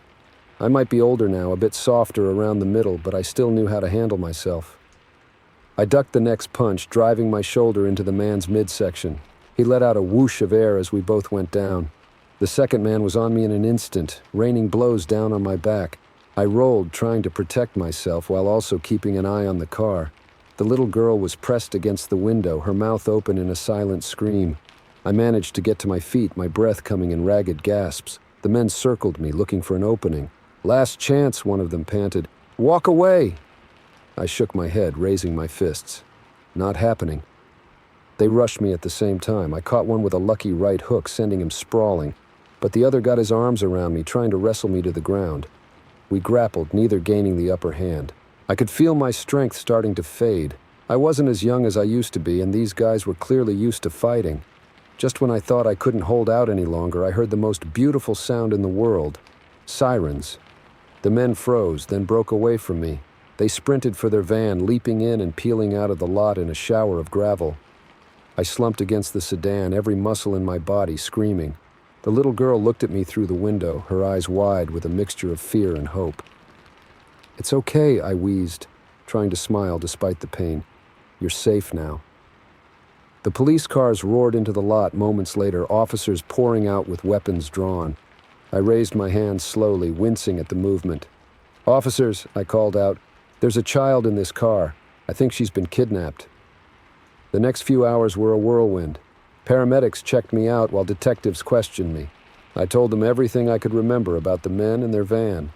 Speaker 1: I might be older now, a bit softer around the middle, but I still knew how to handle myself. I ducked the next punch, driving my shoulder into the man's midsection. He let out a whoosh of air as we both went down. The second man was on me in an instant, raining blows down on my back. I rolled, trying to protect myself while also keeping an eye on the car. The little girl was pressed against the window, her mouth open in a silent scream. I managed to get to my feet, my breath coming in ragged gasps. The men circled me, looking for an opening. "Last chance," one of them panted. "Walk away!" I shook my head, raising my fists. Not happening. They rushed me at the same time. I caught one with a lucky right hook, sending him sprawling. But the other got his arms around me, trying to wrestle me to the ground. We grappled, neither gaining the upper hand. I could feel my strength starting to fade. I wasn't as young as I used to be, and these guys were clearly used to fighting. Just when I thought I couldn't hold out any longer, I heard the most beautiful sound in the world. Sirens. The men froze, then broke away from me. They sprinted for their van, leaping in and peeling out of the lot in a shower of gravel. I slumped against the sedan, every muscle in my body screaming. The little girl looked at me through the window, her eyes wide with a mixture of fear and hope. "It's okay," I wheezed, trying to smile despite the pain. "You're safe now." The police cars roared into the lot moments later, officers pouring out with weapons drawn. I raised my hands slowly, wincing at the movement. "Officers," I called out, "there's a child in this car. I think she's been kidnapped." The next few hours were a whirlwind. Paramedics checked me out while detectives questioned me. I told them everything I could remember about the men and their van.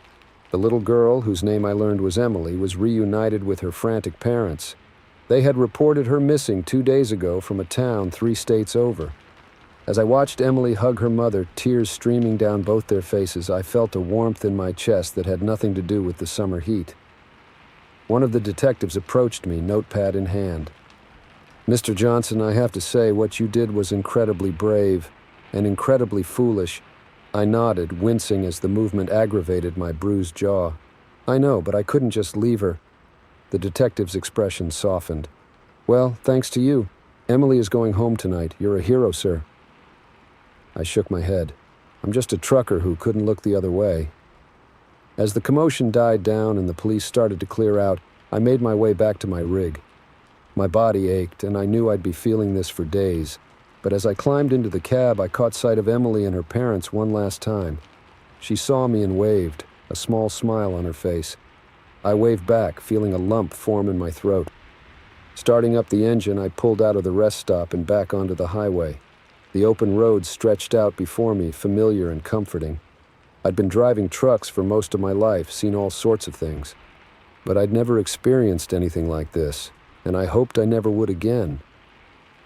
Speaker 1: The little girl, whose name I learned was Emily, was reunited with her frantic parents. They had reported her missing 2 days ago from a town 3 states over. As I watched Emily hug her mother, tears streaming down both their faces, I felt a warmth in my chest that had nothing to do with the summer heat. One of the detectives approached me, notepad in hand. "Mr. Johnson, I have to say what you did was incredibly brave and incredibly foolish." I nodded, wincing as the movement aggravated my bruised jaw. "I know, but I couldn't just leave her." The detective's expression softened. "Well, thanks to you. Emily is going home tonight. You're a hero, sir." I shook my head. I'm just a trucker who couldn't look the other way. As the commotion died down and the police started to clear out, I made my way back to my rig. My body ached, and I knew I'd be feeling this for days. But as I climbed into the cab, I caught sight of Emily and her parents one last time. She saw me and waved, a small smile on her face. I waved back, feeling a lump form in my throat. Starting up the engine, I pulled out of the rest stop and back onto the highway. The open road stretched out before me, familiar and comforting. I'd been driving trucks for most of my life, seen all sorts of things. But I'd never experienced anything like this, and I hoped I never would again.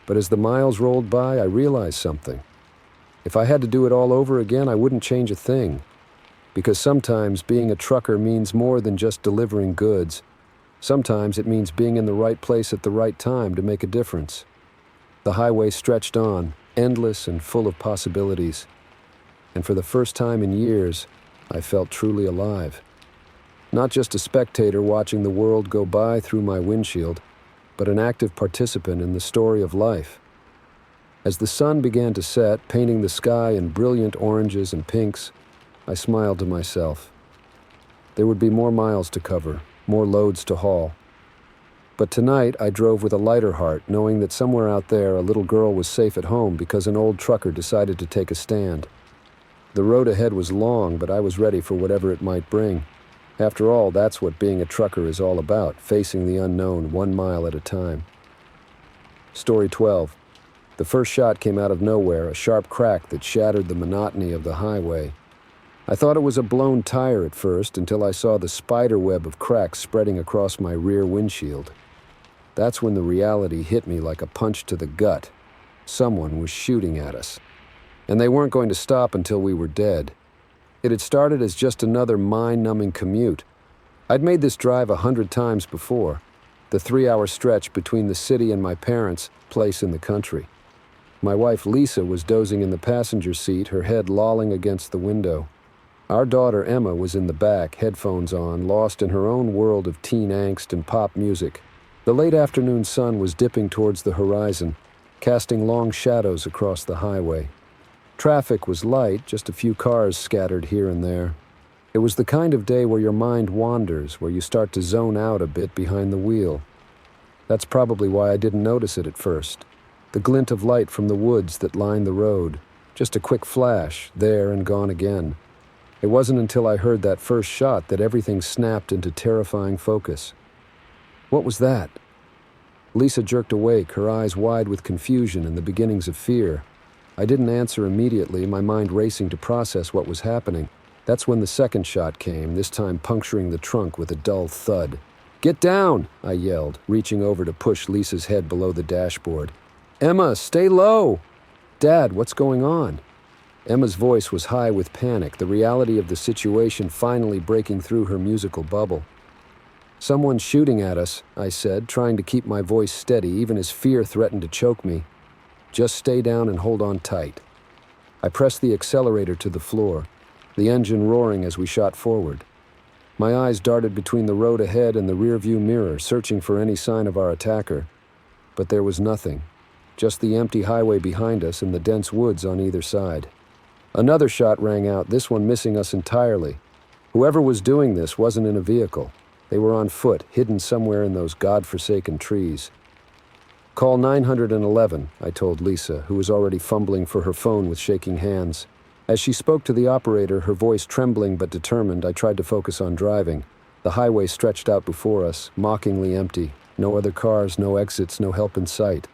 Speaker 1: But as the miles rolled by, I realized something. If I had to do it all over again, I wouldn't change a thing. Because sometimes being a trucker means more than just delivering goods. Sometimes it means being in the right place at the right time to make a difference. The highway stretched on, endless and full of possibilities. And for the first time in years, I felt truly alive. Not just a spectator watching the world go by through my windshield, but an active participant in the story of life. As the sun began to set, painting the sky in brilliant oranges and pinks, I smiled to myself. There would be more miles to cover, more loads to haul. But tonight I drove with a lighter heart, knowing that somewhere out there a little girl was safe at home because an old trucker decided to take a stand. The road ahead was long, but I was ready for whatever it might bring. After all, that's what being a trucker is all about, facing the unknown 1 mile at a time. Story 12. The first shot came out of nowhere, a sharp crack that shattered the monotony of the highway. I thought it was a blown tire at first until I saw the spider web of cracks spreading across my rear windshield. That's when the reality hit me like a punch to the gut. Someone was shooting at us. And they weren't going to stop until we were dead. It had started as just another mind-numbing commute. I'd made this drive 100 times before, the 3-hour stretch between the city and my parents' place in the country. My wife Lisa was dozing in the passenger seat, her head lolling against the window. Our daughter Emma was in the back, headphones on, lost in her own world of teen angst and pop music. The late afternoon sun was dipping towards the horizon, casting long shadows across the highway. Traffic was light, just a few cars scattered here and there. It was the kind of day where your mind wanders, where you start to zone out a bit behind the wheel. That's probably why I didn't notice it at first. The glint of light from the woods that lined the road. Just a quick flash, there and gone again. It wasn't until I heard that first shot that everything snapped into terrifying focus. What was that? Lisa jerked awake, her eyes wide with confusion and the beginnings of fear. I didn't answer immediately, my mind racing to process what was happening. That's when the second shot came, this time puncturing the trunk with a dull thud. "Get down!" I yelled, reaching over to push Lisa's head below the dashboard. "Emma, stay low!" "Dad, what's going on?" Emma's voice was high with panic, the reality of the situation finally breaking through her musical bubble. "Someone's shooting at us," I said, trying to keep my voice steady even as fear threatened to choke me. "Just stay down and hold on tight." I pressed the accelerator to the floor, the engine roaring as we shot forward. My eyes darted between the road ahead and the rearview mirror, searching for any sign of our attacker. But there was nothing, just the empty highway behind us and the dense woods on either side. Another shot rang out, this one missing us entirely. Whoever was doing this wasn't in a vehicle. They were on foot, hidden somewhere in those godforsaken trees. "Call 911, I told Lisa, who was already fumbling for her phone with shaking hands. As she spoke to the operator, her voice trembling but determined, I tried to focus on driving. The highway stretched out before us, mockingly empty. No other cars, no exits, no help in sight.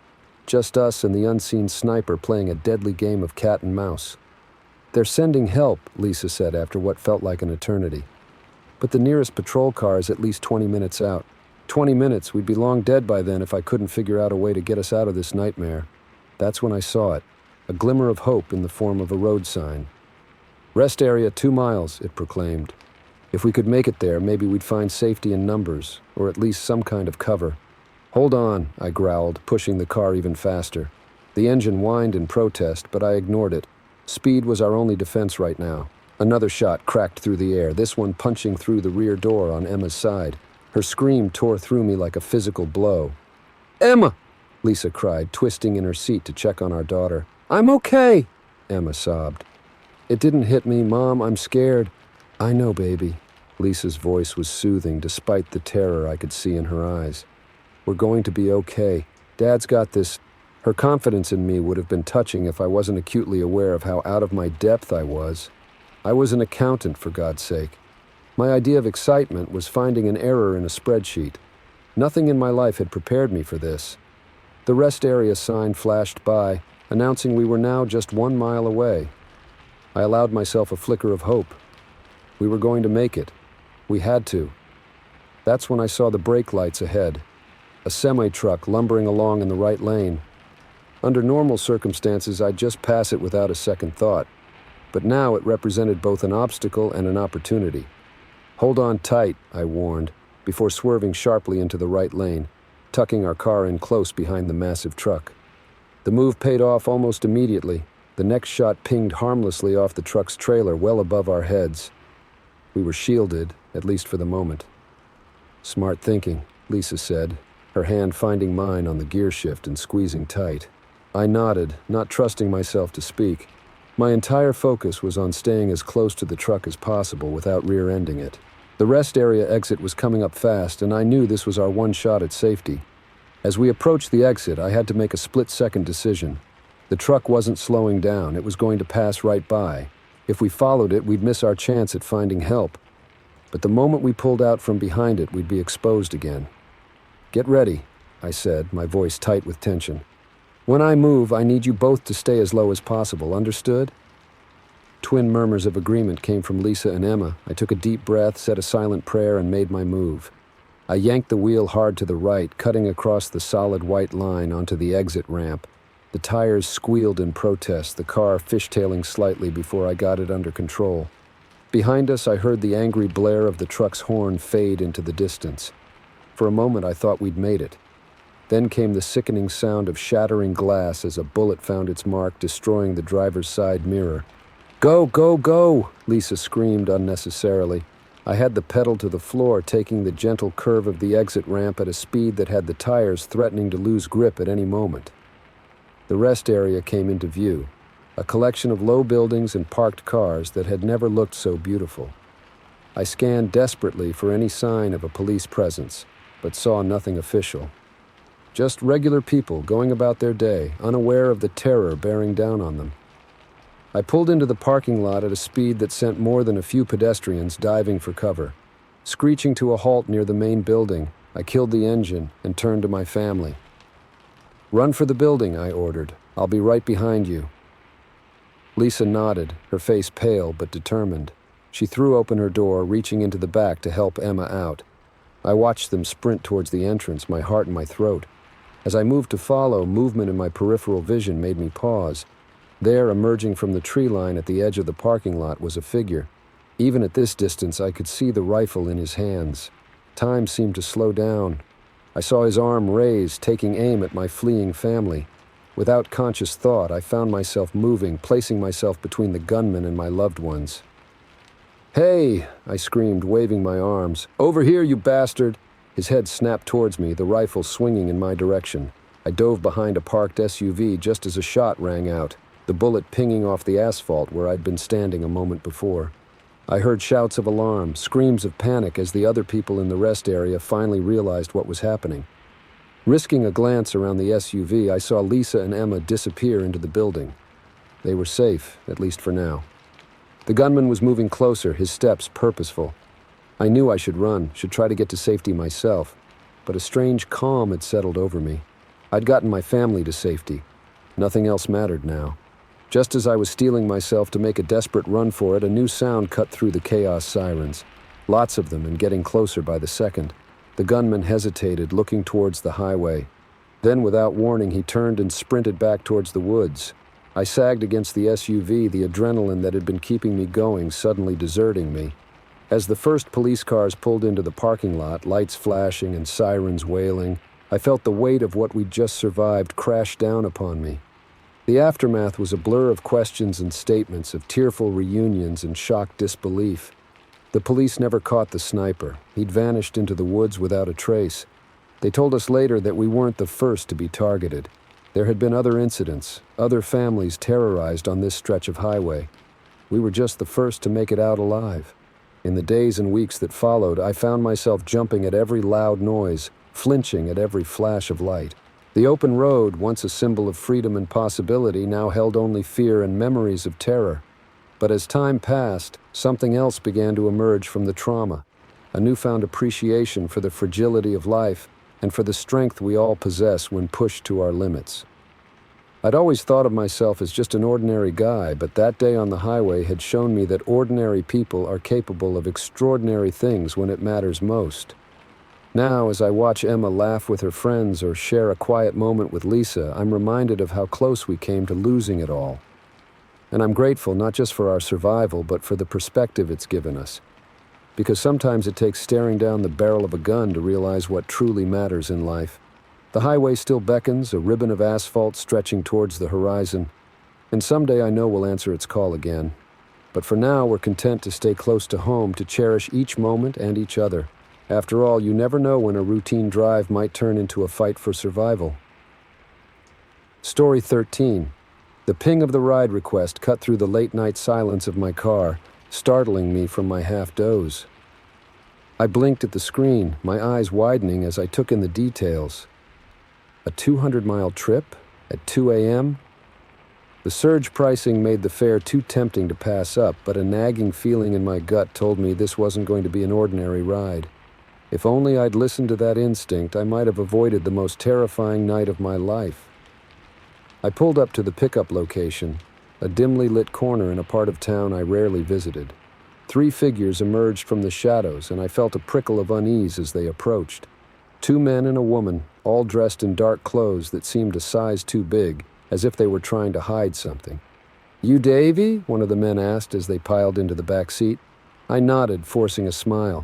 Speaker 1: Just us and the unseen sniper playing a deadly game of cat and mouse. "They're sending help," Lisa said after what felt like an eternity. "But the nearest patrol car is at least 20 minutes out. 20 minutes, we'd be long dead by then if I couldn't figure out a way to get us out of this nightmare." That's when I saw it, a glimmer of hope in the form of a road sign. "Rest area 2 miles, it proclaimed. If we could make it there, maybe we'd find safety in numbers, or at least some kind of cover. "Hold on," I growled, pushing the car even faster. The engine whined in protest, but I ignored it. Speed was our only defense right now. Another shot cracked through the air, this one punching through the rear door on Emma's side. Her scream tore through me like a physical blow. "Emma!" Lisa cried, twisting in her seat to check on our daughter. "I'm okay," Emma sobbed. "It didn't hit me, Mom. I'm scared." "I know, baby." Lisa's voice was soothing despite the terror I could see in her eyes. "We're going to be okay. Dad's got this." Her confidence in me would have been touching if I wasn't acutely aware of how out of my depth I was. I was an accountant, for God's sake. My idea of excitement was finding an error in a spreadsheet. Nothing in my life had prepared me for this. The rest area sign flashed by, announcing we were now just 1 mile away. I allowed myself a flicker of hope. We were going to make it. We had to. That's when I saw the brake lights ahead. A semi-truck lumbering along in the right lane. Under normal circumstances, I'd just pass it without a second thought, but now it represented both an obstacle and an opportunity. "Hold on tight," I warned, before swerving sharply into the right lane, tucking our car in close behind the massive truck. The move paid off almost immediately. The next shot pinged harmlessly off the truck's trailer well above our heads. We were shielded, at least for the moment. "Smart thinking," Lisa said, her hand finding mine on the gear shift and squeezing tight. I nodded, not trusting myself to speak. My entire focus was on staying as close to the truck as possible without rear-ending it. The rest area exit was coming up fast, and I knew this was our one shot at safety. As we approached the exit, I had to make a split-second decision. The truck wasn't slowing down. It was going to pass right by. If we followed it, we'd miss our chance at finding help. But the moment we pulled out from behind it, we'd be exposed again. "Get ready," I said, my voice tight with tension. "When I move, I need you both to stay as low as possible. Understood?" Twin murmurs of agreement came from Lisa and Emma. I took a deep breath, said a silent prayer, and made my move. I yanked the wheel hard to the right, cutting across the solid white line onto the exit ramp. The tires squealed in protest, the car fishtailing slightly before I got it under control. Behind us, I heard the angry blare of the truck's horn fade into the distance. For a moment, I thought we'd made it. Then came the sickening sound of shattering glass as a bullet found its mark, destroying the driver's side mirror. "Go, go, go!" Lisa screamed unnecessarily. I had the pedal to the floor, taking the gentle curve of the exit ramp at a speed that had the tires threatening to lose grip at any moment. The rest area came into view, a collection of low buildings and parked cars that had never looked so beautiful. I scanned desperately for any sign of a police presence, but saw nothing official. Just regular people going about their day, unaware of the terror bearing down on them. I pulled into the parking lot at a speed that sent more than a few pedestrians diving for cover. Screeching to a halt near the main building, I killed the engine and turned to my family. "Run for the building," I ordered. "I'll be right behind you." Lisa nodded, her face pale but determined. She threw open her door, reaching into the back to help Emma out. I watched them sprint towards the entrance, my heart in my throat. As I moved to follow, movement in my peripheral vision made me pause. There, emerging from the tree line at the edge of the parking lot, was a figure. Even at this distance, I could see the rifle in his hands. Time seemed to slow down. I saw his arm raised, taking aim at my fleeing family. Without conscious thought, I found myself moving, placing myself between the gunman and my loved ones. "Hey!" I screamed, waving my arms. "Over here, you bastard!" His head snapped towards me, the rifle swinging in my direction. I dove behind a parked SUV just as a shot rang out, the bullet pinging off the asphalt where I'd been standing a moment before. I heard shouts of alarm, screams of panic as the other people in the rest area finally realized what was happening. Risking a glance around the SUV, I saw Lisa and Emma disappear into the building. They were safe, at least for now. The gunman was moving closer, his steps purposeful. I knew I should run, should try to get to safety myself, but a strange calm had settled over me. I'd gotten my family to safety. Nothing else mattered now. Just as I was steeling myself to make a desperate run for it, a new sound cut through the chaos sirens. Lots of them, and getting closer by the second. The gunman hesitated, looking towards the highway. Then, without warning, he turned and sprinted back towards the woods. I sagged against the SUV, the adrenaline that had been keeping me going suddenly deserting me. As the first police cars pulled into the parking lot, lights flashing and sirens wailing, I felt the weight of what we'd just survived crash down upon me. The aftermath was a blur of questions and statements, of tearful reunions and shocked disbelief. The police never caught the sniper. He'd vanished into the woods without a trace. They told us later that we weren't the first to be targeted. There had been other incidents, other families terrorized on this stretch of highway. We were just the first to make it out alive. In the days and weeks that followed, I found myself jumping at every loud noise, flinching at every flash of light. The open road, once a symbol of freedom and possibility, now held only fear and memories of terror. But as time passed, something else began to emerge from the trauma, a newfound appreciation for the fragility of life and for the strength we all possess when pushed to our limits. I'd always thought of myself as just an ordinary guy, but that day on the highway had shown me that ordinary people are capable of extraordinary things when it matters most. Now, as I watch Emma laugh with her friends or share a quiet moment with Lisa, I'm reminded of how close we came to losing it all. And I'm grateful not just for our survival, but for the perspective it's given us. Because sometimes it takes staring down the barrel of a gun to realize what truly matters in life. The highway still beckons, a ribbon of asphalt stretching towards the horizon. And someday I know we'll answer its call again. But for now, we're content to stay close to home, to cherish each moment and each other. After all, you never know when a routine drive might turn into a fight for survival. Story 13. The ping of the ride request cut through the late-night silence of my car, startling me from my half-doze. I blinked at the screen, my eyes widening as I took in the details. A 200-mile trip at 2 a.m.? The surge pricing made the fare too tempting to pass up, but a nagging feeling in my gut told me this wasn't going to be an ordinary ride. If only I'd listened to that instinct, I might have avoided the most terrifying night of my life. I pulled up to the pickup location, a dimly lit corner in a part of town I rarely visited. 3 figures emerged from the shadows, and I felt a prickle of unease as they approached. 2 men and a woman, all dressed in dark clothes that seemed a size too big, as if they were trying to hide something. "You Davy?" one of the men asked as they piled into the back seat. I nodded, forcing a smile.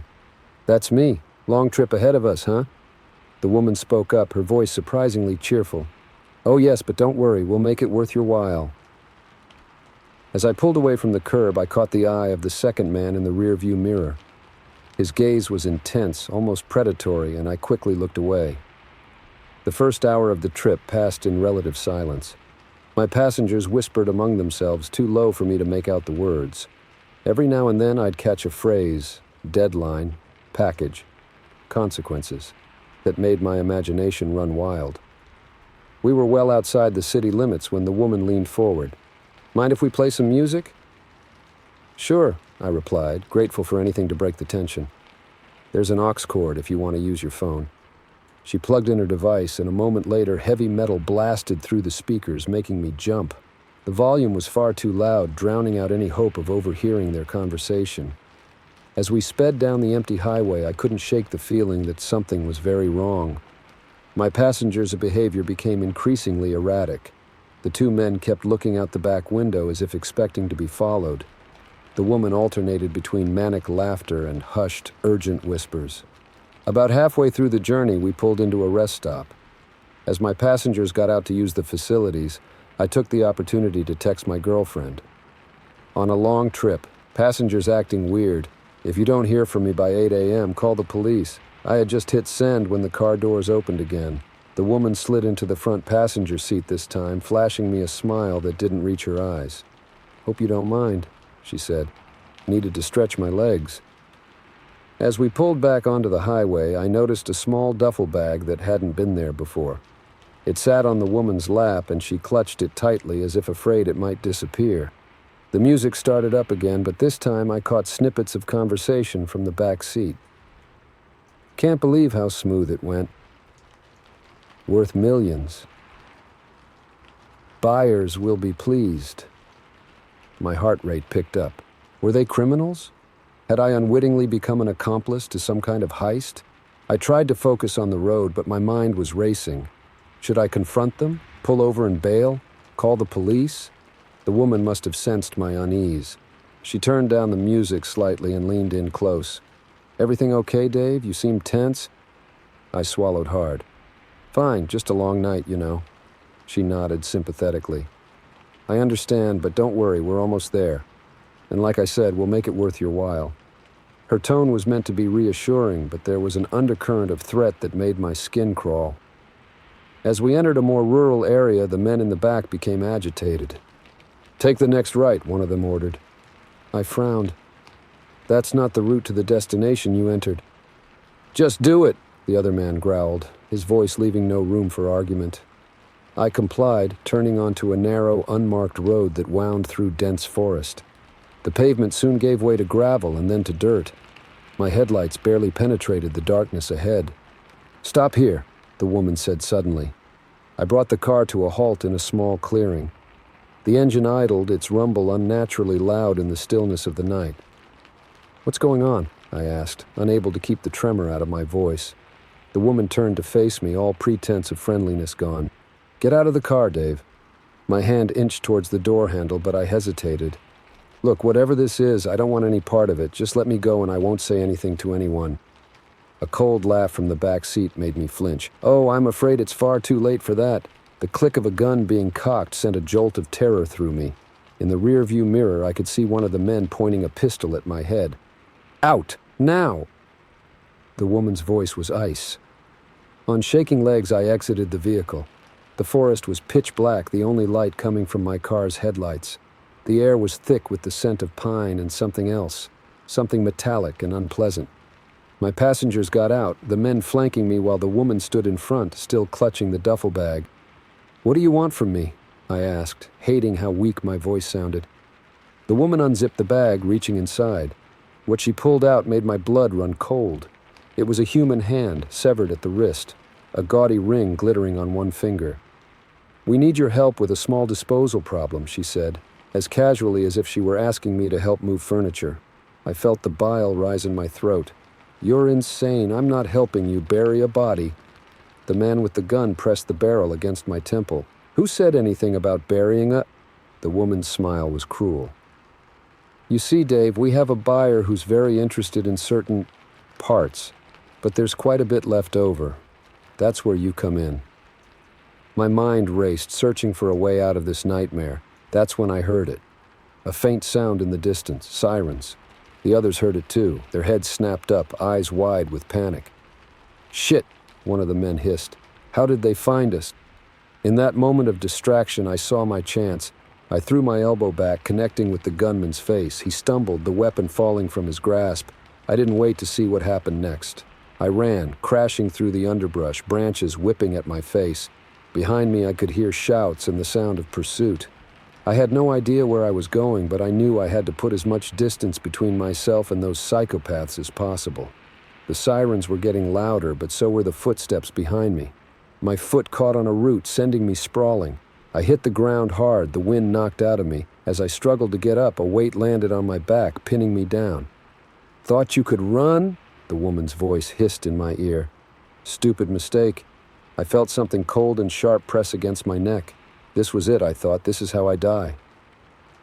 Speaker 1: "That's me. Long trip ahead of us, huh?" The woman spoke up, her voice surprisingly cheerful. "Oh yes, but don't worry, we'll make it worth your while." As I pulled away from the curb, I caught the eye of the second man in the rearview mirror. His gaze was intense, almost predatory, and I quickly looked away. The first hour of the trip passed in relative silence. My passengers whispered among themselves, too low for me to make out the words. Every now and then I'd catch a phrase, deadline, package, consequences, that made my imagination run wild. We were well outside the city limits when the woman leaned forward. "Mind if we play some music?" "Sure," I replied, grateful for anything to break the tension. "There's an aux cord if you want to use your phone." She plugged in her device, and a moment later, heavy metal blasted through the speakers, making me jump. The volume was far too loud, drowning out any hope of overhearing their conversation. As we sped down the empty highway, I couldn't shake the feeling that something was very wrong. My passengers' behavior became increasingly erratic. The 2 men kept looking out the back window as if expecting to be followed. The woman alternated between manic laughter and hushed, urgent whispers. About halfway through the journey, we pulled into a rest stop. As my passengers got out to use the facilities, I took the opportunity to text my girlfriend. "On a long trip, passengers acting weird. If you don't hear from me by 8 a.m., call the police." I had just hit send when the car doors opened again. The woman slid into the front passenger seat this time, flashing me a smile that didn't reach her eyes. "Hope you don't mind," she said. "Needed to stretch my legs." As we pulled back onto the highway, I noticed a small duffel bag that hadn't been there before. It sat on the woman's lap, and she clutched it tightly as if afraid it might disappear. The music started up again, but this time I caught snippets of conversation from the back seat. "Can't believe how smooth it went. Worth millions. Buyers will be pleased." My heart rate picked up. Were they criminals? Had I unwittingly become an accomplice to some kind of heist? I tried to focus on the road, but my mind was racing. Should I confront them? Pull over and bail? Call the police? The woman must have sensed my unease. She turned down the music slightly and leaned in close. "Everything okay, Dave? You seem tense." I swallowed hard. "Fine, just a long night, you know." She nodded sympathetically. "I understand, but don't worry, we're almost there. And like I said, we'll make it worth your while." Her tone was meant to be reassuring, but there was an undercurrent of threat that made my skin crawl. As we entered a more rural area, the men in the back became agitated. "Take the next right," one of them ordered. I frowned. "That's not the route to the destination you entered." "Just do it," the other man growled, his voice leaving no room for argument. I complied, turning onto a narrow, unmarked road that wound through dense forest. The pavement soon gave way to gravel and then to dirt. My headlights barely penetrated the darkness ahead. "Stop here," the woman said suddenly. I brought the car to a halt in a small clearing. The engine idled, its rumble unnaturally loud in the stillness of the night. "What's going on?" I asked, unable to keep the tremor out of my voice. The woman turned to face me, all pretense of friendliness gone. "Get out of the car, Dave." My hand inched towards the door handle, but I hesitated. "Look, whatever this is, I don't want any part of it. Just let me go and I won't say anything to anyone." A cold laugh from the back seat made me flinch. "Oh, I'm afraid it's far too late for that." The click of a gun being cocked sent a jolt of terror through me. In the rear-view mirror, I could see one of the men pointing a pistol at my head. "Out! Now!" The woman's voice was ice. On shaking legs, I exited the vehicle. The forest was pitch black, the only light coming from my car's headlights. The air was thick with the scent of pine and something else, something metallic and unpleasant. My passengers got out, the men flanking me while the woman stood in front, still clutching the duffel bag. "What do you want from me?" I asked, hating how weak my voice sounded. The woman unzipped the bag, reaching inside. What she pulled out made my blood run cold. It was a human hand, severed at the wrist, a gaudy ring glittering on one finger. "We need your help with a small disposal problem," she said, as casually as if she were asking me to help move furniture. I felt the bile rise in my throat. "You're insane. I'm not helping you bury a body." The man with the gun pressed the barrel against my temple. "Who said anything about burying a—" The woman's smile was cruel. "You see, Dave, we have a buyer who's very interested in certain parts, but there's quite a bit left over. That's where you come in." My mind raced, searching for a way out of this nightmare. That's when I heard it. A faint sound in the distance, sirens. The others heard it too, their heads snapped up, eyes wide with panic. "Shit," one of the men hissed. "How did they find us?" In that moment of distraction, I saw my chance. I threw my elbow back, connecting with the gunman's face. He stumbled, the weapon falling from his grasp. I didn't wait to see what happened next. I ran, crashing through the underbrush, branches whipping at my face. Behind me, I could hear shouts and the sound of pursuit. I had no idea where I was going, but I knew I had to put as much distance between myself and those psychopaths as possible. The sirens were getting louder, but so were the footsteps behind me. My foot caught on a root, sending me sprawling. I hit the ground hard, the wind knocked out of me. As I struggled to get up, a weight landed on my back, pinning me down. "Thought you could run?" The woman's voice hissed in my ear. Stupid mistake. I felt something cold and sharp press against my neck. This was it, I thought. This is how I die.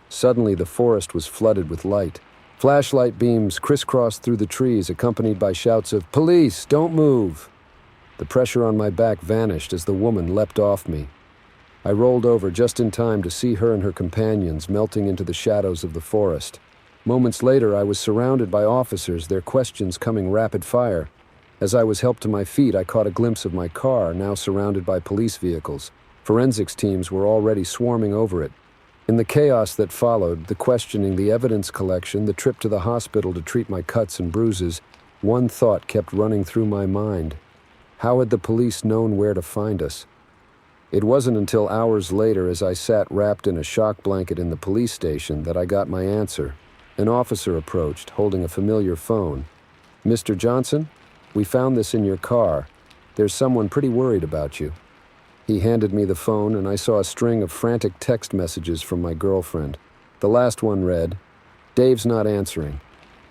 Speaker 1: Suddenly, the forest was flooded with light. Flashlight beams crisscrossed through the trees, accompanied by shouts of, "Police, don't move!" The pressure on my back vanished as the woman leapt off me. I rolled over just in time to see her and her companions melting into the shadows of the forest. Moments later, I was surrounded by officers, their questions coming rapid fire. As I was helped to my feet, I caught a glimpse of my car, now surrounded by police vehicles. Forensics teams were already swarming over it. In the chaos that followed, the questioning, the evidence collection, the trip to the hospital to treat my cuts and bruises, one thought kept running through my mind. How had the police known where to find us? It wasn't until hours later, as I sat wrapped in a shock blanket in the police station, that I got my answer. An officer approached, holding a familiar phone. "Mr. Johnson, we found this in your car. There's someone pretty worried about you." He handed me the phone, and I saw a string of frantic text messages from my girlfriend. The last one read, "Dave's not answering."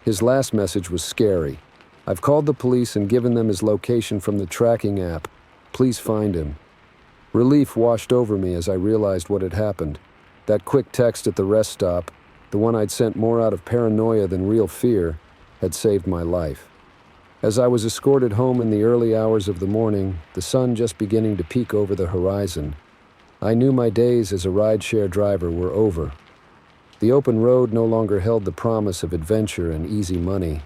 Speaker 1: His last message was scary. "I've called the police and given them his location from the tracking app. Please find him." Relief washed over me as I realized what had happened. That quick text at the rest stop, the one I'd sent more out of paranoia than real fear, had saved my life. As I was escorted home in the early hours of the morning, the sun just beginning to peek over the horizon, I knew my days as a rideshare driver were over. The open road no longer held the promise of adventure and easy money.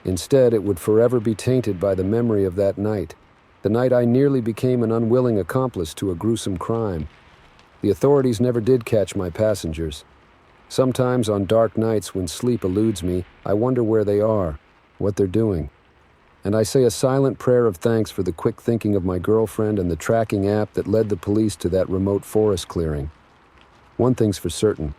Speaker 1: Instead, it would forever be tainted by the memory of that night, the night I nearly became an unwilling accomplice to a gruesome crime. The authorities never did catch my passengers. Sometimes on dark nights when sleep eludes me, I wonder where they are, what they're doing. And I say a silent prayer of thanks for the quick thinking of my girlfriend and the tracking app that led the police to that remote forest clearing. One thing's for certain.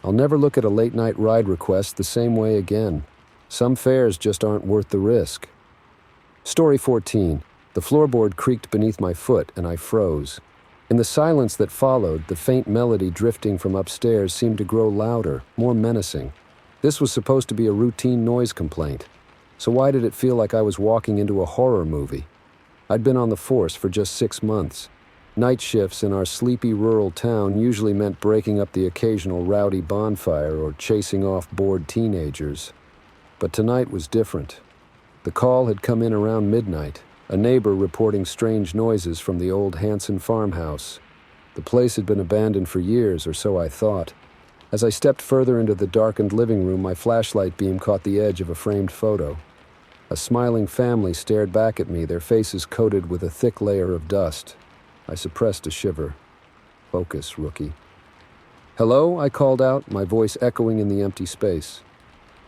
Speaker 1: I'll never look at a late-night ride request the same way again. Some fares just aren't worth the risk. Story 14. The floorboard creaked beneath my foot, and I froze. In the silence that followed, the faint melody drifting from upstairs seemed to grow louder, more menacing. This was supposed to be a routine noise complaint. So why did it feel like I was walking into a horror movie? I'd been on the force for just 6 months. Night shifts in our sleepy rural town usually meant breaking up the occasional rowdy bonfire or chasing off bored teenagers. But tonight was different. The call had come in around midnight, a neighbor reporting strange noises from the old Hanson farmhouse. The place had been abandoned for years, or so I thought. As I stepped further into the darkened living room, my flashlight beam caught the edge of a framed photo. A smiling family stared back at me, their faces coated with a thick layer of dust. I suppressed a shiver. Focus, rookie. "Hello?" I called out, my voice echoing in the empty space.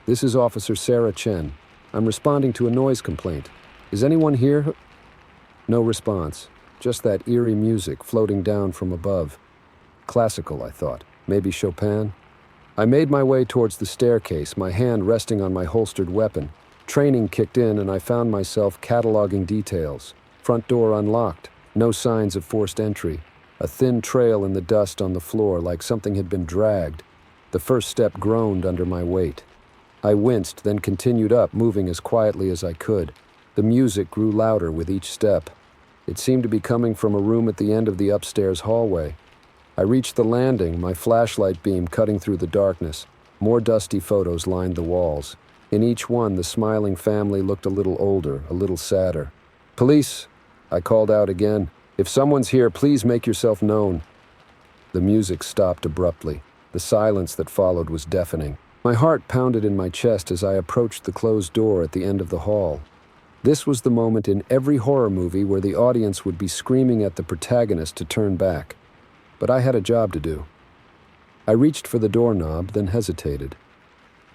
Speaker 1: "This is Officer Sarah Chen. I'm responding to a noise complaint. Is anyone here?" No response, just that eerie music floating down from above. Classical, I thought. Maybe Chopin? I made my way towards the staircase, my hand resting on my holstered weapon. Training kicked in and I found myself cataloging details. Front door unlocked, no signs of forced entry. A thin trail in the dust on the floor like something had been dragged. The first step groaned under my weight. I winced, then continued up, moving as quietly as I could. The music grew louder with each step. It seemed to be coming from a room at the end of the upstairs hallway. I reached the landing, my flashlight beam cutting through the darkness. More dusty photos lined the walls. In each one, the smiling family looked a little older, a little sadder. "Police!" I called out again. "If someone's here, please make yourself known." The music stopped abruptly. The silence that followed was deafening. My heart pounded in my chest as I approached the closed door at the end of the hall. This was the moment in every horror movie where the audience would be screaming at the protagonist to turn back. But I had a job to do. I reached for the doorknob, then hesitated.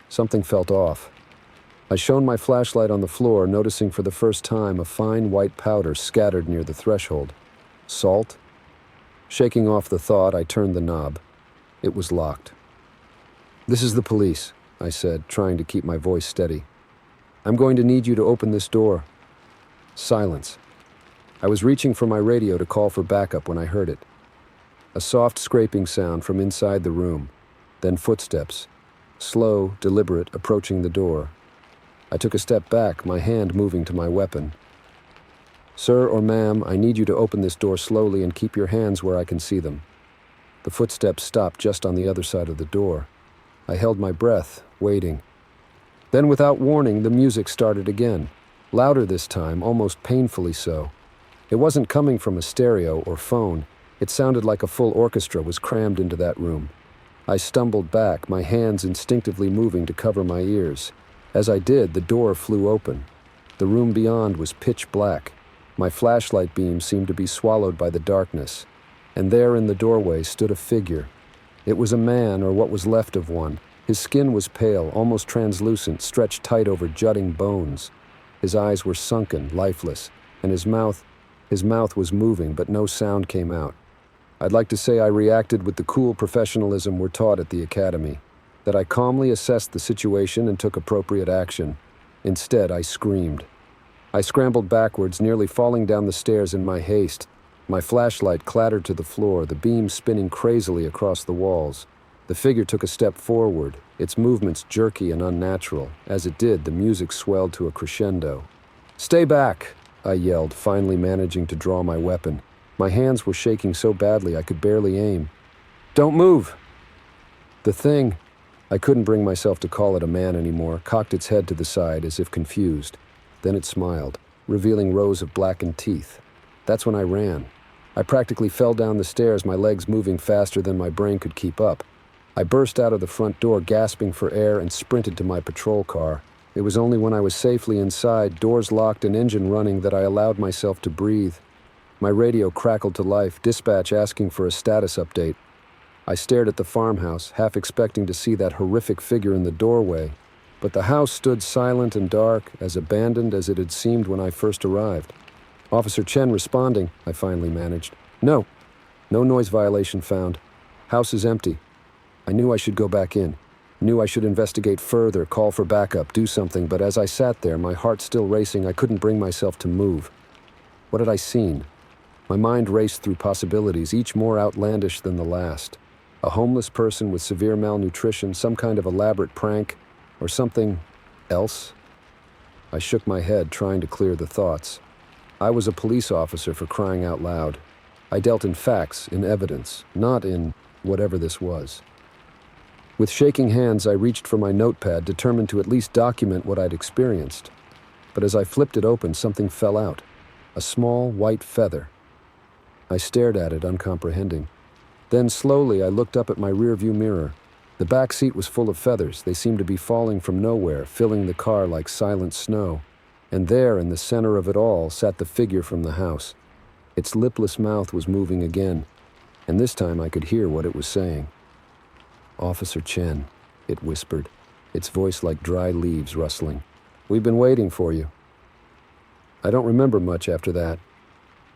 Speaker 1: Something felt off. I shone my flashlight on the floor, noticing for the first time a fine white powder scattered near the threshold. Salt? Shaking off the thought, I turned the knob. It was locked. "This is the police," I said, trying to keep my voice steady. "I'm going to need you to open this door." Silence. I was reaching for my radio to call for backup when I heard it. A soft scraping sound from inside the room, then footsteps, slow, deliberate, approaching the door. I took a step back, my hand moving to my weapon. "Sir or ma'am, I need you to open this door slowly and keep your hands where I can see them." The footsteps stopped just on the other side of the door. I held my breath, waiting. Then, without warning, the music started again. Louder this time, almost painfully so. It wasn't coming from a stereo or phone. It sounded like a full orchestra was crammed into that room. I stumbled back, my hands instinctively moving to cover my ears. As I did, the door flew open. The room beyond was pitch black. My flashlight beam seemed to be swallowed by the darkness. And there in the doorway stood a figure. It was a man, or what was left of one. His skin was pale, almost translucent, stretched tight over jutting bones. His eyes were sunken, lifeless, and his mouth was moving, but no sound came out. I'd like to say I reacted with the cool professionalism we're taught at the academy, that I calmly assessed the situation and took appropriate action. Instead, I screamed. I scrambled backwards, nearly falling down the stairs in my haste. My flashlight clattered to the floor, the beam spinning crazily across the walls. The figure took a step forward, its movements jerky and unnatural. As it did, the music swelled to a crescendo. "Stay back!" I yelled, finally managing to draw my weapon. My hands were shaking so badly I could barely aim. "Don't move!" The thing, I couldn't bring myself to call it a man anymore, cocked its head to the side as if confused. Then it smiled, revealing rows of blackened teeth. That's when I ran. I practically fell down the stairs, my legs moving faster than my brain could keep up. I burst out of the front door, gasping for air, and sprinted to my patrol car. It was only when I was safely inside, doors locked and engine running, that I allowed myself to breathe. My radio crackled to life, dispatch asking for a status update. I stared at the farmhouse, half expecting to see that horrific figure in the doorway. But the house stood silent and dark, as abandoned as it had seemed when I first arrived. "Officer Chen responding," I finally managed. No noise violation found. House is empty." I knew I should go back in. Knew I should investigate further, call for backup, do something, but as I sat there, my heart still racing, I couldn't bring myself to move. What had I seen? My mind raced through possibilities, each more outlandish than the last. A homeless person with severe malnutrition, some kind of elaborate prank, or something else? I shook my head, trying to clear the thoughts. I was a police officer, for crying out loud. I dealt in facts, in evidence, not in whatever this was. With shaking hands, I reached for my notepad, determined to at least document what I'd experienced. But as I flipped it open, something fell out. A small, white feather. I stared at it, uncomprehending. Then, slowly, I looked up at my rearview mirror. The back seat was full of feathers. They seemed to be falling from nowhere, filling the car like silent snow. And there, in the center of it all, sat the figure from the house. Its lipless mouth was moving again, and this time I could hear what it was saying. "Officer Chen," it whispered, its voice like dry leaves rustling. "We've been waiting for you." I don't remember much after that.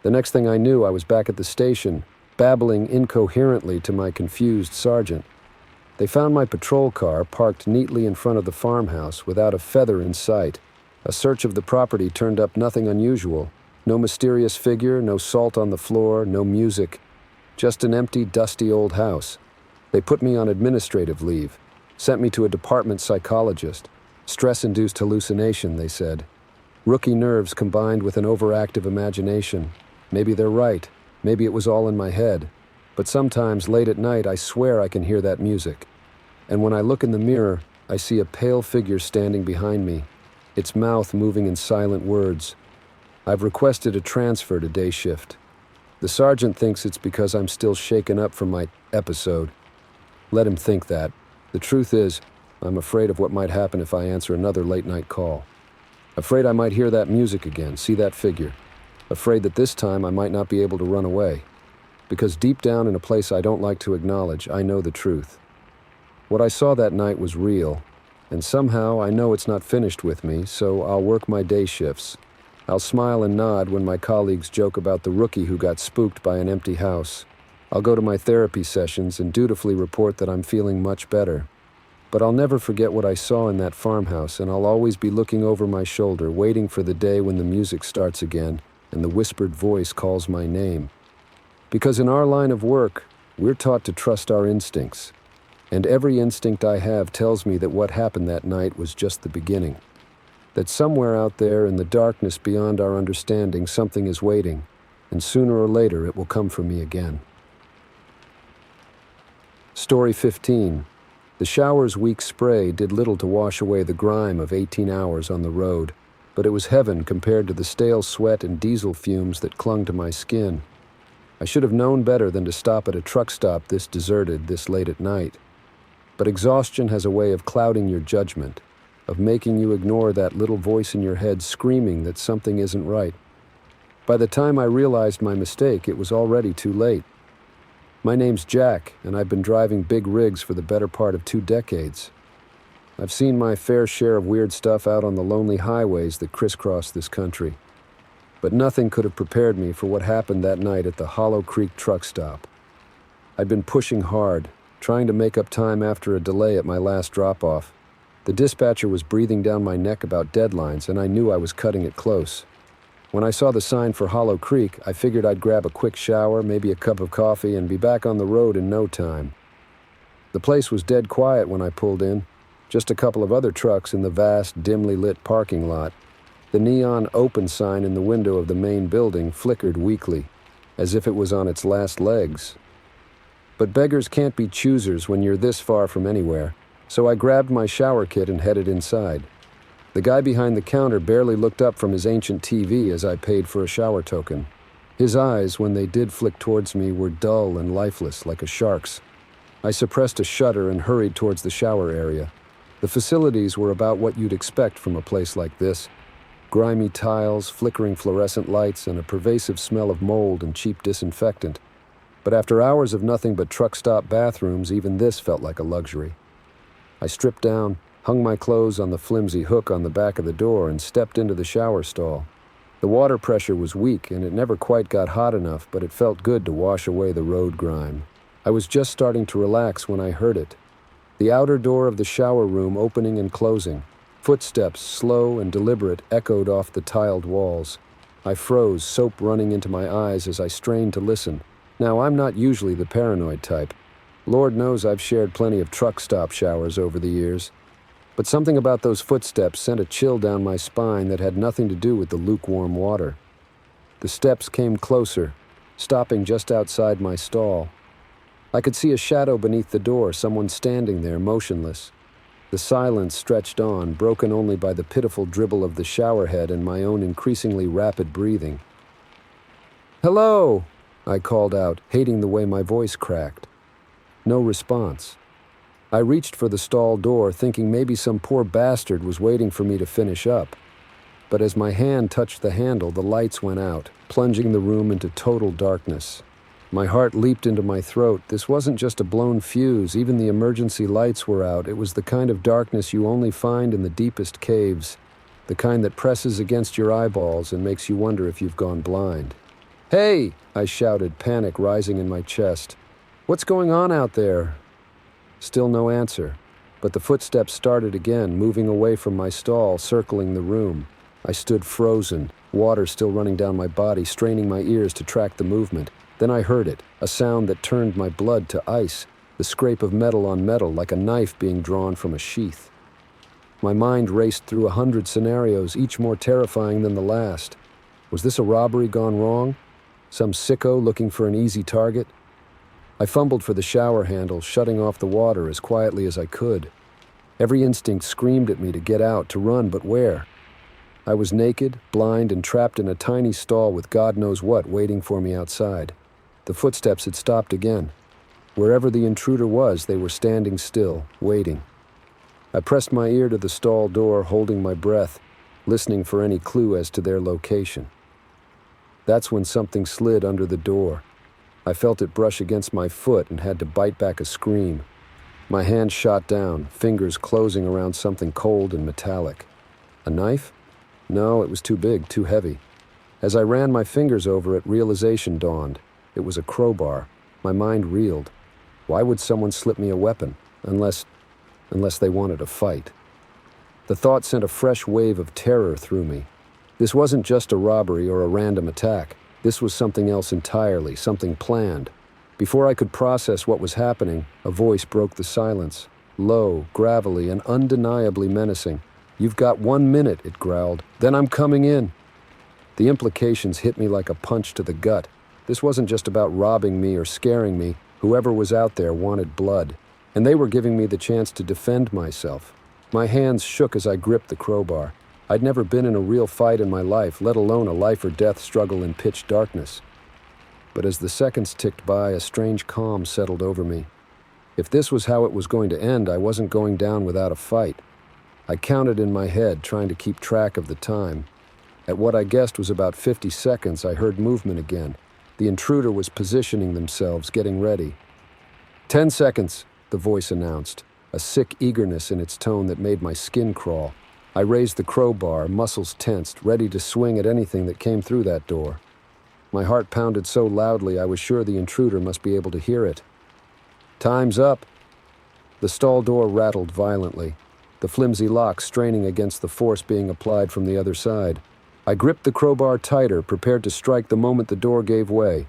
Speaker 1: The next thing I knew, I was back at the station, babbling incoherently to my confused sergeant. They found my patrol car parked neatly in front of the farmhouse without a feather in sight. A search of the property turned up nothing unusual. No mysterious figure, no salt on the floor, no music. Just an empty, dusty old house. They put me on administrative leave, sent me to a department psychologist. Stress-induced hallucination, they said. Rookie nerves combined with an overactive imagination. Maybe they're right. Maybe it was all in my head. But sometimes, late at night, I swear I can hear that music. And when I look in the mirror, I see a pale figure standing behind me, its mouth moving in silent words. I've requested a transfer to day shift. The sergeant thinks it's because I'm still shaken up from my episode. Let him think that. The truth is, I'm afraid of what might happen if I answer another late-night call. Afraid I might hear that music again, see that figure. Afraid that this time I might not be able to run away. Because deep down in a place I don't like to acknowledge, I know the truth. What I saw that night was real, and somehow I know it's not finished with me, so I'll work my day shifts. I'll smile and nod when my colleagues joke about the rookie who got spooked by an empty house. I'll go to my therapy sessions and dutifully report that I'm feeling much better. But I'll never forget what I saw in that farmhouse, and I'll always be looking over my shoulder, waiting for the day when the music starts again and the whispered voice calls my name. Because in our line of work, we're taught to trust our instincts. And every instinct I have tells me that what happened that night was just the beginning. That somewhere out there in the darkness beyond our understanding, something is waiting, and sooner or later it will come for me again. Story 15. The shower's weak spray did little to wash away the grime of 18 hours on the road, but it was heaven compared to the stale sweat and diesel fumes that clung to my skin. I should have known better than to stop at a truck stop this deserted, this late at night. But exhaustion has a way of clouding your judgment, of making you ignore that little voice in your head screaming that something isn't right. By the time I realized my mistake, it was already too late. My name's Jack, and I've been driving big rigs for the better part of 2 decades. I've seen my fair share of weird stuff out on the lonely highways that crisscross this country. But nothing could have prepared me for what happened that night at the Hollow Creek truck stop. I'd been pushing hard, trying to make up time after a delay at my last drop-off. The dispatcher was breathing down my neck about deadlines, and I knew I was cutting it close. When I saw the sign for Hollow Creek, I figured I'd grab a quick shower, maybe a cup of coffee, and be back on the road in no time. The place was dead quiet when I pulled in, just a couple of other trucks in the vast, dimly lit parking lot. The neon open sign in the window of the main building flickered weakly, as if it was on its last legs. But beggars can't be choosers when you're this far from anywhere, so I grabbed my shower kit and headed inside. The guy behind the counter barely looked up from his ancient TV as I paid for a shower token. His eyes, when they did flick towards me, were dull and lifeless, like a shark's. I suppressed a shudder and hurried towards the shower area. The facilities were about what you'd expect from a place like this. Grimy tiles, flickering fluorescent lights, and a pervasive smell of mold and cheap disinfectant. But after hours of nothing but truck stop bathrooms, even this felt like a luxury. I stripped down, hung my clothes on the flimsy hook on the back of the door, and stepped into the shower stall. The water pressure was weak, and it never quite got hot enough, but it felt good to wash away the road grime. I was just starting to relax when I heard it. The outer door of the shower room opening and closing. Footsteps, slow and deliberate, echoed off the tiled walls. I froze, soap running into my eyes as I strained to listen. Now, I'm not usually the paranoid type. Lord knows I've shared plenty of truck stop showers over the years. But something about those footsteps sent a chill down my spine that had nothing to do with the lukewarm water. The steps came closer, stopping just outside my stall. I could see a shadow beneath the door, someone standing there, motionless. The silence stretched on, broken only by the pitiful dribble of the showerhead and my own increasingly rapid breathing. "Hello!" I called out, hating the way my voice cracked. No response. I reached for the stall door, thinking maybe some poor bastard was waiting for me to finish up. But as my hand touched the handle, the lights went out, plunging the room into total darkness. My heart leaped into my throat. This wasn't just a blown fuse. Even the emergency lights were out. It was the kind of darkness you only find in the deepest caves, the kind that presses against your eyeballs and makes you wonder if you've gone blind. "Hey!" I shouted, panic rising in my chest. "What's going on out there?" Still no answer, but the footsteps started again, moving away from my stall, circling the room. I stood frozen, water still running down my body, straining my ears to track the movement. Then I heard it, a sound that turned my blood to ice, the scrape of metal on metal like a knife being drawn from a sheath. My mind raced through 100 scenarios, each more terrifying than the last. Was this a robbery gone wrong? Some sicko looking for an easy target? I fumbled for the shower handle, shutting off the water as quietly as I could. Every instinct screamed at me to get out, to run, but where? I was naked, blind, and trapped in a tiny stall with God knows what waiting for me outside. The footsteps had stopped again. Wherever the intruder was, they were standing still, waiting. I pressed my ear to the stall door, holding my breath, listening for any clue as to their location. That's when something slid under the door. I felt it brush against my foot and had to bite back a scream. My hand shot down, fingers closing around something cold and metallic. A knife? No, it was too big, too heavy. As I ran my fingers over it, realization dawned. It was a crowbar. My mind reeled. Why would someone slip me a weapon? Unless they wanted a fight. The thought sent a fresh wave of terror through me. This wasn't just a robbery or a random attack. This was something else entirely, something planned. Before I could process what was happening, a voice broke the silence. Low, gravelly, and undeniably menacing. "You've got 1 minute," it growled. "Then I'm coming in." The implications hit me like a punch to the gut. This wasn't just about robbing me or scaring me. Whoever was out there wanted blood. And they were giving me the chance to defend myself. My hands shook as I gripped the crowbar. I'd never been in a real fight in my life, let alone a life-or-death struggle in pitch darkness. But as the seconds ticked by, a strange calm settled over me. If this was how it was going to end, I wasn't going down without a fight. I counted in my head, trying to keep track of the time. At what I guessed was about 50 seconds, I heard movement again. The intruder was positioning themselves, getting ready. 10 seconds, the voice announced, a sick eagerness in its tone that made my skin crawl. I raised the crowbar, muscles tensed, ready to swing at anything that came through that door. My heart pounded so loudly I was sure the intruder must be able to hear it. "Time's up." The stall door rattled violently, the flimsy lock straining against the force being applied from the other side. I gripped the crowbar tighter, prepared to strike the moment the door gave way.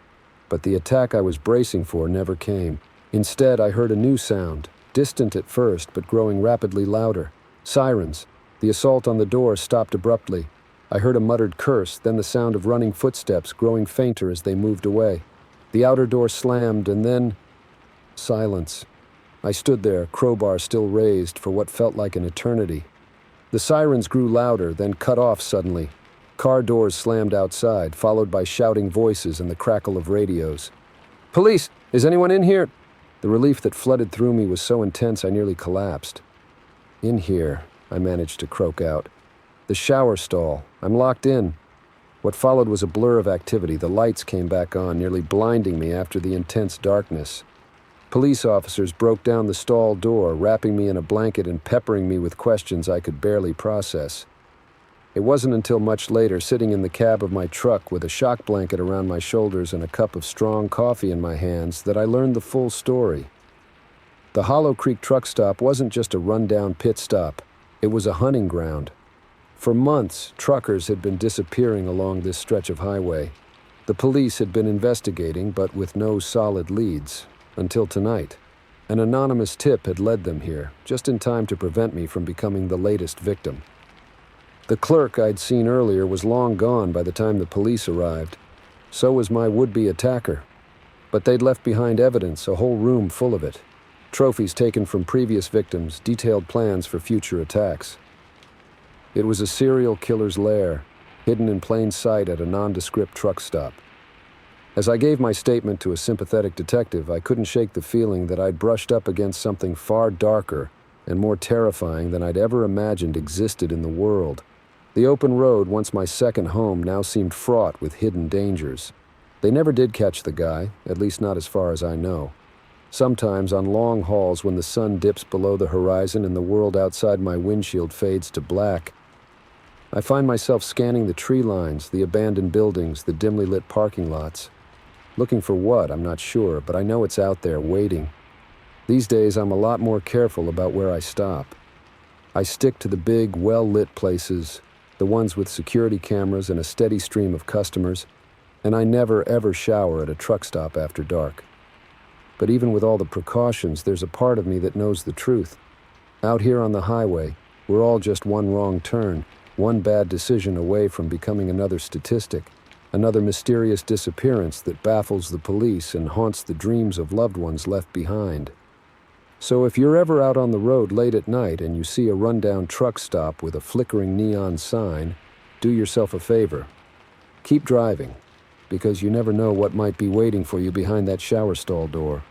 Speaker 1: But the attack I was bracing for never came. Instead, I heard a new sound, distant at first, but growing rapidly louder. Sirens. The assault on the door stopped abruptly. I heard a muttered curse, then the sound of running footsteps, growing fainter as they moved away. The outer door slammed, and then silence. I stood there, crowbar still raised, for what felt like an eternity. The sirens grew louder, then cut off suddenly. Car doors slammed outside, followed by shouting voices and the crackle of radios. "Police! Is anyone in here?" The relief that flooded through me was so intense I nearly collapsed. "In here," I managed to croak out. "The shower stall. I'm locked in." What followed was a blur of activity. The lights came back on, nearly blinding me after the intense darkness. Police officers broke down the stall door, wrapping me in a blanket and peppering me with questions I could barely process. It wasn't until much later, sitting in the cab of my truck with a shock blanket around my shoulders and a cup of strong coffee in my hands, that I learned the full story. The Hollow Creek truck stop wasn't just a rundown pit stop. It was a hunting ground. For months, truckers had been disappearing along this stretch of highway. The police had been investigating, but with no solid leads, until tonight. An anonymous tip had led them here, just in time to prevent me from becoming the latest victim. The clerk I'd seen earlier was long gone by the time the police arrived. So was my would-be attacker. But they'd left behind evidence, a whole room full of it. Trophies taken from previous victims, detailed plans for future attacks. It was a serial killer's lair, hidden in plain sight at a nondescript truck stop. As I gave my statement to a sympathetic detective, I couldn't shake the feeling that I'd brushed up against something far darker and more terrifying than I'd ever imagined existed in the world. The open road, once my second home, now seemed fraught with hidden dangers. They never did catch the guy, at least not as far as I know. Sometimes, on long hauls when the sun dips below the horizon and the world outside my windshield fades to black, I find myself scanning the tree lines, the abandoned buildings, the dimly lit parking lots. Looking for what, I'm not sure, but I know it's out there, waiting. These days, I'm a lot more careful about where I stop. I stick to the big, well-lit places, the ones with security cameras and a steady stream of customers, and I never, ever shower at a truck stop after dark. But even with all the precautions, there's a part of me that knows the truth. Out here on the highway, we're all just one wrong turn, one bad decision away from becoming another statistic, another mysterious disappearance that baffles the police and haunts the dreams of loved ones left behind. So if you're ever out on the road late at night and you see a rundown truck stop with a flickering neon sign, do yourself a favor. Keep driving, because you never know what might be waiting for you behind that shower stall door.